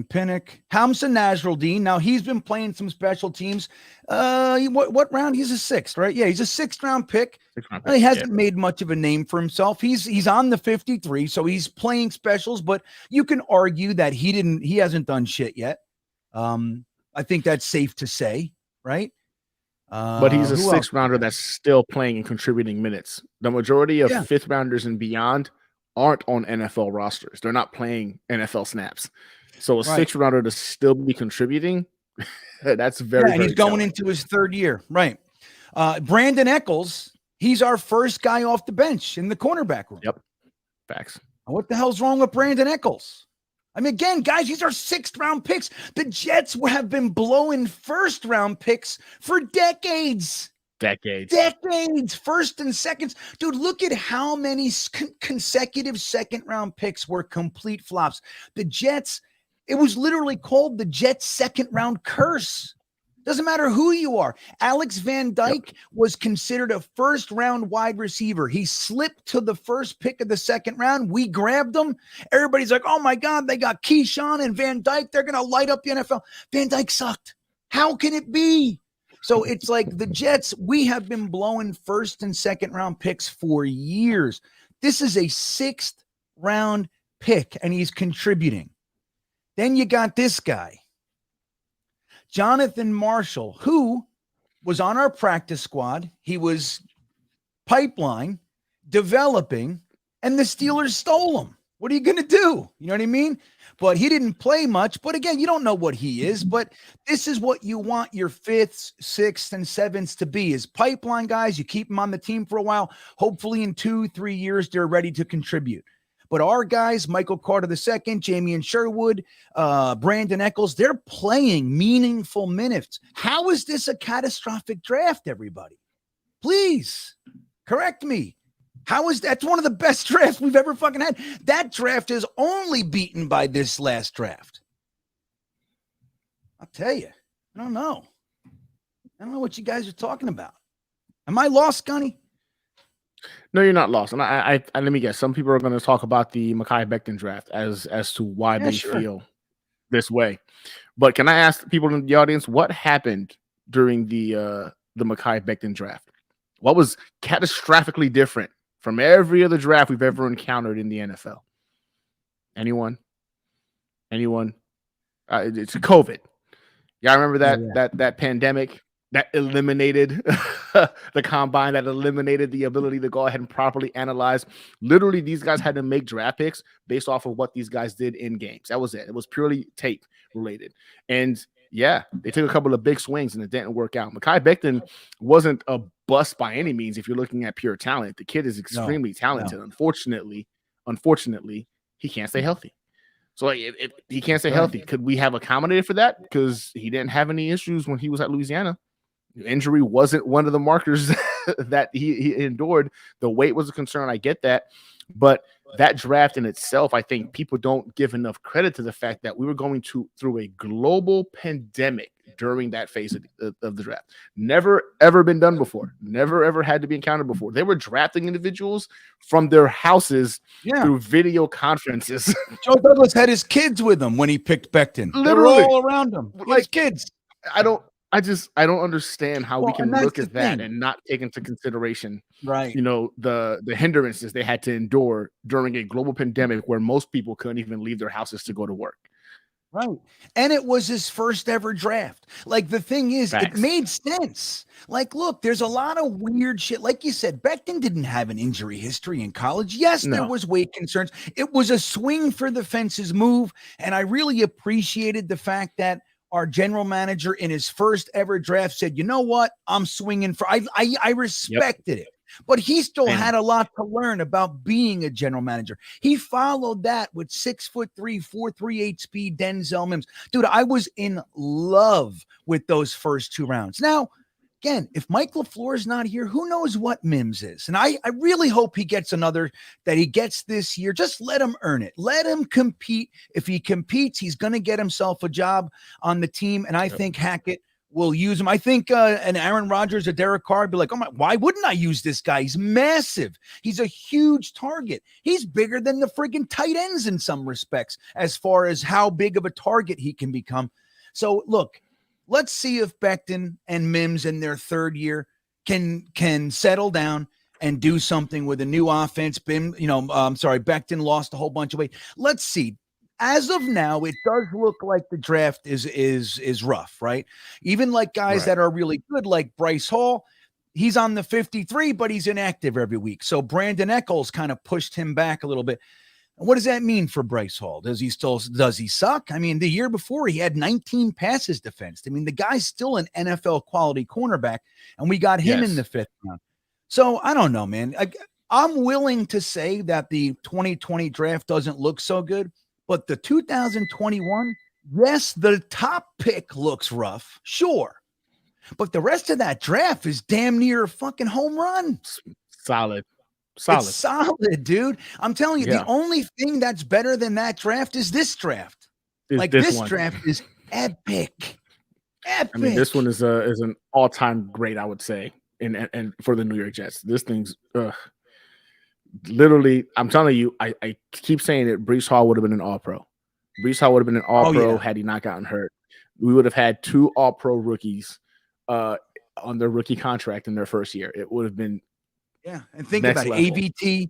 Speaker 5: Nasruddin. Now, he's been playing some special teams. What round? He's a sixth, right? Yeah, he's a sixth-round pick. He hasn't made much of a name for himself. He's on the 53, so he's playing specials, but you can argue that he hasn't done shit yet. I think that's safe to say, right?
Speaker 6: But he's a sixth-rounder that's still playing and contributing minutes. The majority of fifth-rounders and beyond aren't on NFL rosters. They're not playing NFL snaps. So a sixth rounder to still be contributing, that's very,
Speaker 5: and he's going into his third year. Right. Brandon Eccles, he's our first guy off the bench in the cornerback room.
Speaker 6: Yep. Facts.
Speaker 5: What the hell's wrong with Brandon Eccles? I mean, again, guys, these are sixth-round picks. The Jets have been blowing first-round picks for decades. First and seconds. Dude, look at how many consecutive second-round picks were complete flops. The Jets, it was literally called the Jets second-round curse. Doesn't matter who you are. Alex Van Dyke was considered a first-round wide receiver. He slipped to the first pick of the second round. We grabbed him. Everybody's like, oh, my God, they got Keyshawn and Van Dyke. They're going to light up the NFL. Van Dyke sucked. How can it be? So it's like the Jets, we have been blowing first and second round picks for years. This is a sixth round pick, and he's contributing. Then you got this guy, Jonathan Marshall, who was on our practice squad. He was pipeline, developing, and the Steelers stole him. What are you going to do? You know what I mean? But he didn't play much. But again, you don't know what he is. But this is what you want your fifths, sixths, and sevenths to be, is pipeline guys. You keep them on the team for a while. Hopefully in 2-3 years, they're ready to contribute. But our guys, Michael Carter II, Jamie and Sherwood, Brandon Eccles, they're playing meaningful minutes. How is this a catastrophic draft, everybody? Please correct me. How is that? That's one of the best drafts we've ever fucking had. That draft is only beaten by this last draft. I'll tell you. I don't know. I don't know what you guys are talking about. Am I lost, Gunny?
Speaker 6: No, you're not lost. And I let me guess. Some people are going to talk about the Mekhi Becton draft as to why they feel this way. But can I ask people in the audience what happened during the Mekhi Becton draft? What was catastrophically different from every other draft we've ever encountered in the NFL? Anyone? It's COVID. Yeah, I remember that pandemic that eliminated the combine, that eliminated the ability to go ahead and properly analyze. Literally, these guys had to make draft picks based off of what these guys did in games. That was it. It was purely tape related. And yeah, they took a couple of big swings and it didn't work out. Mekhi Becton wasn't a bust by any means if you're looking at pure talent. The kid is extremely talented. Unfortunately, he can't stay healthy. So like, if he can't stay healthy, could we have accommodated for that? Because he didn't have any issues when he was at Louisiana. Injury wasn't one of the markers that he endured. The weight was a concern. I get that. But that draft in itself, I think people don't give enough credit to the fact that we were going through a global pandemic during that phase of the draft. Never, ever been done before. Never, ever had to be encountered before. They were drafting individuals from their houses through video conferences.
Speaker 5: Joe Douglas had his kids with him when he picked Becton.
Speaker 6: Literally.
Speaker 5: They were all around him. Like his kids.
Speaker 6: I don't understand how we can look at that and not take into consideration, the hindrances they had to endure during a global pandemic where most people couldn't even leave their houses to go to work.
Speaker 5: Right. And it was his first ever draft. Like, the thing is, it made sense. Like, look, there's a lot of weird shit. Like you said, Becton didn't have an injury history in college. Yes, there was weight concerns. It was a swing for the fences move. And I really appreciated the fact that our general manager in his first ever draft said, you know what? I'm swinging for, I respected it, but he still had a lot to learn about being a general manager. He followed that with 6'3", 4.38 speed Denzel Mims. Dude, I was in love with those first two rounds. Now, again, if Mike LaFleur is not here, who knows what Mims is? And I really hope he gets that he gets this year. Just let him earn it. Let him compete. If he competes, he's going to get himself a job on the team. And I think Hackett will use him. I think an Aaron Rodgers or Derek Carr would be like, oh my, why wouldn't I use this guy? He's massive. He's a huge target. He's bigger than the friggin' tight ends in some respects as far as how big of a target he can become. So look, let's see if Becton and Mims in their third year can settle down and do something with a new offense. Becton lost a whole bunch of weight. Let's see. As of now, it does look like the draft is rough, right? Even like guys that are really good, like Bryce Hall, he's on the 53, but he's inactive every week. So Brandon Echols kind of pushed him back a little bit. What does that mean for Bryce Hall? Does he suck? I mean, the year before he had 19 passes defensed. I mean, the guy's still an NFL quality cornerback, and we got him in the 5th round. So I don't know, man. I'm willing to say that the 2020 draft doesn't look so good, but the 2021, yes, the top pick looks rough, sure. But the rest of that draft is damn near a fucking home run.
Speaker 6: Solid.
Speaker 5: It's solid, dude. I'm telling you, the only thing that's better than that draft is this draft. This draft is epic. Epic.
Speaker 6: I mean, this one is an all-time great, I would say, and for the New York Jets. This thing's literally, I'm telling you, I keep saying it. Breece Hall would have been an All-Pro. Breece Hall would have been an All-Pro had he not gotten hurt. We would have had 2 All-Pro rookies on their rookie contract in their first year. It would have been
Speaker 5: and think about it. AVT,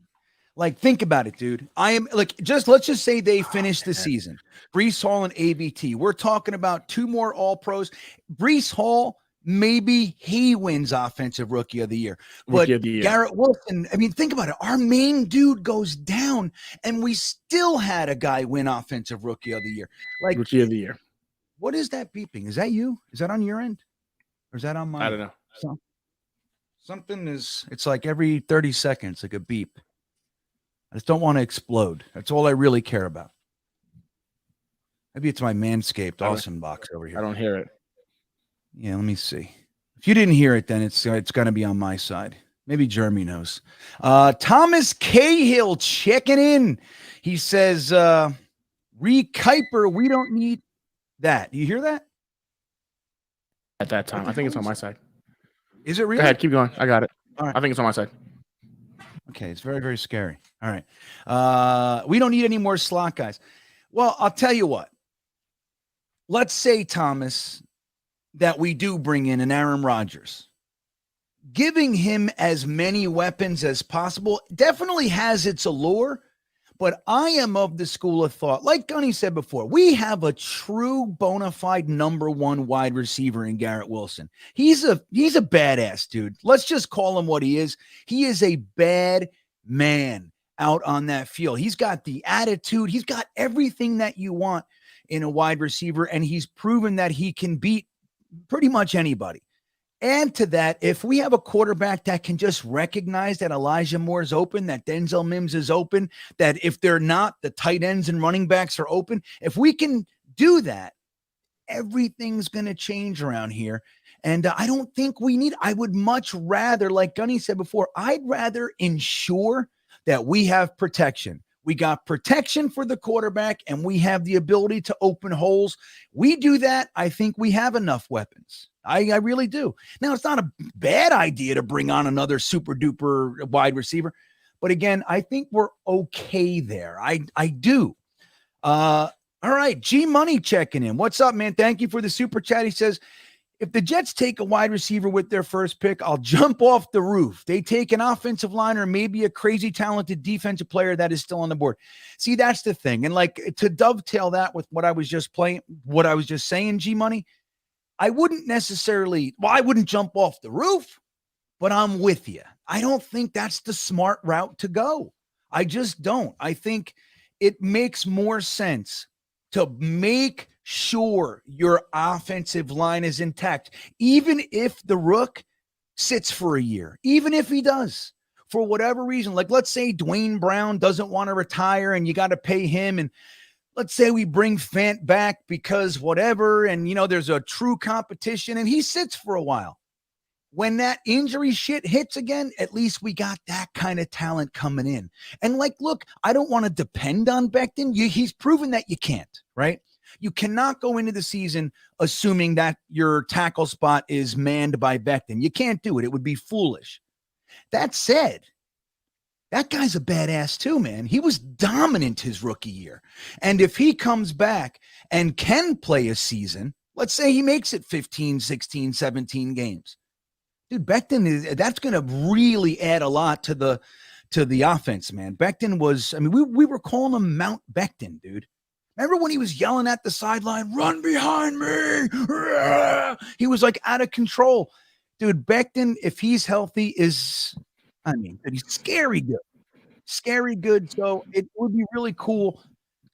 Speaker 5: think about it, dude. I am let's just say they finish the season. Breece Hall and AVT. We're talking about 2 more All-Pros. Breece Hall, maybe he wins Offensive Rookie of the Year. But Garrett Wilson, I mean, think about it. Our main dude goes down, and we still had a guy win Offensive Rookie of the Year.
Speaker 6: Rookie of the Year.
Speaker 5: What is that beeping? Is that you? Is that on your end? Or is that on mine?
Speaker 6: I don't know.
Speaker 5: Something is, it's like every 30 seconds, like a beep. I just don't want to explode. That's all I really care about. Maybe it's my Manscaped awesome box over here.
Speaker 6: I don't hear it.
Speaker 5: Yeah, let me see. If you didn't hear it, then it's going to be on my side. Maybe Jeremy knows. Thomas Cahill checking in. He says, Kuiper, we don't need that. Do you hear that?
Speaker 6: At that time. I think it's on my side.
Speaker 5: Is it real?
Speaker 6: Go ahead, keep going. I got it.
Speaker 5: All right.
Speaker 6: I think it's on my side.
Speaker 5: Okay, it's very, very scary. All right. We don't need any more slot guys. Well, I'll tell you what. Let's say, Thomas, that we do bring in an Aaron Rodgers. Giving him as many weapons as possible definitely has its allure, but I am of the school of thought, like Gunny said before, we have a true bona fide number 1 wide receiver in Garrett Wilson. He's a badass dude. Let's just call him what he is. He is a bad man out on that field. He's got the attitude. He's got everything that you want in a wide receiver, and he's proven that he can beat pretty much anybody. Add to that, if we have a quarterback that can just recognize that Elijah Moore is open, that Denzel Mims is open, that if they're not, the tight ends and running backs are open. If we can do that, everything's going to change around here. And I don't think I would much rather, like Gunny said before, I'd rather ensure that we have protection. We got protection for the quarterback, and we have the ability to open holes. We do that. I think we have enough weapons. I really do. Now, it's not a bad idea to bring on another super duper wide receiver. But again, I think we're okay there. I do. All right. G Money checking in. What's up, man? Thank you for the super chat. He says, if the Jets take a wide receiver with their first pick, I'll jump off the roof. They take an offensive line or maybe a crazy talented defensive player that is still on the board. See, that's the thing. And to dovetail that with what I was just saying, G Money, I wouldn't jump off the roof, but I'm with you. I don't think that's the smart route to go. I just don't. I think it makes more sense to make sure your offensive line is intact, even if the rook sits for a year, even if he does, for whatever reason. Like, let's say Dwayne Brown doesn't want to retire and you got to pay him, and let's say we bring Fant back because whatever, and there's a true competition and he sits for a while. when that injury shit hits again, at least we got that kind of talent coming in. And like, look, I don't want to depend on Becton. He's proven that you can't, right? You cannot go into the season assuming that your tackle spot is manned by Becton. You can't do it. It would be foolish. That said, that guy's a badass too, man. He was dominant his rookie year. And if he comes back and can play a season, let's say he makes it 15, 16, 17 games. Dude, Becton that's going to really add a lot to the offense, man. Becton was, I mean, we were calling him Mount Becton, dude. Remember when he was yelling at the sideline, run behind me? He was like out of control. Dude, Becton, if he's healthy, he's scary good. Scary good. So it would be really cool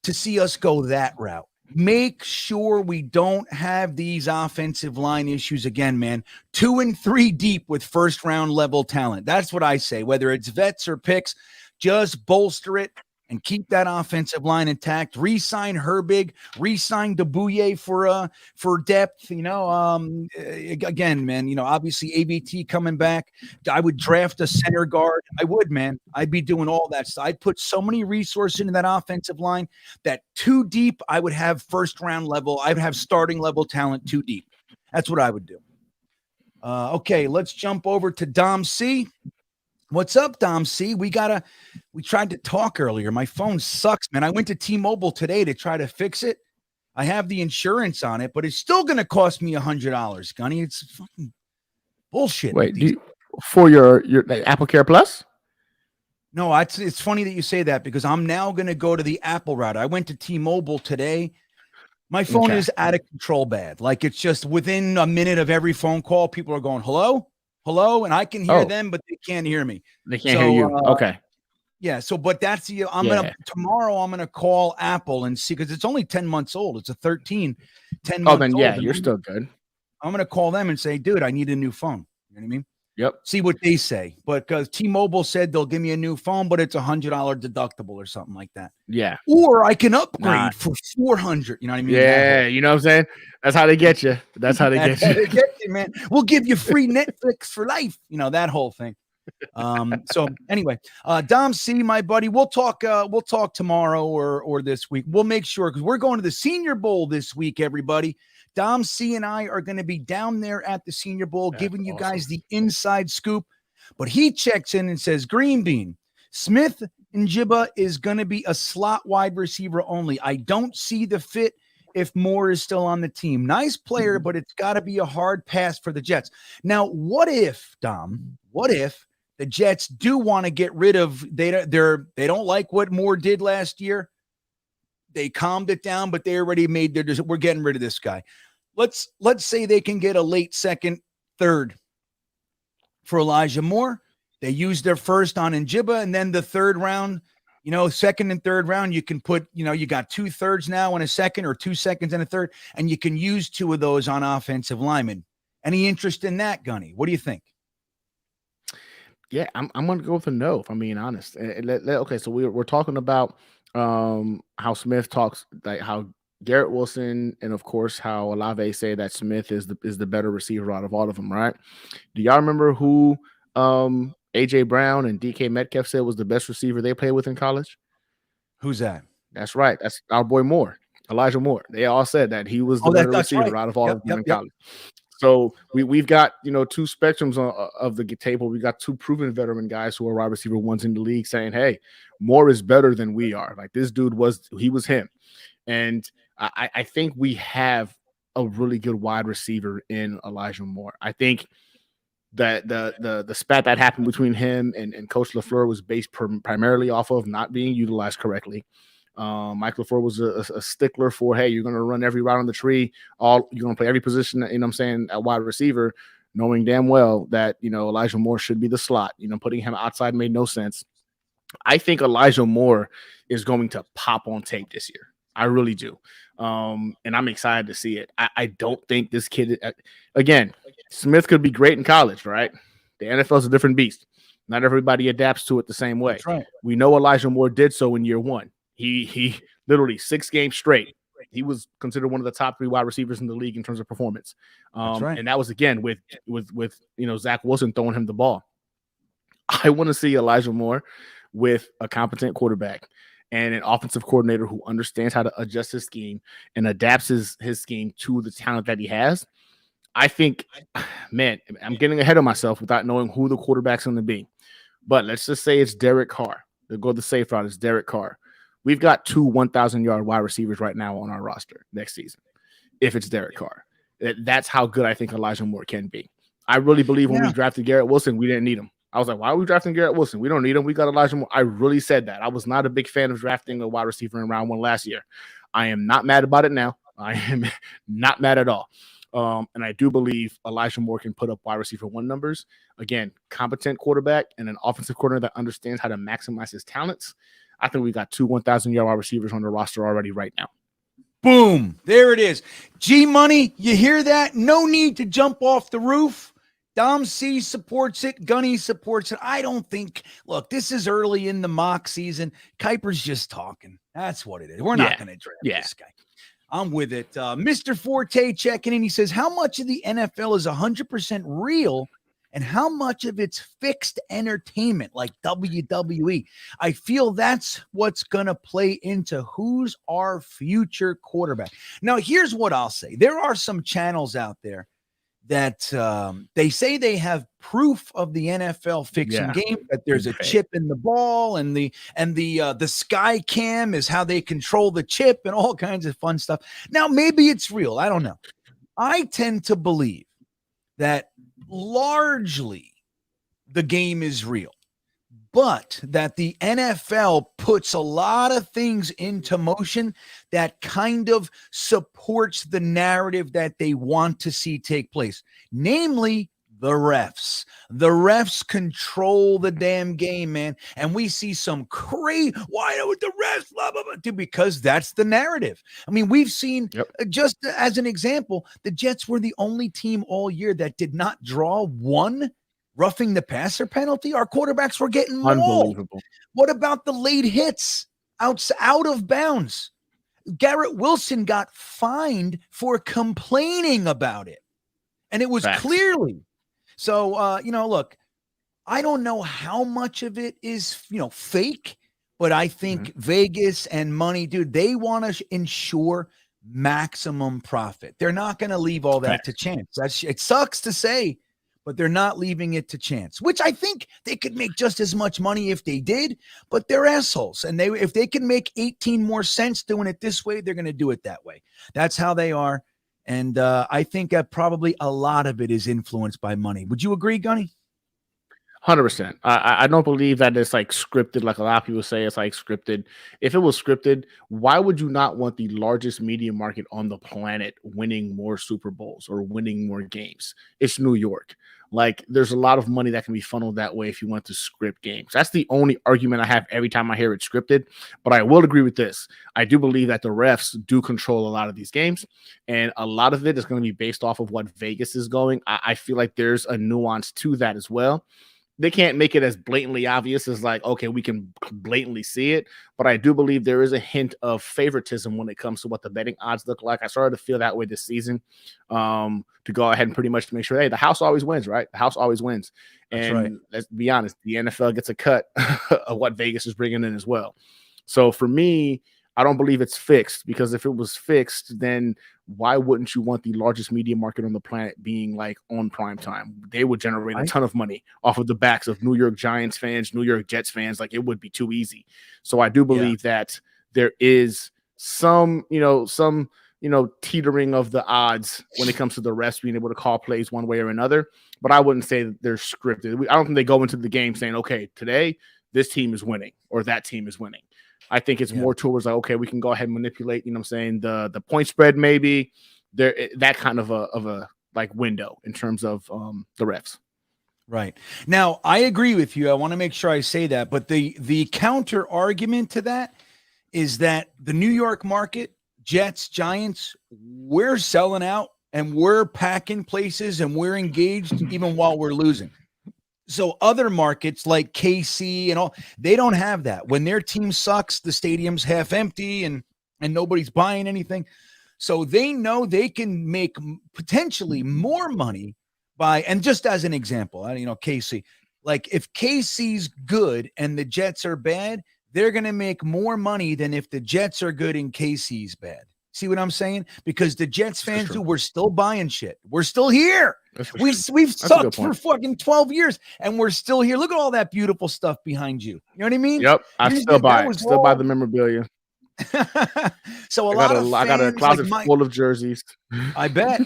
Speaker 5: to see us go that route. Make sure we don't have these offensive line issues again, man. 2 and 3 deep with first round level talent. That's what I say. Whether it's vets or picks, just bolster it and keep that offensive line intact. Re-sign Herbig, re-sign Debouye for depth. Again, man, obviously ABT coming back. I would draft a center guard. I would, man. I'd be doing all that stuff. I'd put so many resources into that offensive line that 2 deep, I would have first round level. I would have starting level talent 2 deep. That's what I would do. Okay, let's jump over to Dom C. What's up, Dom C? We tried to talk earlier. My phone sucks, man. I went to T-Mobile today to try to fix it. I have the insurance on it, but it's still going to cost me $100, Gunny. It's fucking bullshit.
Speaker 6: Wait, for your Apple Care Plus?
Speaker 5: No, it's funny that you say that because I'm now going to go to the Apple route. I went to T-Mobile today. My phone is out of control bad. Like it's just within a minute of every phone call, people are going, hello? Hello, and I can hear them, but they can't hear me.
Speaker 6: They can't hear you. Okay.
Speaker 5: Yeah. So, but that's tomorrow I'm gonna call Apple and see because it's only 10 months old. It's a 10 months
Speaker 6: old. Then you're still good.
Speaker 5: I'm gonna call them and say, dude, I need a new phone. You know what I mean?
Speaker 6: Yep.
Speaker 5: See what they say. But because T-Mobile said they'll give me a new phone, but it's $100 deductible or something like that.
Speaker 6: Yeah.
Speaker 5: Or I can upgrade for $400. You know what I mean?
Speaker 6: Yeah. You know what I'm saying? That's how they get you. That's how they get you.
Speaker 5: Man. We'll give you free Netflix for life. That whole thing. So anyway, Dom C, my buddy, we'll talk tomorrow or this week. We'll make sure because we're going to the Senior Bowl this week, everybody. Dom C and I are going to be down there at the Senior Bowl, giving you guys the inside scoop. But he checks in and says, Green Bean, Smith and Njigba is going to be a slot wide receiver only. I don't see the fit if Moore is still on the team. Nice player, but it's got to be a hard pass for the Jets. Now, what if, Dom, the Jets do want to get rid of, they don't like what Moore did last year. They calmed it down, but they already made their decision. We're getting rid of this guy. Let's say they can get a late second, third for Elijah Moore. They use their first on Njigba, and then the third round, second and third round, you can put, you got 2/3 now and a second or 2 seconds and a third, and you can use 2 of those on offensive linemen. Any interest in that, Gunny? What do you think?
Speaker 6: Yeah, I'm going to go with a no, if I'm being honest. Okay, so we're talking about how Smith talks, like how Garrett Wilson and of course how Olave say that Smith is the better receiver out of all of them, right? Do y'all remember who AJ Brown and DK Metcalf said was the best receiver they played with in college?
Speaker 5: Who's that?
Speaker 6: That's right. That's our boy Moore, Elijah Moore. They all said that he was the better receiver out of all of them in college. So we've got 2 spectrums of the table. We got 2 proven veteran guys who are wide receiver ones in the league saying, hey, Moore is better than we are. Like this dude was him. And I think we have a really good wide receiver in Elijah Moore. I think that the spat that happened between him and Coach LaFleur was based primarily off of not being utilized correctly. Mike LaFleur was a stickler for, hey, you're going to run every route on the tree. You're going to play every position, at wide receiver, knowing damn well that, Elijah Moore should be the slot. Putting him outside made no sense. I think Elijah Moore is going to pop on tape this year. I really do. And I'm excited to see it. I don't think this kid, again, Smith could be great in college, right? The NFL is a different beast. Not everybody adapts to it the same way.
Speaker 5: That's right.
Speaker 6: We know Elijah Moore did so in year 1. He literally 6 games straight he was considered one of the top 3 wide receivers in the league in terms of performance.
Speaker 5: That's right.
Speaker 6: And that was again with Zach Wilson throwing him the ball. I want to see Elijah Moore with a competent quarterback and an offensive coordinator who understands how to adjust his scheme and adapts his scheme to the talent that he has. I think, man, I'm getting ahead of myself without knowing who the quarterback's going to be. But let's just say it's Derek Carr. They'll go the safe route. It's Derek Carr. We've got 2 1,000-yard wide receivers right now on our roster next season. If it's Derek Carr, that's how good I think Elijah Moore can be. I really believe when we drafted Garrett Wilson, we didn't need him. I was like, why are we drafting Garrett Wilson? We don't need him. We got Elijah Moore. I really said that. I was not a big fan of drafting a wide receiver in round 1 last year. I am not mad about it now. I am not mad at all. And I do believe Elijah Moore can put up wide receiver 1 numbers. Again, competent quarterback and an offensive coordinator that understands how to maximize his talents. I think we got 2 1,000-yard wide receivers on the roster already right now.
Speaker 5: Boom. There it is. G-Money, you hear that? No need to jump off the roof. Dom C supports it. Gunny supports it. I don't think, look, this is early in the mock season. Kuiper's just talking. That's what it is. We're not going to draft this guy. I'm with it. Mr. Forte checking in. He says, how much of the NFL is 100% real and how much of it's fixed entertainment like WWE? I feel that's what's going to play into who's our future quarterback. Now, here's what I'll say. There are some channels out there that they say they have proof of the NFL fixing game, that there's a chip in the ball and the sky cam is how they control the chip and all kinds of fun stuff. Now, maybe it's real. I don't know. I tend to believe that largely the game is real, but that the NFL puts a lot of things into motion that kind of supports the narrative that they want to see take place, namely the refs. The refs control the damn game, man. And we see some crazy, why don't the refs, blah, blah, blah, dude, because that's the narrative. I mean, we've seen, just as an example, the Jets were the only team all year that did not draw one roughing the passer penalty. Our quarterbacks were getting mauled.
Speaker 6: Unbelievable.
Speaker 5: What about the late hits out of bounds? Garrett Wilson got fined for complaining about it, and it was clearly. So, look, I don't know how much of it is, fake, but I think Vegas and money, dude, they want to ensure maximum profit. They're not going to leave all that to chance. It sucks to say, but they're not leaving it to chance, which I think they could make just as much money if they did, but they're assholes. And if they can make 18 more cents doing it this way, they're going to do it that way. That's how they are. And I think that probably a lot of it is influenced by money. Would you agree, Gunny?
Speaker 6: 100%. I don't believe that it's like scripted, like a lot of people say it's like scripted. If it was scripted, why would you not want the largest media market on the planet winning more Super Bowls or winning more games? It's New York. Like, there's a lot of money that can be funneled that way if you want to script games. That's the only argument I have every time I hear it scripted. But I will agree with this. I do believe that the refs do control a lot of these games, and a lot of it is going to be based off of what Vegas is going. I feel like there's a nuance to that as well. They can't make it as blatantly obvious as like, okay, we can blatantly see it. But I do believe there is a hint of favoritism when it comes to what the betting odds look like. I started to feel that way this season, to go ahead and pretty much to make sure, hey, the house always wins, right? The house always wins. And let's be honest, the NFL gets a cut of what Vegas is bringing in as well. So for me, I don't believe it's fixed, because if it was fixed, then why wouldn't you want the largest media market on the planet being like on prime time? They would generate a ton of money off of the backs of New York Giants fans, New York Jets fans. Like, it would be too easy. So I do believe that there is some teetering of the odds when it comes to the refs being able to call plays one way or another. But I wouldn't say that they're scripted. I don't think they go into the game saying, okay, today this team is winning or that team is winning. I think it's more towards like, okay, we can go ahead and manipulate, the point spread, maybe there, that kind of a like window in terms of the refs.
Speaker 5: Right. Now, I agree with you. I want to make sure I say that, but the counter argument to that is that the New York market, Jets, Giants, we're selling out and we're packing places and we're engaged even while we're losing. So other markets like KC and all, they don't have that. When their team sucks, the stadium's half empty and and nobody's buying anything. So they know they can make potentially more money by, and just as an example, KC, like if KC's good and the Jets are bad, they're going to make more money than if the Jets are good and KC's bad. See what I'm saying? Because the Jets fans we're still buying shit. We're still here. We've sucked for fucking 12 years and we're still here. Look at all that beautiful stuff behind you. You know what I mean?
Speaker 6: Yep. I still buy the memorabilia.
Speaker 5: So
Speaker 6: I got a closet full of jerseys.
Speaker 5: I bet.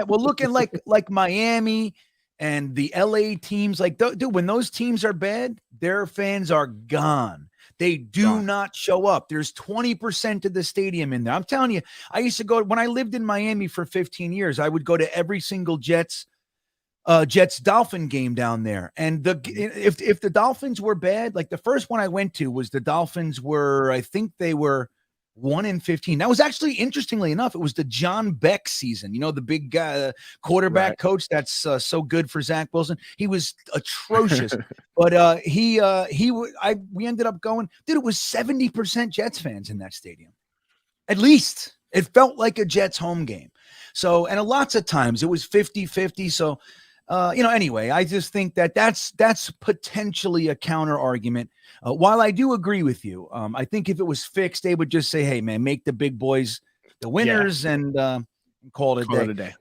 Speaker 5: Well, looking like Miami and the LA teams, like, dude, when those teams are bad, their fans are gone. They do not show up. There's 20% of the stadium in there. I'm telling you, I used to go when I lived in Miami for 15 years. I would go to every single Jets Dolphin game down there. And if the Dolphins were bad, like the first one I went to was the Dolphins were, I think they were 1-15. That was actually, interestingly enough, it was the John Beck season. The big guy, quarterback coach that's so good for Zach Wilson. He was atrocious, but we ended up going, dude, it was 70% Jets fans in that stadium. At least it felt like a Jets home game. So, and lots of times it was 50-50. So, anyway, I just think that's potentially a counter argument. While I do agree with you, I think if it was fixed, they would just say, hey, man, make the big boys the winners and call it a day.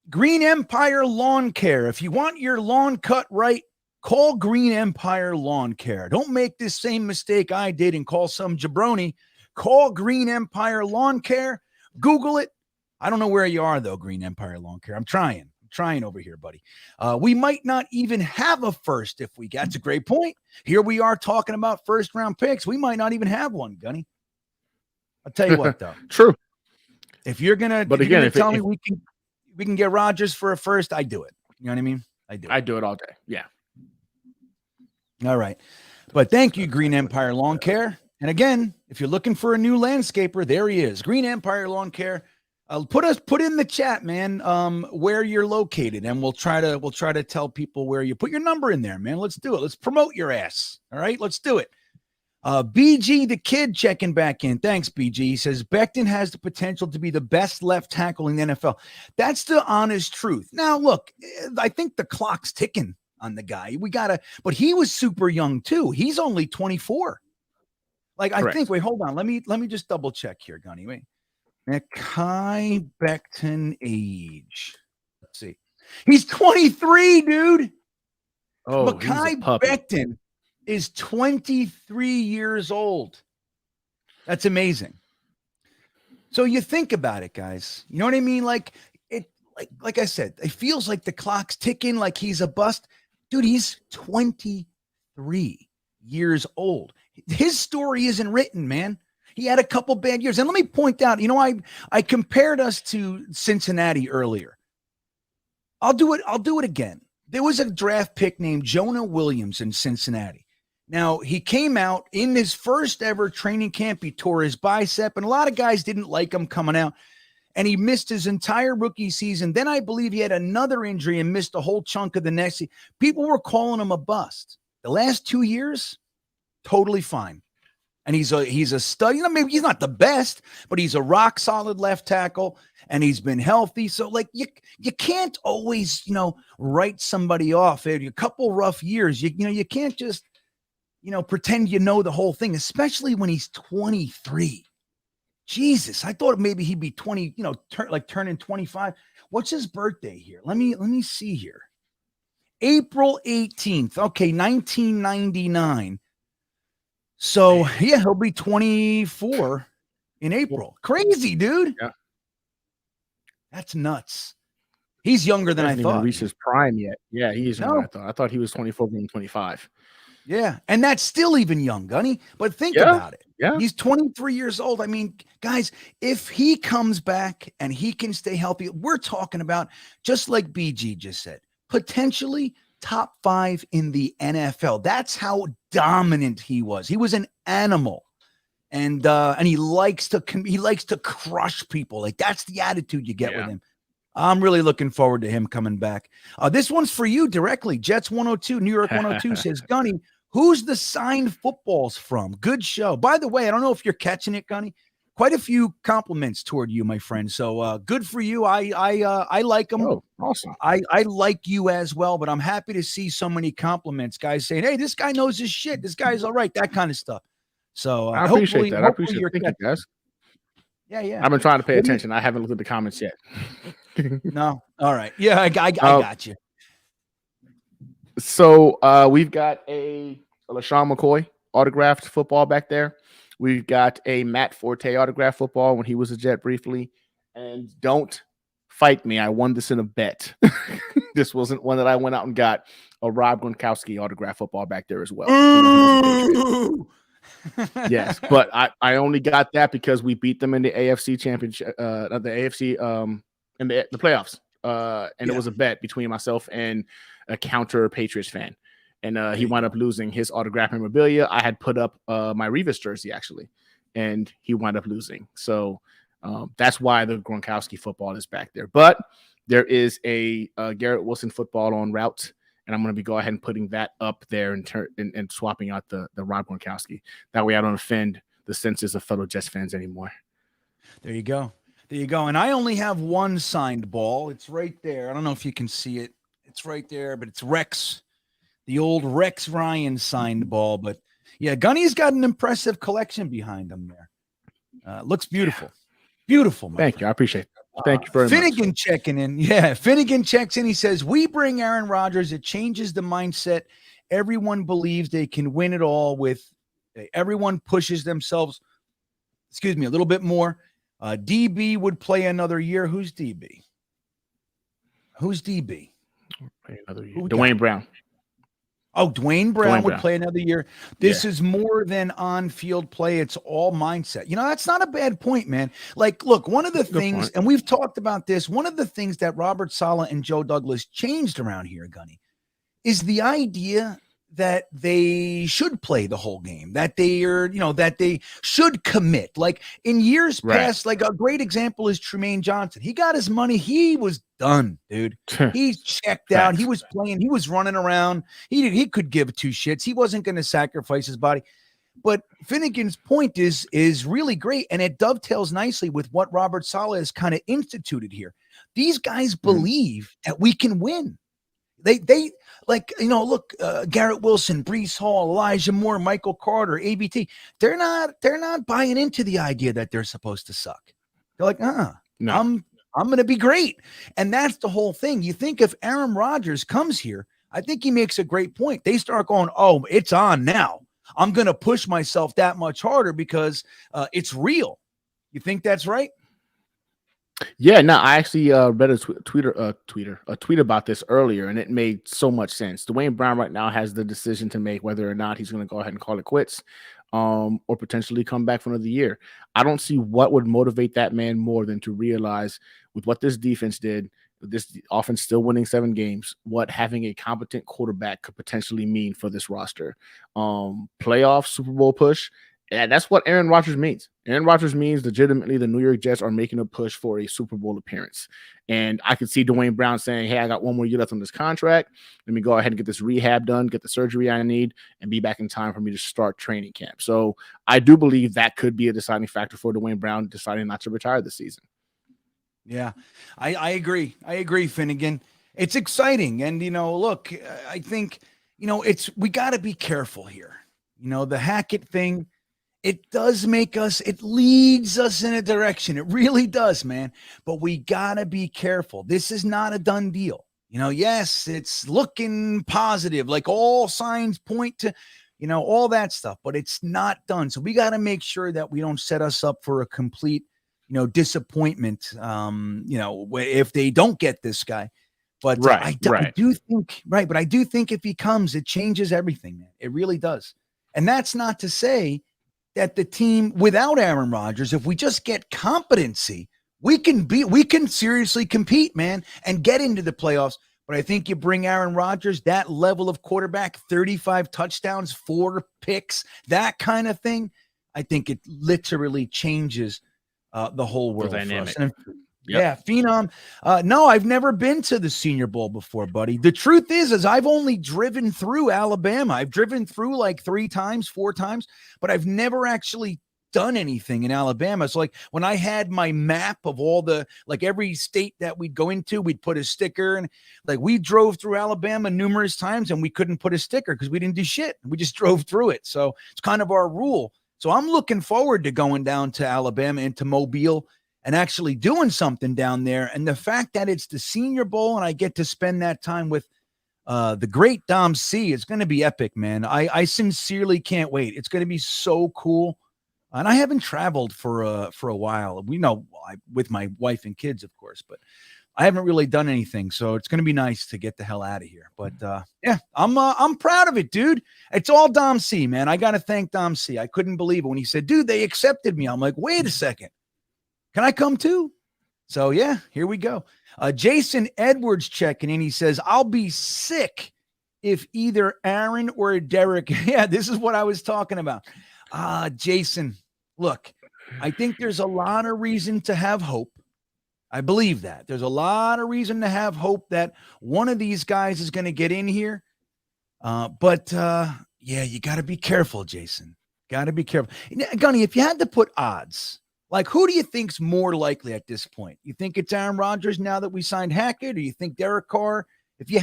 Speaker 5: Green Empire Lawn Care. If you want your lawn cut right, call Green Empire Lawn Care. Don't make this same mistake I did and call some jabroni. Call Green Empire Lawn Care. Google it. I don't know where you are, though, Green Empire Lawn Care. I'm trying over here, buddy. We might not even have a first if we got. That's a great point. Here we are talking about first round picks. We might not even have one, Gunny. I'll tell you what, though.
Speaker 6: True.
Speaker 5: If you're gonna, tell me we can get Rodgers for a first, I do it. You know what I mean? I do it
Speaker 6: all day. Yeah.
Speaker 5: All right. But thank you, Green Empire Lawn Care. And again, if you're looking for a new landscaper, there he is. Green Empire Lawn Care. Put in the chat, man, where you're located, and we'll try to tell people where you put your number in there, man. Let's do it. Let's promote your ass. All right, let's do it. BG the Kid checking back in. Thanks, BG. He says Becton has the potential to be the best left tackle in the NFL. That's the honest truth. Now, look, I think the clock's ticking on the guy. But he was super young too. He's only 24. Like, correct. I think. Wait, hold on. Let me just double check here, Gunny. Wait. Mekhi Becton age. Let's see. He's 23, dude. Oh, Mekhi Becton is 23 years old. That's amazing. So you think about it, guys. You know what I mean? Like I said, it feels like the clock's ticking, like he's a bust. Dude, he's 23 years old. His story isn't written, man. He had a couple bad years. And let me point out, I compared us to Cincinnati earlier. I'll do it again. There was a draft pick named Jonah Williams in Cincinnati. Now, he came out in his first ever training camp. He tore his bicep, and a lot of guys didn't like him coming out. And he missed his entire rookie season. Then I believe he had another injury and missed a whole chunk of the next season. People were calling him a bust. The last 2 years, totally fine. And he's a stud. Maybe he's not the best, but he's a rock solid left tackle, and he's been healthy. So, like, you can't always, write somebody off. A couple rough years, you can't just, pretend you know the whole thing, especially when he's 23. Jesus, I thought maybe he'd be 20, turning 25. What's his birthday here? Let me see here. April 18th. Okay, 1999. So, yeah, he'll be 24 in April. Crazy, dude.
Speaker 6: Yeah.
Speaker 5: That's nuts. He's younger than I thought. He hasn't even
Speaker 6: reached his prime yet. Yeah, he is younger than I thought. I thought he was 24 going 25.
Speaker 5: Yeah, and that's still even young, Gunny. But think about it.
Speaker 6: Yeah.
Speaker 5: He's 23 years old. I mean, guys, if he comes back and he can stay healthy, we're talking about, just like BG just said, potentially top 5 in the NFL. That's how dominant he was. He was an animal, and he likes to crush people. Like, that's the attitude you get with him. I'm really looking forward to him coming back. This one's for you directly. Jets 102, New York 102 says, Gunny, who's the signed footballs from? Good show. By the way, I don't know if you're catching it, Gunny. quite a few compliments toward you, my friend. So good for you. I like them.
Speaker 6: Oh, awesome.
Speaker 5: I like you as well, but I'm happy to see so many compliments. Guys saying, "Hey, this guy knows his shit. This guy's all right." That kind of stuff. So
Speaker 6: I appreciate that. I appreciate it. Thank you, guys.
Speaker 5: Yeah.
Speaker 6: I've been trying to pay attention. I haven't looked at the comments yet.
Speaker 5: No. All right. Yeah, I got you.
Speaker 6: So we've got a LaShawn McCoy autographed football back there. We've got a Matt Forte autographed football when he was a Jet briefly. And don't fight me. I won this in a bet. This wasn't one that I went out and got. A Rob Gronkowski autographed football back there as well. Yes, but I only got that because we beat them in the AFC championship, the AFC in the playoffs. And it was a bet between myself and a counter Patriots fan. And he wound up losing his autograph memorabilia. I had put up my Revis jersey, actually, and he wound up losing. So that's why the Gronkowski football is back there. But there is a Garrett Wilson football on route, and I'm going to be go ahead and putting that up there and swapping out the Rob Gronkowski. That way I don't offend the senses of fellow Jets fans anymore.
Speaker 5: There you go. There you go. And I only have one signed ball. It's right there. I don't know if you can see it. It's right there, but it's Rex. The old Rex Ryan signed ball. But yeah, Gunny's got an impressive collection behind him there. Looks beautiful. Beautiful.
Speaker 6: Thank you. I appreciate it. Thank you very much.
Speaker 5: Finnegan checking in. Yeah, Finnegan checks in. He says, we bring Aaron Rodgers. It changes the mindset. Everyone believes they can win it all everyone pushes themselves, a little bit more. DB would play another year. Who's DB? Who's DB?
Speaker 6: Another year. Dwayne Brown.
Speaker 5: Oh, Dwayne Brown would play another year. This is more than on-field play. It's all mindset. That's not a bad point, man. Like, look, one of the things, and we've talked about this, one of the things that Robert Sala and Joe Douglas changed around here, Gunny, is the idea that they should play the whole game, that they are, that they should commit. Like in years past, like a great example is Trumaine Johnson. He got his money. He was done, dude. He checked out. He was playing. He was running around. He could give two shits. He wasn't going to sacrifice his body. But Finnegan's point is really great, and it dovetails nicely with what Robert Sala has kind of instituted here. These guys believe that we can win. They like, look, Garrett Wilson, Breece Hall, Elijah Moore, Michael Carter, ABT. They're not buying into the idea that they're supposed to suck. They're like, no. I'm going to be great. And that's the whole thing. You think if Aaron Rodgers comes here, I think he makes a great point. They start going, oh, it's on now. I'm going to push myself that much harder because it's real. You think that's right?
Speaker 6: Yeah, no, I actually read a tweet about this earlier, and it made so much sense. Dwayne Brown right now has the decision to make whether or not he's going to go ahead and call it quits, or potentially come back for another year. I don't see what would motivate that man more than to realize with what this defense did, this offense still winning 7 games, what having a competent quarterback could potentially mean for this roster. Playoff Super Bowl push. And that's what Aaron Rodgers means. Aaron Rodgers means legitimately the New York Jets are making a push for a Super Bowl appearance. And I could see Dwayne Brown saying, hey, I got 1 more year left on this contract. Let me go ahead and get this rehab done, get the surgery I need, and be back in time for me to start training camp. So I do believe that could be a deciding factor for Dwayne Brown deciding not to retire this season.
Speaker 5: Yeah, I agree. I agree, Finnegan. It's exciting. And, look, I think, we got to be careful here. The Hackett thing, it leads us in a direction. It really does, man. But we got to be careful. This is not a done deal. Yes, it's looking positive. Like all signs point to, all that stuff, but it's not done. So we got to make sure that we don't set us up for a complete, disappointment, if they don't get this guy. But I do think if he comes, it changes everything, man. It really does. And that's not to say that the team without Aaron Rodgers, if we just get competency, we can seriously compete, man, and get into the playoffs. But I think you bring Aaron Rodgers, that level of quarterback, 35 touchdowns, 4 picks, that kind of thing. I think it literally changes the whole world.
Speaker 6: Dynamic.
Speaker 5: For us. Yeah, Phenom. No, I've never been to the Senior Bowl before, buddy. The truth is I've only driven through Alabama. I've driven through like 3 times, 4 times, but I've never actually done anything in Alabama. So like when I had my map of all the, like every state that we'd go into, we'd put a sticker, and like we drove through Alabama numerous times and we couldn't put a sticker because we didn't do shit. We just drove through it. So it's kind of our rule. So I'm looking forward to going down to Alabama and to Mobile and actually doing something down there. And the fact that it's the Senior Bowl and I get to spend that time with the great Dom C, it's going to be epic, man. I sincerely can't wait. It's going to be so cool. And I haven't traveled for a while. We know with my wife and kids, of course, but I haven't really done anything. So it's going to be nice to get the hell out of here. But yeah, I'm proud of it, dude. It's all Dom C, man. I got to thank Dom C. I couldn't believe it when he said, dude, they accepted me. I'm like, wait a second. Can I come too? So yeah, here we go. Jason Edwards checking in. He says, I'll be sick if either Aaron or Derek. Yeah, this is what I was talking about. Jason, look, I think there's a lot of reason to have hope. I believe that. There's a lot of reason to have hope that one of these guys is going to get in here. But yeah, you got to be careful, Jason. Got to be careful. Gunny, if you had to put odds, like, who do you think's more likely at this point? You think it's Aaron Rodgers now that we signed Hackett, or you think Derek Carr? If you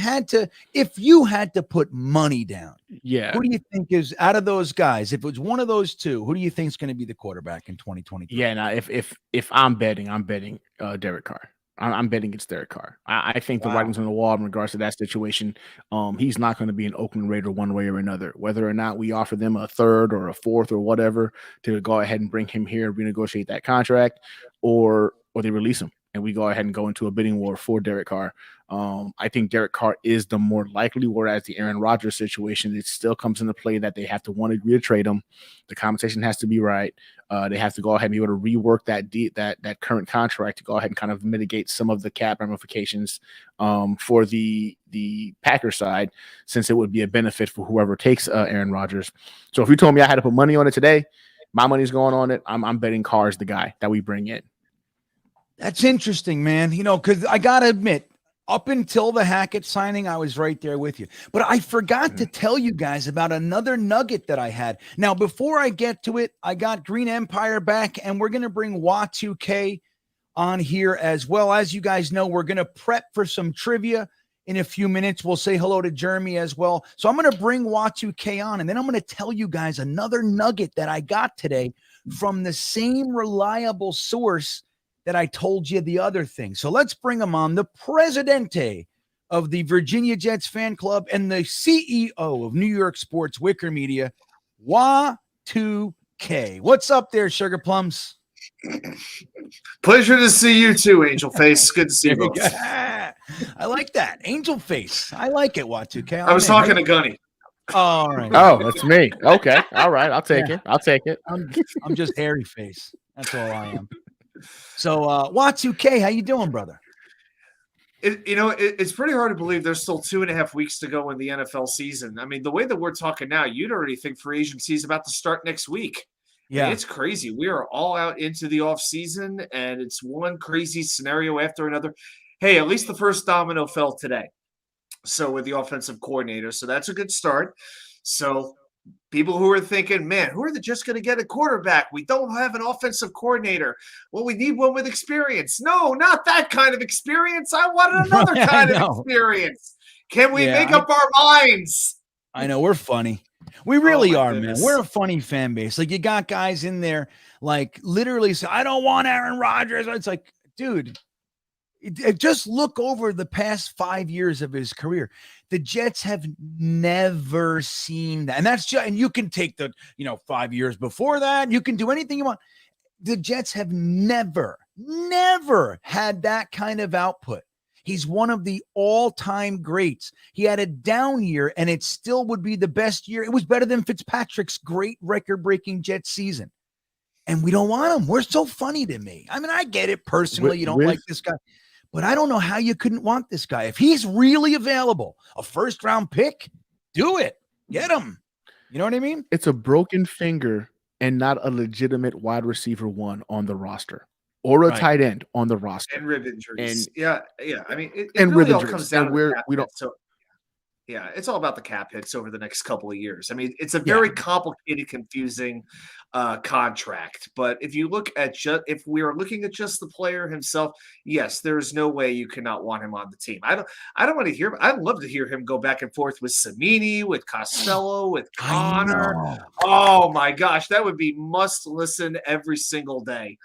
Speaker 5: had to put money down,
Speaker 6: yeah,
Speaker 5: who do you think is out of those guys? If it was one of those two, who do you think is going to be the quarterback in 2023?
Speaker 6: Yeah, now if I'm betting Derek Carr. I'm betting it's Derek Carr. I think the writing's on the wall in regards to that situation. He's not going to be an Oakland Raider one way or another. Whether or not we offer them a third or a fourth or whatever to go ahead and bring him here, renegotiate that contract, or they release him and we go ahead and go into a bidding war for Derek Carr. I think Derek Carr is the more likely, whereas the Aaron Rodgers situation, it still comes into play that they have to want to agree to trade him. The compensation has to be right. They have to go ahead and be able to rework that current contract to go ahead and kind of mitigate some of the cap ramifications for the Packers side, since it would be a benefit for whoever takes Aaron Rodgers. So if you told me I had to put money on it today, my money's going on it. I'm betting Carr is the guy that we bring in.
Speaker 5: That's interesting, man. Because I got to admit, up until the Hackett signing, I was right there with you. But I forgot to tell you guys about another nugget that I had. Now, before I get to it, I got Green Empire back, and we're going to bring Wa2K on here as well. As you guys know, we're going to prep for some trivia in a few minutes. We'll say hello to Jeremy as well. So I'm going to bring Wa2K on, and then I'm going to tell you guys another nugget that I got today from the same reliable source that I told you the other thing. So let's bring him on, the presidente of the Virginia Jets fan club and the CEO of New York Sports Wicker Media, Wa2K. What's up there, Sugar Plums?
Speaker 7: Pleasure to see you too, Angel Face. Good to see you both.
Speaker 5: I like that. Angel Face. I like it, Wa2K.
Speaker 7: I was talking to Gunny.
Speaker 5: All right.
Speaker 6: Oh, that's me. Okay. All right. I'll take it. I'll take it.
Speaker 5: I'm just hairy face. That's all I am. So, Wa2K, how you doing, brother?
Speaker 7: It's pretty hard to believe there's still 2.5 weeks to go in the NFL season. I mean, the way that we're talking now, you'd already think free agency is about to start next week. Yeah, I mean, it's crazy. We are all out into the off season, and it's one crazy scenario after another. Hey, at least the first domino fell today. So with the offensive coordinator, so that's a good start. So people who are thinking, man, who are they just going to get a quarterback? We don't have an offensive coordinator. Well, we need one with experience. No, not that kind of experience. I want another kind of experience. Can we make up our minds?
Speaker 5: I know, we're funny. We really are,
Speaker 7: goodness,
Speaker 5: man. We're a funny fan base. Like, you got guys in there, like, literally say, I don't want Aaron Rodgers. It's like, dude, just look over the past 5 years of his career. The Jets have never seen that. And that's just, and you can take the, 5 years before that. You can do anything you want. The Jets have never had that kind of output. He's one of the all-time greats. He had a down year, and it still would be the best year. It was better than Fitzpatrick's great record-breaking Jets season. And we don't want him. We're so funny to me. I mean, I get it personally. You don't like this guy. But I don't know how you couldn't want this guy. If he's really available, a first-round pick, do it. Get him. You know what I mean?
Speaker 6: It's a broken finger and not a legitimate wide receiver one on the roster or a tight end on the roster.
Speaker 7: And rib injuries. I mean, it
Speaker 6: and
Speaker 7: really
Speaker 6: rib
Speaker 7: all
Speaker 6: injuries.
Speaker 7: comes down
Speaker 6: and
Speaker 7: to
Speaker 6: we don't.
Speaker 7: So, Yeah, it's all about the cap hits over the next couple of years. I mean, it's a very complicated, confusing contract. But if you look at if we are looking at just the player himself, yes, there's no way you cannot want him on the team. I don't want to hear. I'd love to hear him go back and forth with Samini, with Costello, with Connor. Oh my gosh, that would be must listen every single day.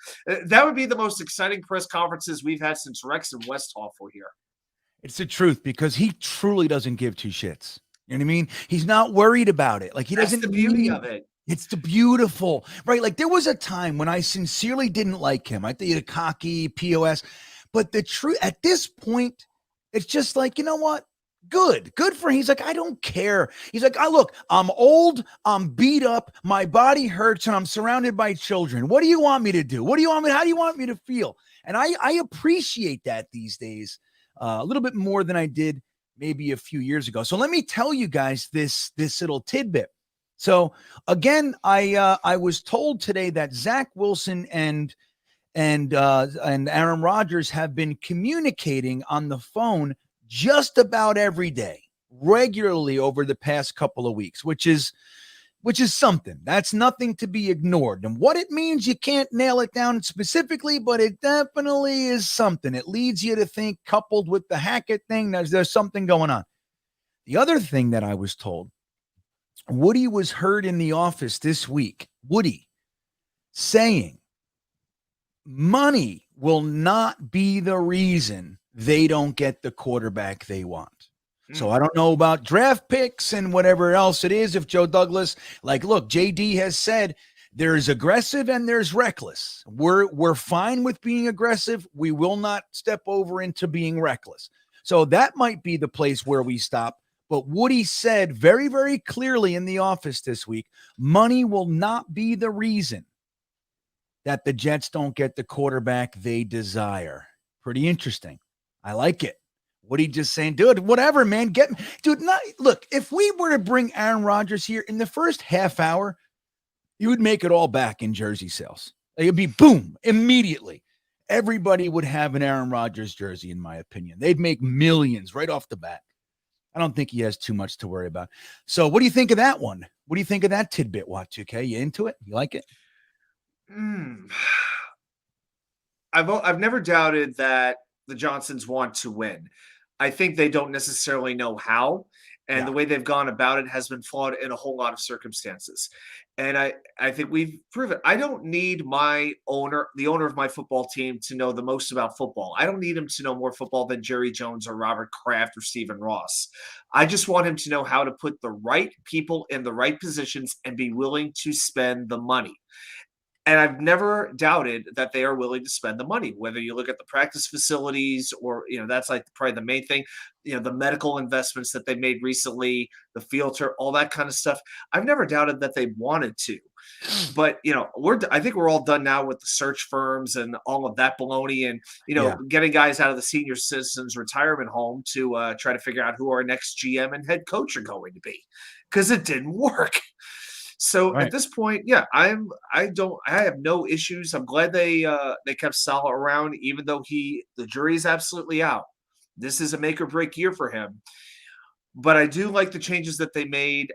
Speaker 7: That would be the most exciting press conferences we've had since Rex and Westhoff were here.
Speaker 5: It's the truth, because he truly doesn't give two shits. You know what I mean? He's not worried about it. Like, he doesn't.
Speaker 7: That's the beauty of it.
Speaker 5: It's the beautiful, right? Like, there was a time when I sincerely didn't like him. I think he had a cocky POS, but the truth at this point, it's just like, you know what? Good for him. He's like, I don't care. He's like, look, I'm old, I'm beat up, my body hurts, and I'm surrounded by children. What do you want me to do? How do you want me to feel? And I appreciate that these days. A little bit more than I did maybe a few years ago. So let me tell you guys this little tidbit. So again, I was told today that Zach Wilson and Aaron Rodgers have been communicating on the phone just about every day, regularly over the past couple of weeks, which is something. That's nothing to be ignored. And what it means, you can't nail it down specifically, but it definitely is something. It leads you to think, coupled with the Hackett thing, there's something going on. The other thing that I was told, Woody was heard in the office this week, Woody saying money will not be the reason they don't get the quarterback they want. So I don't know about draft picks and whatever else it is. If Joe Douglas, like, look, JD has said there's aggressive and there's reckless. We're fine with being aggressive. We will not step over into being reckless. So that might be the place where we stop. But Woody said very, very clearly in the office this week, money will not be the reason that the Jets don't get the quarterback they desire. Pretty interesting. I like it. Woody just saying, dude, whatever, man. Look, if we were to bring Aaron Rodgers here in the first half hour, you would make it all back in jersey sales. It would be boom, immediately. Everybody would have an Aaron Rodgers jersey, in my opinion. They'd make millions right off the bat. I don't think he has too much to worry about. So what do you think of that one? What do you think of that tidbit, Watt2K? You into it? You like it?
Speaker 7: I've never doubted that the Johnsons want to win. I think they don't necessarily know how, and the way they've gone about it has been flawed in a whole lot of circumstances. And I think we've proven I don't need the owner of my football team, to know the most about football. I don't need him to know more football than Jerry Jones or Robert Kraft or Stephen Ross. I just want him to know how to put the right people in the right positions and be willing to spend the money. And I've never doubted that they are willing to spend the money, whether you look at the practice facilities or, that's like probably the main thing, the medical investments that they made recently, the filter, all that kind of stuff. I've never doubted that they wanted to. But, I think we're all done now with the search firms and all of that baloney and, getting guys out of the senior citizens retirement home to try to figure out who our next GM and head coach are going to be, because it didn't work. So at this point, I have no issues. I'm glad they kept Sala around, even though the jury is absolutely out. This is a make or break year for him. But I do like the changes that they made.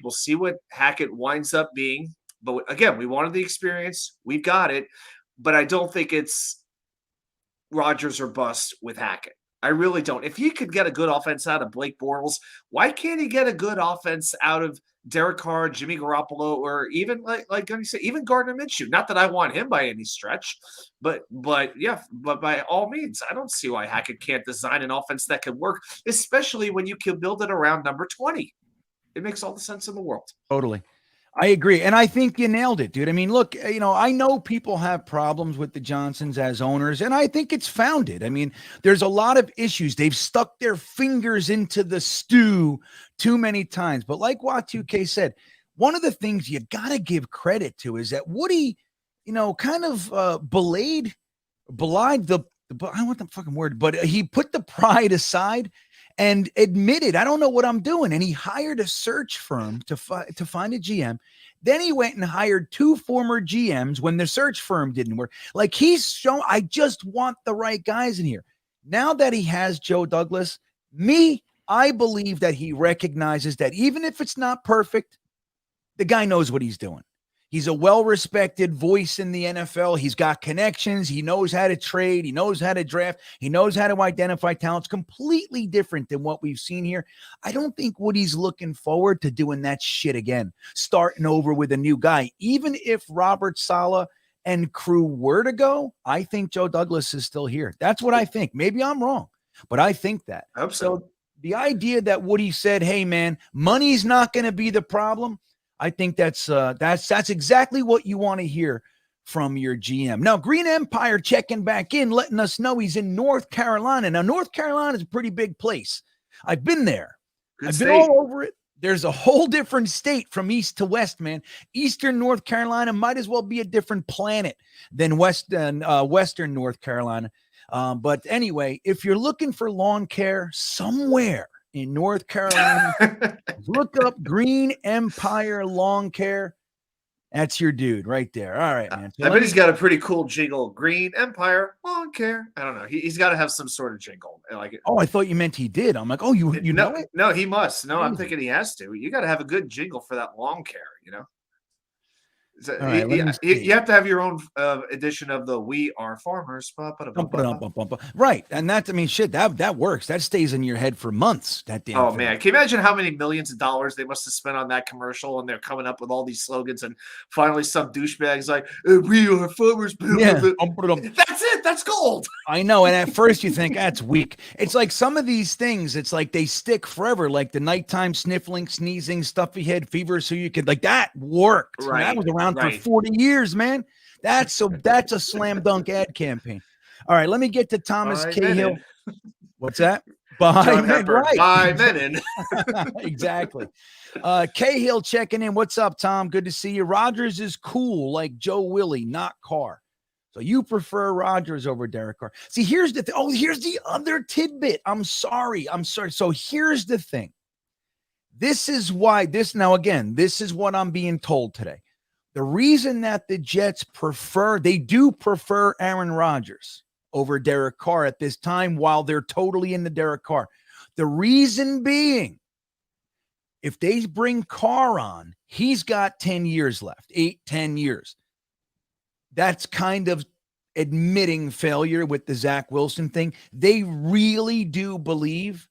Speaker 7: We'll see what Hackett winds up being. But again, we wanted the experience. We've got it. But I don't think it's Rodgers or bust with Hackett. I really don't. If he could get a good offense out of Blake Bortles, why can't he get a good offense out of Derek Carr, Jimmy Garoppolo, or even like you say, even Gardner Minshew? Not that I want him by any stretch, but by all means, I don't see why Hackett can't design an offense that could work, especially when you can build it around number 20. It makes all the sense in the world.
Speaker 5: Totally. I agree. And I think you nailed it, dude. I mean, look, I know people have problems with the Johnsons as owners, and I think it's founded. I mean, there's a lot of issues. They've stuck their fingers into the stew too many times. But like Watt2K said, one of the things you got to give credit to is that Woody, kind of belied the I don't want the fucking word, but he put the pride aside and admitted, I don't know what I'm doing. And he hired a search firm to find a GM. Then he went and hired 2 former GMs when the search firm didn't work. Like, he's shown, I just want the right guys in here. Now that he has Joe Douglas, me I believe that he recognizes that even if it's not perfect, the guy knows what he's doing. He's a well-respected voice in the NFL. He's got connections. He knows how to trade. He knows how to draft. He knows how to identify talents. Completely different than what we've seen here. I don't think Woody's looking forward to doing that shit again, starting over with a new guy. Even if Robert Sala and crew were to go, I think Joe Douglas is still here. That's what I think. Maybe I'm wrong, but I think that.
Speaker 7: I hope so.
Speaker 5: The idea that Woody said, hey, man, money's not going to be the problem, I think that's exactly what you want to hear from your GM. Now, Green Empire checking back in, letting us know he's in North Carolina. Now, North Carolina is a pretty big place. I've been there. I've been all over it. There's a whole different state from east to west, man. Eastern North Carolina might as well be a different planet than Western North Carolina. But anyway, if you're looking for lawn care somewhere in North Carolina, look up Green Empire Lawn Care. That's your dude right there. All right, man. So
Speaker 7: I bet he's got a pretty cool jingle. Green Empire Lawn Care. I don't know. He's got to have some sort of jingle. Like,
Speaker 5: oh, I thought you meant he did. I'm like, oh, you know it?
Speaker 7: No, he must. No, I'm thinking he has to. You got to have a good jingle for that lawn care, you know? So
Speaker 5: right,
Speaker 7: you have to have your own edition of the "We Are Farmers."
Speaker 5: Right, and that, I mean, shit, that works. That stays in your head for months. That damn.
Speaker 7: Oh
Speaker 5: thing.
Speaker 7: Man, can you imagine how many millions of dollars they must have spent on that commercial? And they're coming up with all these slogans, and finally, some douchebag's like, "We are farmers."
Speaker 5: Yeah.
Speaker 7: That's it. That's gold.
Speaker 5: I know. And at first, you think that's weak. It's like some of these things. It's like they stick forever, like the nighttime sniffling, sneezing, stuffy head fever. So you could like that worked.
Speaker 7: Right.
Speaker 5: That was around for 40 years, man. That's a slam dunk ad campaign. All right, let me get to Thomas Cahill. What's that?
Speaker 7: John Hepburn,
Speaker 5: right.
Speaker 7: By Menon.
Speaker 5: Exactly. Cahill checking in. What's up, Tom? Good to see you. Rodgers is cool, like Joe Willie, not Carr. So you prefer Rodgers over Derek Carr. See, here's the thing. Oh, here's the other tidbit. I'm sorry. So here's the thing. This is why this is what I'm being told today. The reason that the Jets prefer Aaron Rodgers over Derek Carr at this time, while they're totally into Derek Carr. The reason being, if they bring Carr on, he's got 10 years left, 10 years. That's kind of admitting failure with the Zach Wilson thing. They really do believe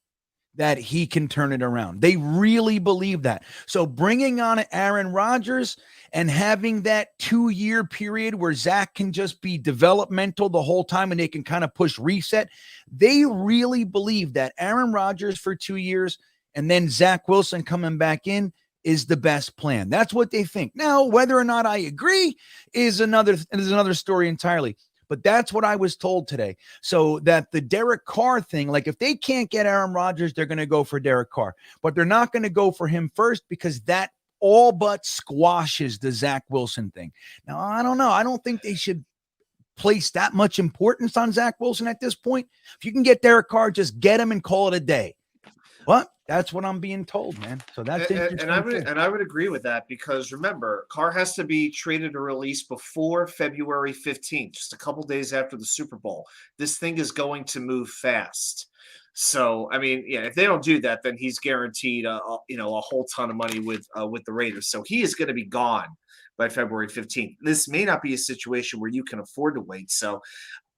Speaker 5: that he can turn it around. They really believe that. So bringing on Aaron Rodgers and having that 2-year period where Zach can just be developmental the whole time and they can kind of push reset, they really believe that Aaron Rodgers for 2 years and then Zach Wilson coming back in is the best plan. That's what they think. Now, whether or not I agree is another story entirely. But that's what I was told today. So that the Derek Carr thing, like if they can't get Aaron Rodgers, they're going to go for Derek Carr. But they're not going to go for him first because that all but squashes the Zach Wilson thing. Now, I don't know. I don't think they should place that much importance on Zach Wilson at this point. If you can get Derek Carr, just get him and call it a day. But that's what I'm being told, man. So that's interesting.
Speaker 7: And I would agree with that because remember, Carr has to be traded or released before February 15th, just a couple days after the Super Bowl. This thing is going to move fast. So, I mean, yeah, if they don't do that, then he's guaranteed a whole ton of money with the Raiders. So he is going to be gone by February 15th. This may not be a situation where you can afford to wait. So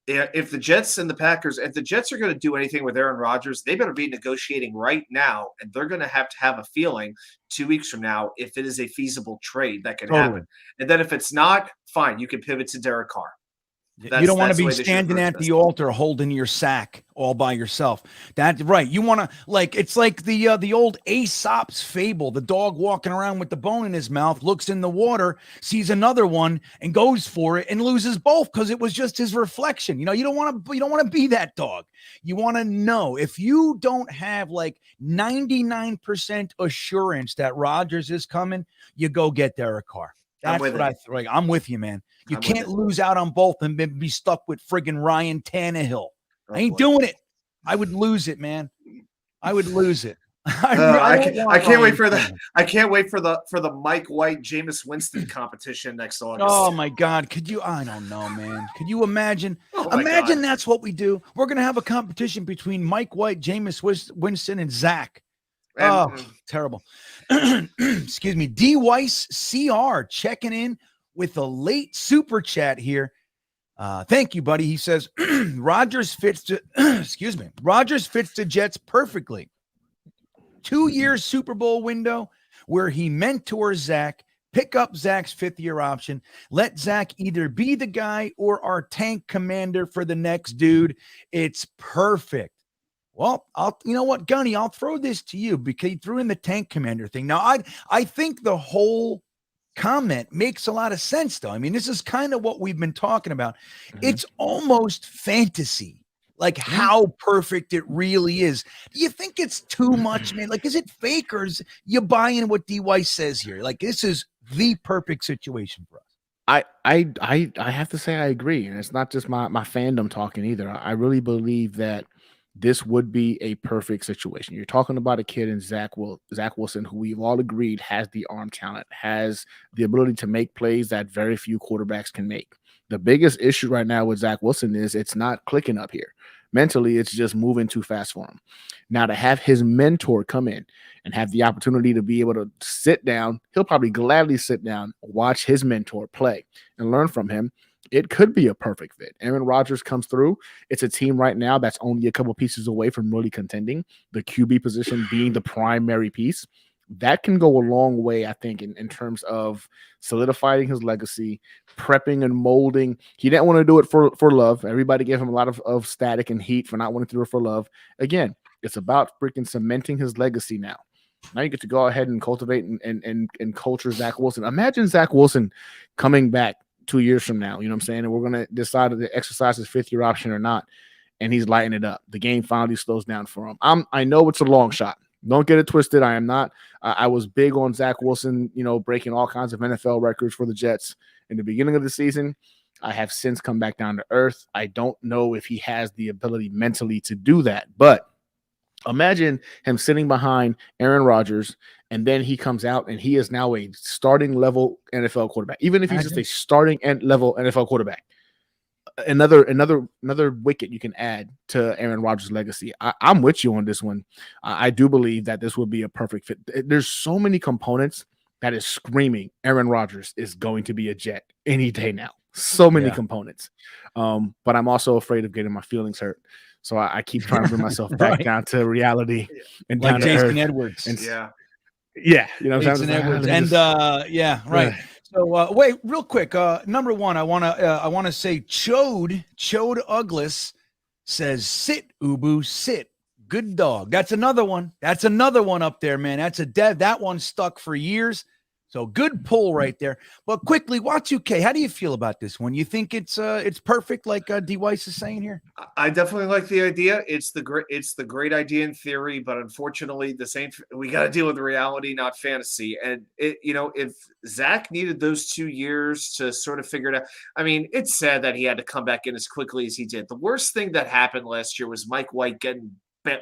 Speaker 7: if the Jets and the Packers, if the Jets are going to do anything with Aaron Rodgers, they better be negotiating right now, and they're going to have a feeling 2 weeks from now if it is a feasible trade that can happen. And then if it's not, fine, you can pivot to Derek Carr.
Speaker 5: You don't want to be standing at the altar holding your sack all by yourself. That's right. You want to, like, it's like the old Aesop's fable. The dog walking around with the bone in his mouth, looks in the water, sees another one and goes for it and loses both because it was just his reflection. You know, you don't want to be that dog. You want to know if you don't have like 99% assurance that Rodgers is coming, you go get Derek Carr. That's what I'm with you, man. You can't lose out on both and then be stuck with friggin' Ryan Tannehill. I ain't doing it. I would lose it, man. I would lose it.
Speaker 7: I can't wait for the I can't wait for the Mike White Jameis Winston competition next August.
Speaker 5: Oh my God! Could you? I don't know, man. Could you imagine?
Speaker 7: Oh
Speaker 5: Imagine
Speaker 7: God.
Speaker 5: that's what we do. We're gonna have a competition between Mike White, Jameis Winston, and Zach. Oh, terrible. Excuse me. D Weiss CR checking in with a late super chat here. Thank you, buddy. He says Rodgers fits to Rodgers fits the Jets perfectly. 2-year Super Bowl window where he mentors Zach, pick up Zach's 5th-year option, let Zach either be the guy or our tank commander for the next dude. It's perfect. Well, you know what, Gunny, I'll throw this to you because you threw in the tank commander thing. Now, I think the whole comment makes a lot of sense, though. I mean, this is kind of what we've been talking about. It's almost fantasy, like how perfect it really is. Do you think it's too much, man? Like, is it fake or is you buying what D. Weiss says here? Like, this is the perfect situation for us.
Speaker 6: I have to say I agree, and it's not just my fandom talking either. I really believe that this would be a perfect situation. You're talking about a kid in Zach Wilson, who we've all agreed has the arm talent, has the ability to make plays that very few quarterbacks can make. The biggest issue right now with Zach Wilson is it's not clicking up here. Mentally, it's just moving too fast for him. Now, to have his mentor come in and have the opportunity to be able to sit down, he'll probably gladly sit down, watch his mentor play, and learn from him. It could be a perfect fit. Aaron Rodgers comes through. It's a team right now that's only a couple pieces away from really contending, the QB position being the primary piece. That can go a long way, I think, in terms of solidifying his legacy, prepping and molding. He didn't want to do it for love. Everybody gave him a lot of static and heat for not wanting to do it for love. Again, it's about freaking cementing his legacy now. Now you get to go ahead and cultivate and culture Zach Wilson. Imagine Zach Wilson coming back 2 years from now, you know what I'm saying? And we're going to decide to exercise his 5th-year option or not. And he's lighting it up. The game finally slows down for him. I know it's a long shot. Don't get it twisted. I am not. I was big on Zach Wilson, breaking all kinds of NFL records for the Jets in the beginning of the season. I have since come back down to earth. I don't know if he has the ability mentally to do that, but imagine him sitting behind Aaron Rodgers, and then he comes out and he is now a starting level NFL quarterback. Even if he's just a starting level NFL quarterback, another wicket you can add to Aaron Rodgers' legacy. I'm with you on this one. I do believe that this would be a perfect fit. There's so many components that is screaming Aaron Rodgers is going to be a Jet any day now. So many components. But I'm also afraid of getting my feelings hurt. So I keep trying to bring myself back down to reality and
Speaker 5: like
Speaker 6: down to
Speaker 5: Jason
Speaker 6: earth.
Speaker 5: Edwards.
Speaker 6: And,
Speaker 7: Yeah.
Speaker 6: You know what I'm
Speaker 5: Jason
Speaker 6: saying?
Speaker 5: Edwards. And right. So wait, real quick. Number one, I wanna say Chode Uglis says, sit, Ubu, sit. Good dog. That's another one. That's another one up there, man. That's a dev. That one stuck for years. So good pull right there. But quickly, Y2K, how do you feel about this one? You think it's perfect, like D. Weiss is saying here?
Speaker 7: I definitely like the idea. It's the great idea in theory, but unfortunately, we got to deal with reality, not fantasy. And if Zach needed those 2 years to sort of figure it out, I mean, it's sad that he had to come back in as quickly as he did. The worst thing that happened last year was Mike White getting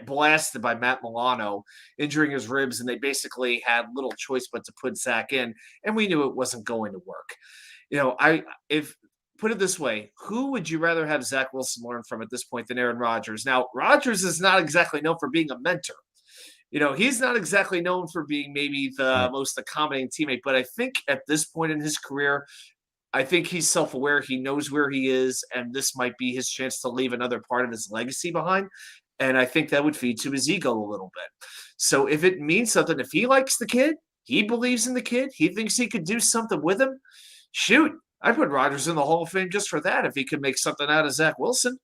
Speaker 7: blasted by Matt Milano, injuring his ribs, and they basically had little choice but to put Zach in, and we knew it wasn't going to work. If put it this way, who would you rather have Zach Wilson learn from at this point than Aaron Rodgers? Now, Rodgers is not exactly known for being a mentor. He's not exactly known for being maybe the most accommodating teammate, but I think at this point in his career, I think he's self-aware. He knows where he is, and this might be his chance to leave another part of his legacy behind. And I think that would feed to his ego a little bit. So if it means something, if he likes the kid, he believes in the kid, he thinks he could do something with him, shoot, I'd put Rodgers in the Hall of Fame just for that if he could make something out of Zach Wilson.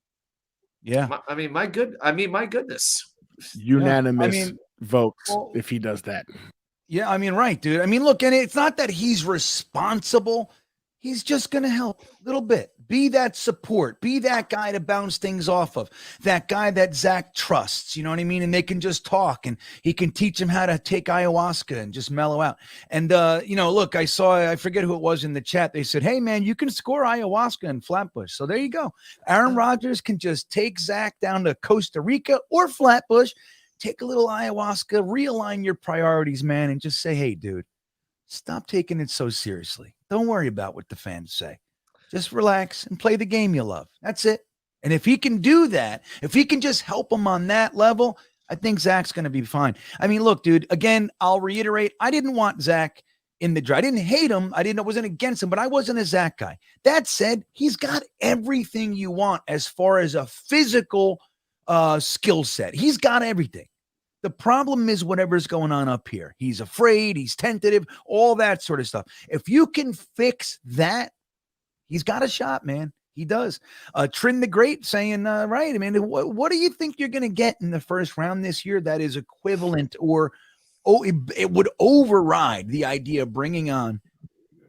Speaker 5: Yeah.
Speaker 7: My goodness.
Speaker 6: Unanimous votes if he does that.
Speaker 5: Yeah, right, dude. Look, and it's not that he's responsible. He's just going to help a little bit. Be that support. Be that guy to bounce things off of. That guy that Zach trusts, you know what I mean? And they can just talk, and he can teach him how to take ayahuasca and just mellow out. And, look, I forget who it was in the chat. They said, hey, man, you can score ayahuasca in Flatbush. So there you go. Aaron Rodgers can just take Zach down to Costa Rica or Flatbush, take a little ayahuasca, realign your priorities, man, and just say, hey, dude, stop taking it so seriously. Don't worry about what the fans say. Just relax and play the game you love. That's it. And if he can do that, if he can just help him on that level, I think Zach's going to be fine. I mean, look, dude, again, I'll reiterate, I didn't want Zach in the draft. I didn't hate him. I wasn't against him, but I wasn't a Zach guy. That said, he's got everything you want as far as a physical skill set. He's got everything. The problem is whatever's going on up here. He's afraid, he's tentative, all that sort of stuff. If you can fix that, he's got a shot, man. He does. Trin the Great saying, right, I mean, what do you think you're going to get in the first round this year that is equivalent or it would override the idea of bringing on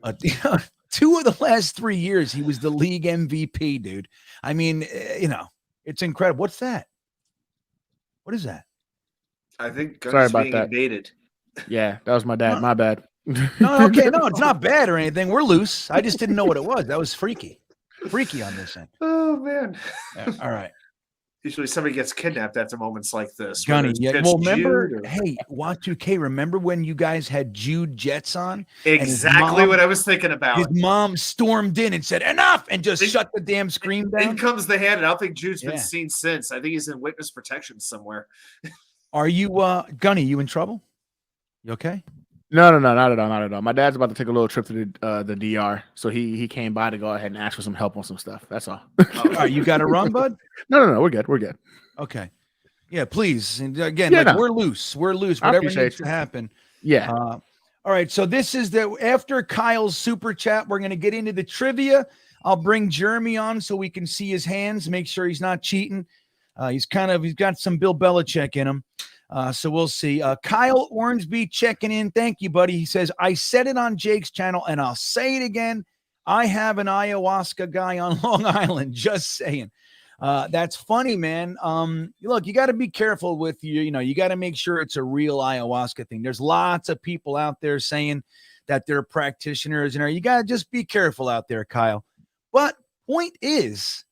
Speaker 5: 2 of the last 3 years, he was the league MVP, dude. I mean, it's incredible. What's that? What is that?
Speaker 7: I think
Speaker 6: Sorry
Speaker 7: Gun's
Speaker 6: about
Speaker 7: being
Speaker 6: that.
Speaker 7: invaded.
Speaker 6: Yeah, that was my dad. My bad.
Speaker 5: No, okay, no, it's not bad or anything. We're loose. I just didn't know what it was. That was freaky on this end.
Speaker 7: Oh man!
Speaker 5: Yeah, all right.
Speaker 7: Usually somebody gets kidnapped after moments like this.
Speaker 5: Gunny,
Speaker 7: whether it's
Speaker 5: yeah.
Speaker 7: Jets
Speaker 5: Well, remember,
Speaker 7: Jude or-
Speaker 5: hey, Y2K, remember when you guys had Jude Jets on?
Speaker 7: Exactly what I was thinking about.
Speaker 5: His mom stormed in and said, enough, and just shut the damn screen down.
Speaker 7: In comes the hand, and I don't think Jude's
Speaker 5: Yeah.
Speaker 7: been seen since. I think he's in witness protection somewhere.
Speaker 5: Are you, Gunny, you in trouble? You okay?
Speaker 6: No, not at all. My dad's about to take a little trip to the DR, so he came by to go ahead and ask for some help on some stuff. That's all.
Speaker 5: All right, you got to run, bud?
Speaker 6: No, we're good.
Speaker 5: Okay. Yeah, please. And again,
Speaker 6: Yeah, no.
Speaker 5: we're loose. We're loose.
Speaker 6: I
Speaker 5: Whatever
Speaker 6: appreciate
Speaker 5: needs
Speaker 6: you.
Speaker 5: to happen.
Speaker 6: Yeah.
Speaker 5: All right. So this is after Kyle's super chat, we're going to get into the trivia. I'll bring Jeremy on so we can see his hands, make sure he's not cheating. He's got some Bill Belichick in him. So we'll see. Kyle Ornsby checking in. Thank you, buddy. He says, I said it on Jake's channel and I'll say it again. I have an ayahuasca guy on Long Island. Just saying. That's funny, man. Look, you got to be careful with you got to make sure it's a real ayahuasca thing. There's lots of people out there saying that they're practitioners, and you got to just be careful out there, Kyle. But point is,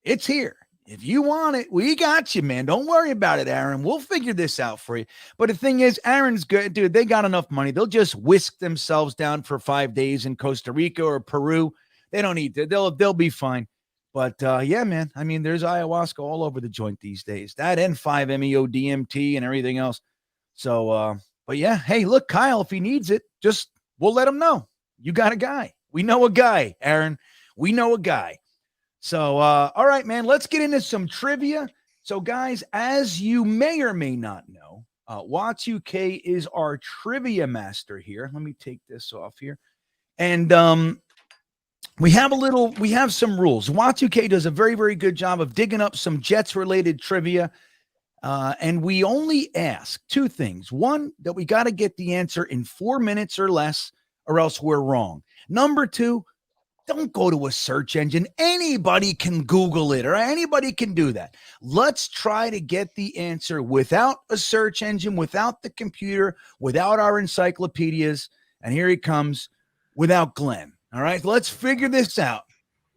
Speaker 5: it's here. If you want it, we got you, man. Don't worry about it, Aaron. We'll figure this out for you. But the thing is, Aaron's good, dude. They got enough money. They'll just whisk themselves down for 5 days in Costa Rica or Peru. They don't need to. They'll be fine. But yeah, man. I mean, there's ayahuasca all over the joint these days. That and 5-MeO DMT and everything else. So, but yeah, hey, look, Kyle, if he needs it, we'll let him know. You got a guy. We know a guy, Aaron. We know a guy. So, all right, man, let's get into some trivia. So, guys, as you may or may not know, Y2K is our trivia master here. Let me take this off here. And we have some rules. Y2K does a very, very good job of digging up some Jets-related trivia. And we only ask 2 things. One, that we got to get the answer in 4 minutes or less, or else we're wrong. Number 2, don't go to a search engine. Anybody can Google it, or anybody can do that. Let's try to get the answer without a search engine, without the computer, without our encyclopedias. And here he comes, without Glenn. All right, let's figure this out.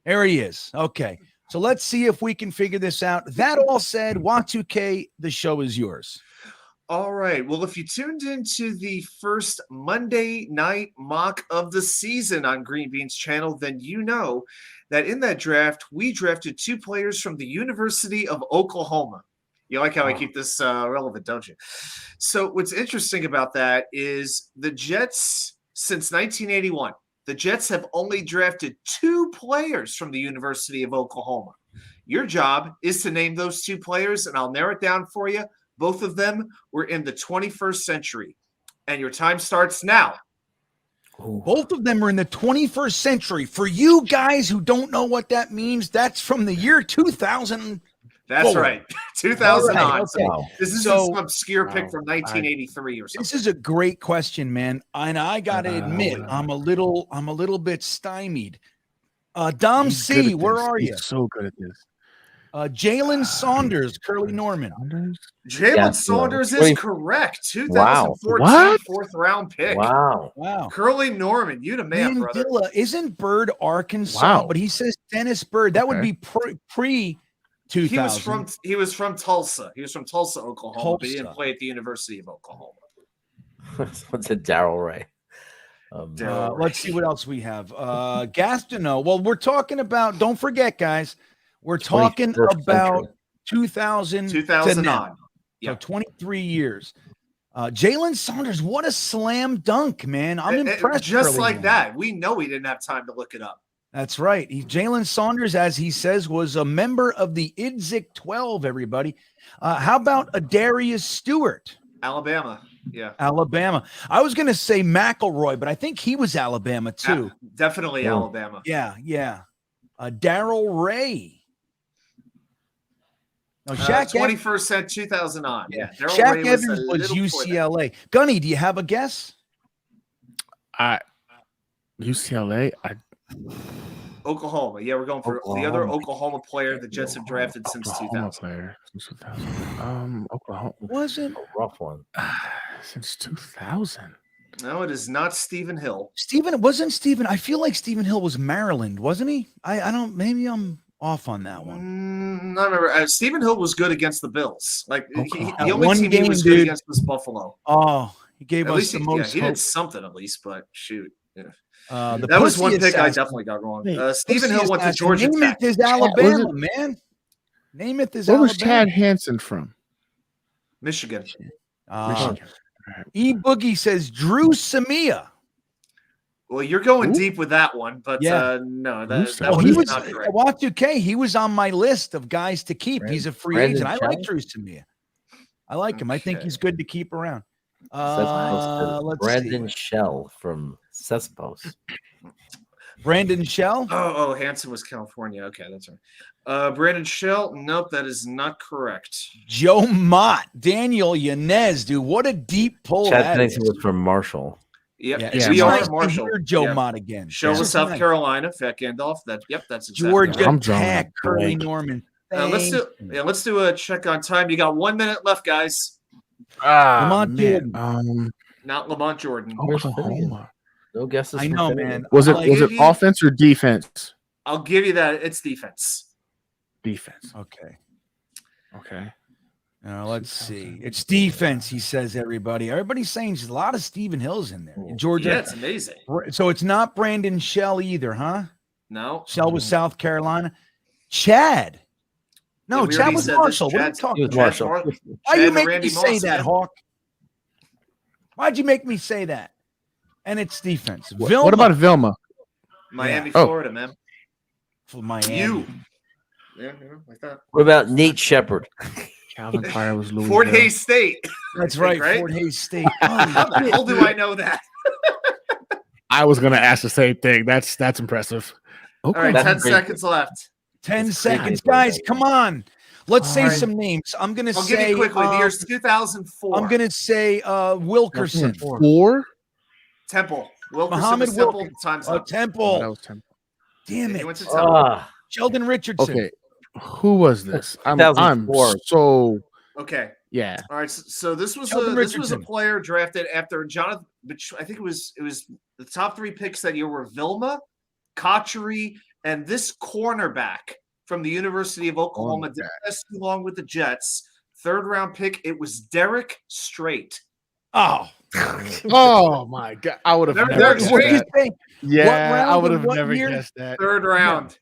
Speaker 5: There he is. Okay, so let's see if we can figure this out. That all said, Y2K, the show is yours.
Speaker 7: All right. Well, if you tuned into the first Monday night mock of the season on GreenBean's channel, then you know that in that draft, we drafted 2 players from the University of Oklahoma. You like how I keep this relevant, don't you? So what's interesting about that is the Jets, since 1981, the Jets have only drafted 2 players from the University of Oklahoma. Your job is to name those 2 players, and I'll narrow it down for you. Both of them were in the 21st century. And your time starts now.
Speaker 5: Both of them are in the 21st century. For you guys who don't know what that means, that's from the year 2000.
Speaker 7: That's
Speaker 5: forward.
Speaker 7: right. 2009.
Speaker 5: All right, okay.
Speaker 7: So this is some obscure pick from 1983 or something.
Speaker 5: This is a great question, man. And I got to admit, I'm a little bit stymied. Dom
Speaker 6: He's
Speaker 5: C,
Speaker 6: good at
Speaker 5: where
Speaker 6: this.
Speaker 5: are you?
Speaker 6: He's so good at this.
Speaker 5: Jalen Saunders, Curly Norman.
Speaker 7: Jalen Saunders is correct. 2014
Speaker 6: What?
Speaker 7: 4th round pick.
Speaker 2: Wow.
Speaker 7: Curly Norman, you the man, brother.
Speaker 5: Mandela isn't Bird Arkansas,
Speaker 6: Wow.
Speaker 5: but he says Dennis Bird. That would be pre
Speaker 7: He was
Speaker 5: 2000.
Speaker 7: from Tulsa. He was from Tulsa, Oklahoma, but he didn't
Speaker 5: Tulsa.
Speaker 7: play at the University of Oklahoma.
Speaker 2: What's it, Daryl Ray?
Speaker 5: Let's see what else we have. Gastineau. Well, we're talking about, don't forget, guys, we're talking
Speaker 2: 21st
Speaker 5: about
Speaker 2: century.
Speaker 5: 2000 to
Speaker 7: 2000
Speaker 5: now.
Speaker 7: on.
Speaker 5: So
Speaker 7: Yeah.
Speaker 5: 23 years. Jalen Saunders, what a slam dunk, man. I'm impressed.
Speaker 7: Just
Speaker 5: early
Speaker 7: like
Speaker 5: on.
Speaker 7: that. We know he didn't have time to look it up.
Speaker 5: That's right. Jalen Saunders, as he says, was a member of the Idzik 12, everybody. How about Adarius Stewart?
Speaker 7: Alabama. Yeah.
Speaker 5: Alabama. I was going to say McElroy, but I think he was Alabama too.
Speaker 7: Definitely Alabama.
Speaker 5: Yeah. Darrell Ray. No, Shaq
Speaker 7: 21st century, 2000 on. Yeah. Darrell
Speaker 5: Shaq
Speaker 7: Ray
Speaker 5: Evans
Speaker 7: a
Speaker 5: was
Speaker 7: little before that.
Speaker 5: UCLA. Gunny, do you have a guess?
Speaker 6: UCLA.
Speaker 7: Oklahoma. Yeah, we're going for the other Oklahoma player the Jets have drafted since
Speaker 6: Oklahoma
Speaker 7: 2000.
Speaker 6: player since 2000. Oklahoma
Speaker 5: Wasn't
Speaker 2: A rough one.
Speaker 6: since 2000.
Speaker 7: No, it is not Stephen Hill.
Speaker 5: Wasn't Stephen. I feel like Stephen Hill was Maryland, wasn't he? I don't. Maybe I'm off on that one.
Speaker 7: I remember Stephen Hill was good against the Bills. Like the only
Speaker 5: One
Speaker 7: team
Speaker 5: game,
Speaker 7: he was good
Speaker 5: dude.
Speaker 7: against was Buffalo.
Speaker 5: Oh, he gave
Speaker 7: At
Speaker 5: us
Speaker 7: least
Speaker 5: the
Speaker 7: he
Speaker 5: most
Speaker 7: did
Speaker 5: hope.
Speaker 7: something at least, but shoot. Yeah.
Speaker 5: The
Speaker 7: That was
Speaker 5: pussy
Speaker 7: one pick I
Speaker 5: assassin.
Speaker 7: definitely got wrong.
Speaker 6: Wait,
Speaker 7: Stephen
Speaker 5: Pussy
Speaker 7: Hill went to
Speaker 5: assassin.
Speaker 7: Georgia Tech.
Speaker 5: Namath is
Speaker 6: was
Speaker 5: Alabama, man. Namath is
Speaker 6: Where was
Speaker 5: Alabama.
Speaker 6: Chad Hansen from?
Speaker 7: Michigan.
Speaker 6: Michigan.
Speaker 5: E Boogie says Drew Samia.
Speaker 7: Well, you're going
Speaker 6: Ooh.
Speaker 7: deep with that one, but
Speaker 5: Yeah.
Speaker 7: no,
Speaker 6: Who's
Speaker 7: that
Speaker 6: that?
Speaker 7: one
Speaker 5: He
Speaker 7: is
Speaker 5: was
Speaker 7: not correct.
Speaker 5: Watch 2K. He was on my list of guys to keep. He's a free
Speaker 2: Brandon
Speaker 5: agent. I like
Speaker 2: Shell?
Speaker 5: Drew Samia. I like him. I think
Speaker 7: Okay.
Speaker 5: he's good to keep around.
Speaker 2: Cesspos,
Speaker 5: Let's
Speaker 2: Brandon
Speaker 5: see.
Speaker 2: Shell from Cesspos.
Speaker 5: Brandon Shell.
Speaker 7: Oh, Hanson was California. Okay, that's right. Brandon Shell. Nope, that is not correct.
Speaker 5: Joe Mott. Daniel Yanez, dude. What a deep pull
Speaker 2: Chad
Speaker 5: that
Speaker 2: Pennington
Speaker 5: is.
Speaker 2: was from Marshall.
Speaker 7: Yep,
Speaker 5: Yeah,
Speaker 6: Yeah,
Speaker 5: it's
Speaker 7: we are
Speaker 5: nice to
Speaker 7: Marshall.
Speaker 5: hear Joe
Speaker 7: Yeah.
Speaker 5: Mott again.
Speaker 7: Show
Speaker 5: This
Speaker 7: was
Speaker 5: is
Speaker 7: South
Speaker 5: nice.
Speaker 7: Carolina. Fat Gandalf. That's exactly
Speaker 5: Georgia
Speaker 7: right.
Speaker 6: I'm drawing a
Speaker 5: Tech. Curly
Speaker 6: blank.
Speaker 5: Norman.
Speaker 7: Let's do a check on time. You got 1 minute left, guys.
Speaker 5: Lamont
Speaker 6: Man.
Speaker 5: Jordan.
Speaker 7: Not Lamont Jordan.
Speaker 2: Where's
Speaker 6: Oklahoma.
Speaker 2: No guesses.
Speaker 5: I
Speaker 2: from
Speaker 5: know,
Speaker 2: Finnegan.
Speaker 5: man.
Speaker 6: Was it
Speaker 5: Like-
Speaker 6: was it offense or defense?
Speaker 7: I'll give you that. It's defense.
Speaker 6: Defense.
Speaker 5: Okay.
Speaker 6: Okay.
Speaker 5: Let's see. It's defense, he says, everybody. Everybody's saying there's a lot of Stephen Hills in there. Georgia.
Speaker 7: Yeah, it's amazing.
Speaker 5: So it's not Brandon Shell either, huh?
Speaker 7: No.
Speaker 5: Shell was South Carolina. Chad. No,
Speaker 7: Yeah, we
Speaker 5: Chad
Speaker 7: already
Speaker 5: was
Speaker 7: said this.
Speaker 5: Marshall. What are you
Speaker 7: Chad's-
Speaker 5: talking
Speaker 2: He was
Speaker 5: about?
Speaker 2: Marshall.
Speaker 5: Why
Speaker 7: Chad
Speaker 5: you
Speaker 7: and
Speaker 5: make
Speaker 7: Randy
Speaker 5: me say
Speaker 7: Moss,
Speaker 5: that,
Speaker 7: man.
Speaker 5: Hawk? Why'd you make me say that? And it's defense.
Speaker 6: What about Vilma?
Speaker 7: Miami,
Speaker 6: Oh.
Speaker 7: Florida, man.
Speaker 5: for Miami?
Speaker 7: You. Yeah, like that.
Speaker 2: What about Nate Shepard?
Speaker 6: Calvin Pryor was Louisville.
Speaker 7: Fort Hays State.
Speaker 5: That's right,
Speaker 7: Right?
Speaker 5: Fort Hays State.
Speaker 7: How the hell do I know that?
Speaker 6: I was gonna ask the same thing. That's impressive.
Speaker 7: All right,
Speaker 2: That's
Speaker 7: 10
Speaker 2: great.
Speaker 7: seconds left.
Speaker 5: 10
Speaker 2: It's
Speaker 5: seconds.
Speaker 2: crazy.
Speaker 5: Guys, come on. Let's say
Speaker 6: All right.
Speaker 5: some names. I'm going to
Speaker 7: I'll
Speaker 5: say
Speaker 7: give you quickly. The year's 2004.
Speaker 5: I'm going to say Wilkerson.
Speaker 6: Four.
Speaker 7: Temple. Wilkerson
Speaker 5: Muhammad
Speaker 7: was Temple.
Speaker 5: Wilkins.
Speaker 7: Time's
Speaker 5: Oh,
Speaker 7: up.
Speaker 5: Temple.
Speaker 6: That was 10.
Speaker 5: Damn
Speaker 7: He
Speaker 5: it.
Speaker 7: went to Temple.
Speaker 2: Ah,
Speaker 5: Sheldon Richardson.
Speaker 6: Okay. Who was this? I'm
Speaker 2: 2004.
Speaker 6: so
Speaker 7: Okay.
Speaker 6: yeah.
Speaker 7: All right. So this was
Speaker 5: Sheldon
Speaker 7: a
Speaker 5: Richardson.
Speaker 7: player drafted after Jonathan. I think it was the top three picks that year were Vilma, Kochery, and this cornerback from the University of Oklahoma. Didn't last too long with the Jets. Third round pick. It was Derek Strait.
Speaker 5: Oh.
Speaker 6: Oh my god. I would have
Speaker 7: They're-
Speaker 6: never
Speaker 7: they're
Speaker 6: guessed
Speaker 5: What did you
Speaker 6: that.
Speaker 5: say?
Speaker 6: Yeah,
Speaker 5: round
Speaker 6: I would
Speaker 5: and
Speaker 6: have
Speaker 5: what
Speaker 6: never
Speaker 5: year?
Speaker 6: guessed that.
Speaker 7: Third round.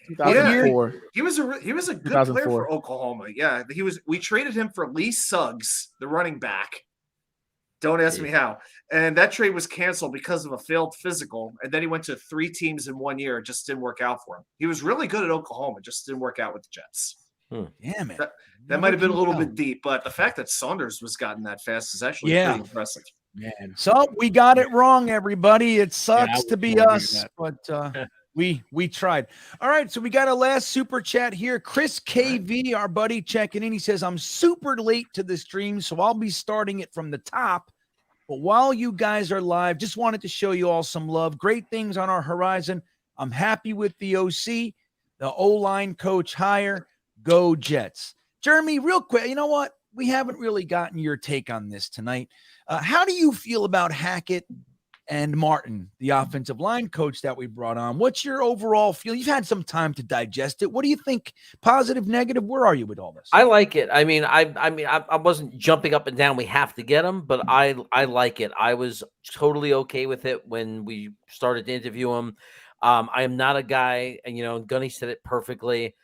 Speaker 6: 2004.
Speaker 7: He was a good player
Speaker 6: 2004.
Speaker 7: for Oklahoma. Yeah, he was. We traded him for Lee Suggs, the running back. Don't ask me how. And that trade was canceled because of a failed physical. And then he went to 3 teams in 1 year. It just didn't work out for him. He was really good at Oklahoma. Just didn't work out with the Jets.
Speaker 5: Damn it.
Speaker 7: That might have been a little bit deep, but the fact that Saunders was gotten that fast is actually pretty impressive.
Speaker 6: Man.
Speaker 5: So we got it wrong, everybody. It sucks
Speaker 6: I
Speaker 5: to be
Speaker 6: would agree
Speaker 5: us,
Speaker 6: with
Speaker 5: but we tried. All right, so we got a last super chat here. Chris KV, our buddy, checking in. He says, I'm super late to the stream, so I'll be starting it from the top. But while you guys are live, just wanted to show you all some love. Great things on our horizon. I'm happy with the OC, the O-line coach hire. Go Jets. Jeremy, real quick, you know what? We haven't really gotten your take on this tonight. How do you feel about Hackett and Martin, the offensive line coach that we brought on. What's your overall feel? You've had some time to digest it. What do you think? Positive, negative? Where are you with all this?
Speaker 2: I like it. I mean, I wasn't jumping up and down. We have to get him, but I like it. I was totally okay with it when we started to interview him. I am not a guy, and Gunny said it perfectly.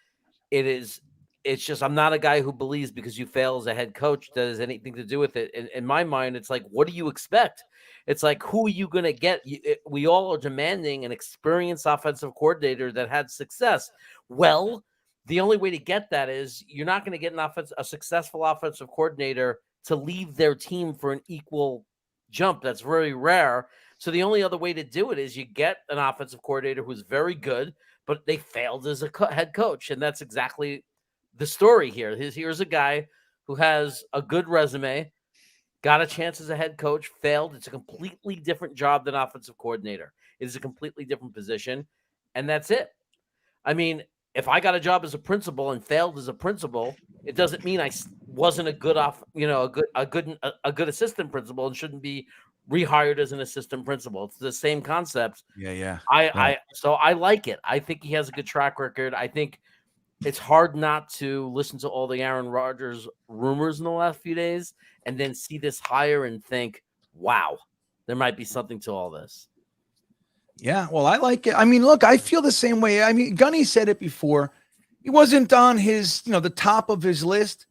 Speaker 2: It's just I'm not a guy who believes because you fail as a head coach that has anything to do with it. In my mind, it's like, what do you expect? It's like, who are you going to get? We all are demanding an experienced offensive coordinator that had success. Well, the only way to get that is you're not going to get a successful offensive coordinator to leave their team for an equal jump. That's very rare. So the only other way to do it is you get an offensive coordinator who's very good, but they failed as a head coach. And that's exactly the story here. Here's a guy who has a good resume, got a chance as a head coach, failed. It's a completely different job than offensive coordinator. It is a completely different position, and that's it. I mean, if I got a job as a principal and failed as a principal, it doesn't mean I wasn't a good a good assistant principal and shouldn't be rehired as an assistant principal. It's the same concept.
Speaker 5: Yeah.
Speaker 2: So I like it. I think he has a good track record. I think it's hard not to listen to all the Aaron Rodgers rumors in the last few days and then see this hire and think, wow, there might be something to all this.
Speaker 5: Yeah, well, I like it. I mean, look, I feel the same way. I mean, Gunny said it before. He wasn't on his, the top of his list,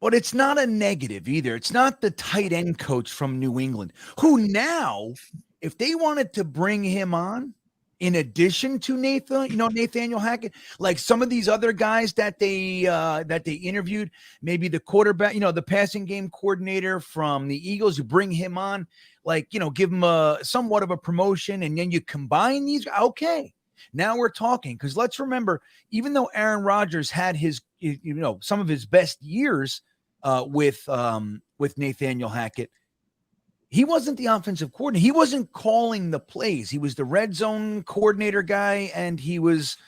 Speaker 5: but it's not a negative either. It's not the tight end coach from New England, who now, if they wanted to bring him on, in addition to Nathaniel Hackett, like some of these other guys that they interviewed, maybe the quarterback, the passing game coordinator from the Eagles, you bring him on, give him a somewhat of a promotion, and then you combine these. Okay, now we're talking, because let's remember, even though Aaron Rodgers had his, some of his best years with Nathaniel Hackett, he wasn't the offensive coordinator. He wasn't calling the plays. He was the red zone coordinator guy, and he was,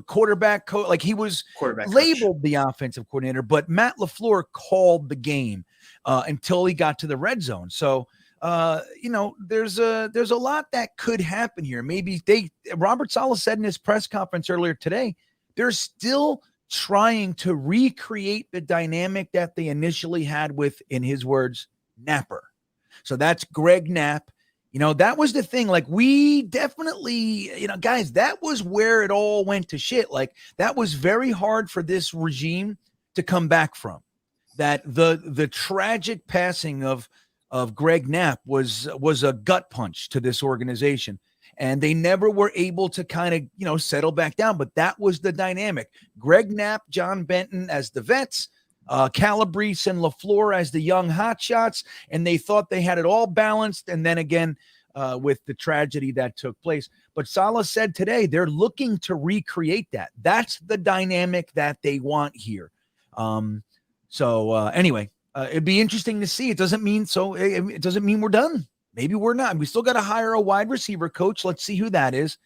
Speaker 5: quarterback coach. Like, he was labeled coach, the offensive coordinator, but Matt LaFleur called the game until he got to the red zone. So, there's a lot that could happen here. Maybe Robert Sala said in his press conference earlier today, they're still trying to recreate the dynamic that they initially had with, in his words, Napper. So that's Greg Knapp. That was the thing. Like, we definitely, guys, that was where it all went to shit. Like, that was very hard for this regime to come back from. That the tragic passing of Greg Knapp was a gut punch to this organization. And they never were able to kind of, settle back down. But that was the dynamic. Greg Knapp, John Benton as the vets, Calabrese and LaFleur as the young hotshots, and they thought they had it all balanced. And then again, with the tragedy that took place. But Sala said today they're looking to recreate that. That's the dynamic that they want here. Anyway, it'd be interesting to see. It doesn't mean we're done. Maybe we're not. We still got to hire a wide receiver coach. Let's see who that is.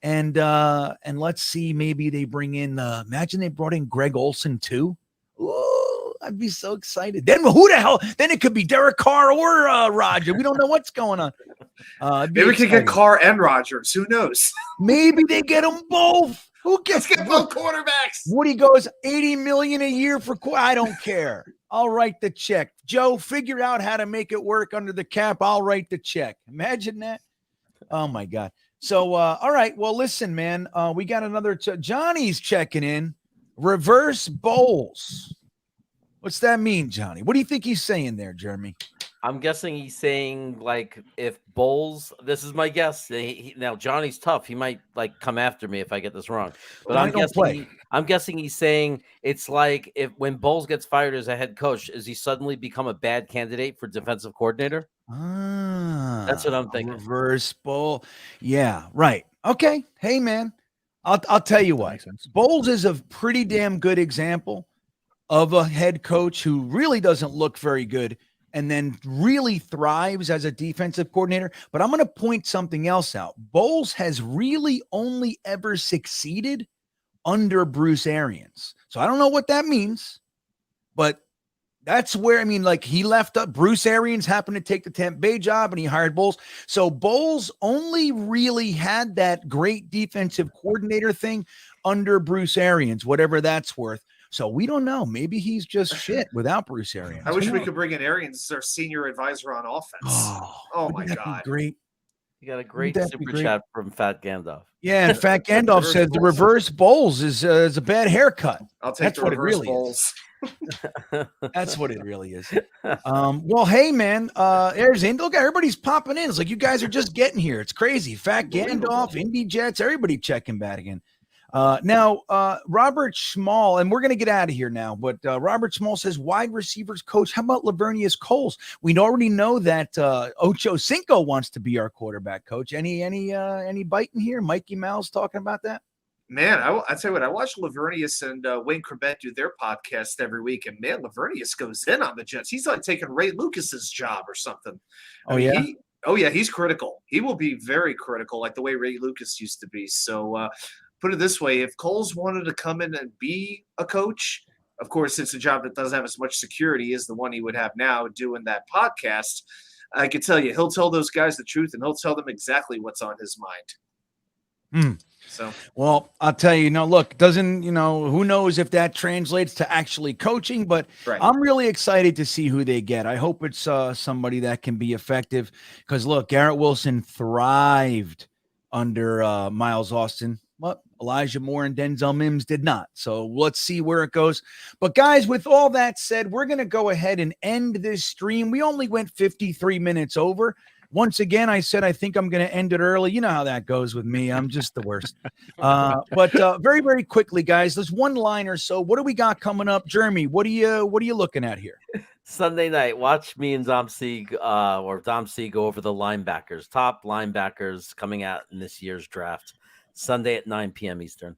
Speaker 5: And let's see, maybe they bring in imagine they brought in Greg Olsen too. Ooh, I'd be so excited. Then who the hell? Then it could be Derek Carr or Roger. We don't know what's going on.
Speaker 7: Maybe we could get Carr and Rodgers. Who knows?
Speaker 5: Maybe they get them both. Who gets
Speaker 7: Let's get both quarterbacks?
Speaker 5: Woody goes $80 million a year for. I don't care. I'll write the check. Joe, figure out how to make it work under the cap. I'll write the check. Imagine that. Oh my God. So, all right. Well, listen, man. We got another. Johnny's checking in. Reverse bowls. What's that mean, Johnny? What do you think he's saying there, Jeremy?
Speaker 2: I'm guessing he's saying, like, if Bowles, this is my guess. Now Johnny's tough. He might come after me if I get this wrong. But I'm guessing he's saying it's like when Bowles gets fired as a head coach, does he suddenly become a bad candidate for defensive coordinator? That's what I'm thinking.
Speaker 5: Reverse bowl. Yeah, right. Okay. Hey, man. I'll tell you what. Bowles is a pretty damn good example of a head coach who really doesn't look very good and then really thrives as a defensive coordinator. But I'm going to point something else out. Bowles has really only ever succeeded under Bruce Arians. So I don't know what that means, but That's where, I mean, like he left up. Bruce Arians happened to take the Tampa Bay job and he hired Bowles. So Bowles only really had that great defensive coordinator thing under Bruce Arians, whatever that's worth. So we don't know. Maybe he's just shit without Bruce Arians.
Speaker 7: I wish we could bring in Arians as our senior advisor on offense. Oh my God.
Speaker 5: Great.
Speaker 2: You got a great super chat from Fat Gandalf.
Speaker 5: Yeah, and Fat Gandalf says the reverse Bowles is a bad haircut.
Speaker 7: I'll take the reverse Bowles.
Speaker 5: That's what it really is. Well, hey, man, there's look, everybody's popping in. It's like you guys are just getting here. It's crazy. Fat Gandalf, Indy Jets, everybody checking back again. Now, Robert Small, and we're going to get out of here now, but Robert Small says wide receivers coach. How about Lavernius Coles? We already know that Ocho Cinco wants to be our quarterback coach. Any biting here? Mikey Mouse talking about that?
Speaker 7: Man, I tell you what, I watch Lavernius and Wayne Corbett do their podcast every week, and man, Lavernius goes in on the Jets. He's like taking Ray Lucas's job or something. He's critical. He will be very critical, like the way Ray Lucas used to be. So put it this way, if Coles wanted to come in and be a coach, of course, it's a job that doesn't have as much security as the one he would have now doing that podcast. I can tell you, he'll tell those guys the truth, and he'll tell them exactly what's on his mind. So, well,
Speaker 5: I'll tell you, look, who knows if that translates to actually coaching, but right. I'm really excited to see who they get. I hope it's somebody that can be effective because look, Garrett Wilson thrived under Miles Austin. Well, Elijah Moore and Denzel Mims did not. So let's see where it goes. But guys, with all that said, we're going to go ahead and end this stream. We only went 53 minutes over. Once again, I said I think I'm going to end it early. You know how that goes with me. I'm just the worst. But very, very quickly, guys, there's one line or so. What do we got coming up? Jeremy, what are you looking at here?
Speaker 2: Sunday night, watch me and Dom C go over the linebackers, top linebackers coming out in this year's draft. Sunday at 9 p.m. Eastern.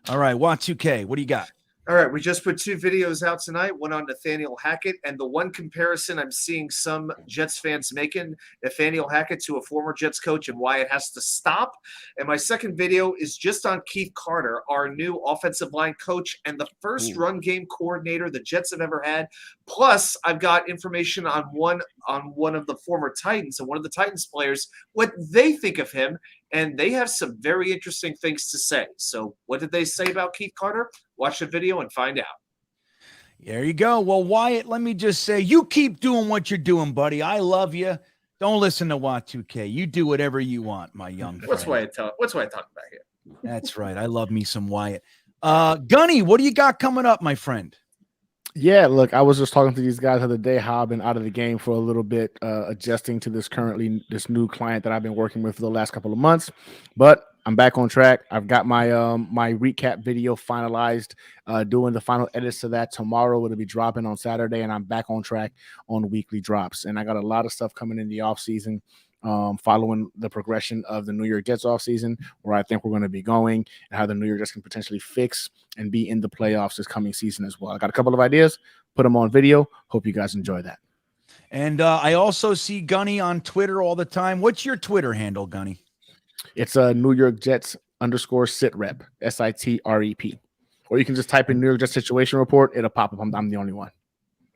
Speaker 5: All right, Watch2K, what do you got?
Speaker 7: All right, we just put 2 videos out tonight, one on Nathaniel Hackett, and the one comparison I'm seeing some Jets fans making, Nathaniel Hackett to a former Jets coach and why it has to stop. And my second video is just on Keith Carter, our new offensive line coach and the first run game coordinator the Jets have ever had. Plus, I've got information on one of the former Titans and one of the Titans players, what they think of him. And they have some very interesting things to say. So what did they say about Keith Carter? Watch the video and find out.
Speaker 5: There you go. Well, Wyatt, let me just say, you keep doing what you're doing, buddy. I love you. Don't listen to Wat2K. You do whatever you want, my young friend.
Speaker 7: What's Wyatt talking about here?
Speaker 5: That's right. I love me some Wyatt. Gunny, what do you got coming up, my friend?
Speaker 6: Yeah, look, I was just talking to these guys the other day how I've been out of the game for a little bit, adjusting to this new client that I've been working with for the last couple of months. But I'm back on track. I've got my my recap video finalized, doing the final edits to that tomorrow. It'll be dropping on Saturday, and I'm back on track on weekly drops. And I got a lot of stuff coming in the off season. Following the progression of the New York Jets offseason, where I think we're going to be going and how the New York Jets can potentially fix and be in the playoffs this coming season as well. I got a couple of ideas, put them on video. Hope you guys enjoy that.
Speaker 5: And I also see Gunny on Twitter all the time. What's your Twitter handle, Gunny?
Speaker 6: It's New York Jets _sitrep, SITREP. Or you can just type in New York Jets situation report. It'll pop up. I'm the only one.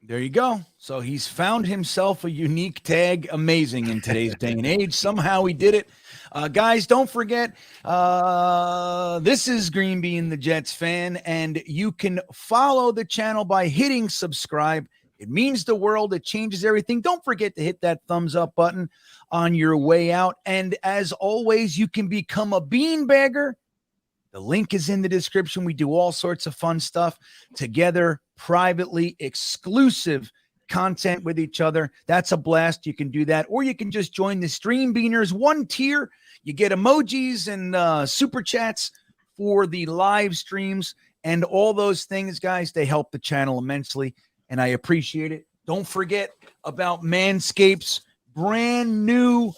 Speaker 5: There you go. So he's found himself a unique tag. Amazing in today's day and age. Somehow he did it. Guys, don't forget, this is GreenBean, the Jets fan, and you can follow the channel by hitting subscribe. It means the world. It changes everything. Don't forget to hit that thumbs up button on your way out. And as always, you can become a beanbagger. The link is in the description. We do all sorts of fun stuff together, privately, exclusive content with each other. That's a blast. You can do that. Or you can just join the Stream Beaners. One tier. You get emojis and super chats for the live streams and all those things, guys. They help the channel immensely, and I appreciate it. Don't forget about Manscaped's brand new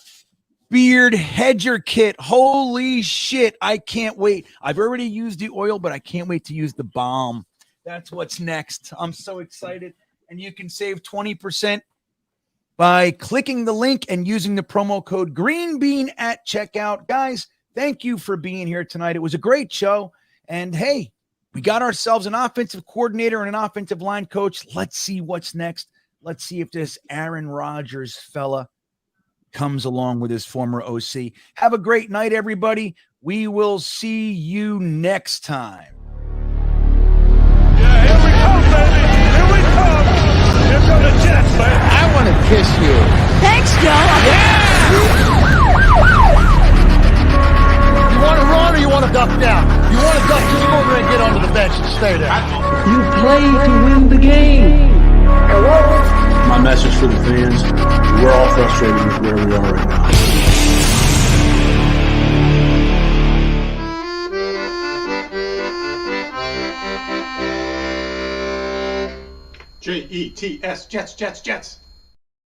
Speaker 5: beard hedger kit. Holy shit. I can't wait. I've already used the oil, but I can't wait to use the balm. That's what's next. I'm so excited. And you can save 20% by clicking the link and using the promo code GreenBean at checkout. Guys, thank you for being here tonight. It was a great show. And hey, We got ourselves an offensive coordinator and an offensive line coach. Let's see what's next. Let's see if this Aaron Rodgers fella comes along with his former OC. Have a great night, everybody. We will see you next time.
Speaker 1: Yeah, here we come, baby. Here we come. Here come the Jets, baby.
Speaker 8: I want to kiss you.
Speaker 9: Thanks, Joe.
Speaker 1: You want to run or you want to duck down? You want to duck, just go over there and get onto the bench and stay there.
Speaker 3: You play to win the game.
Speaker 4: My message for the fans, we're all frustrated with where we are right now.
Speaker 10: Jets, Jets, Jets.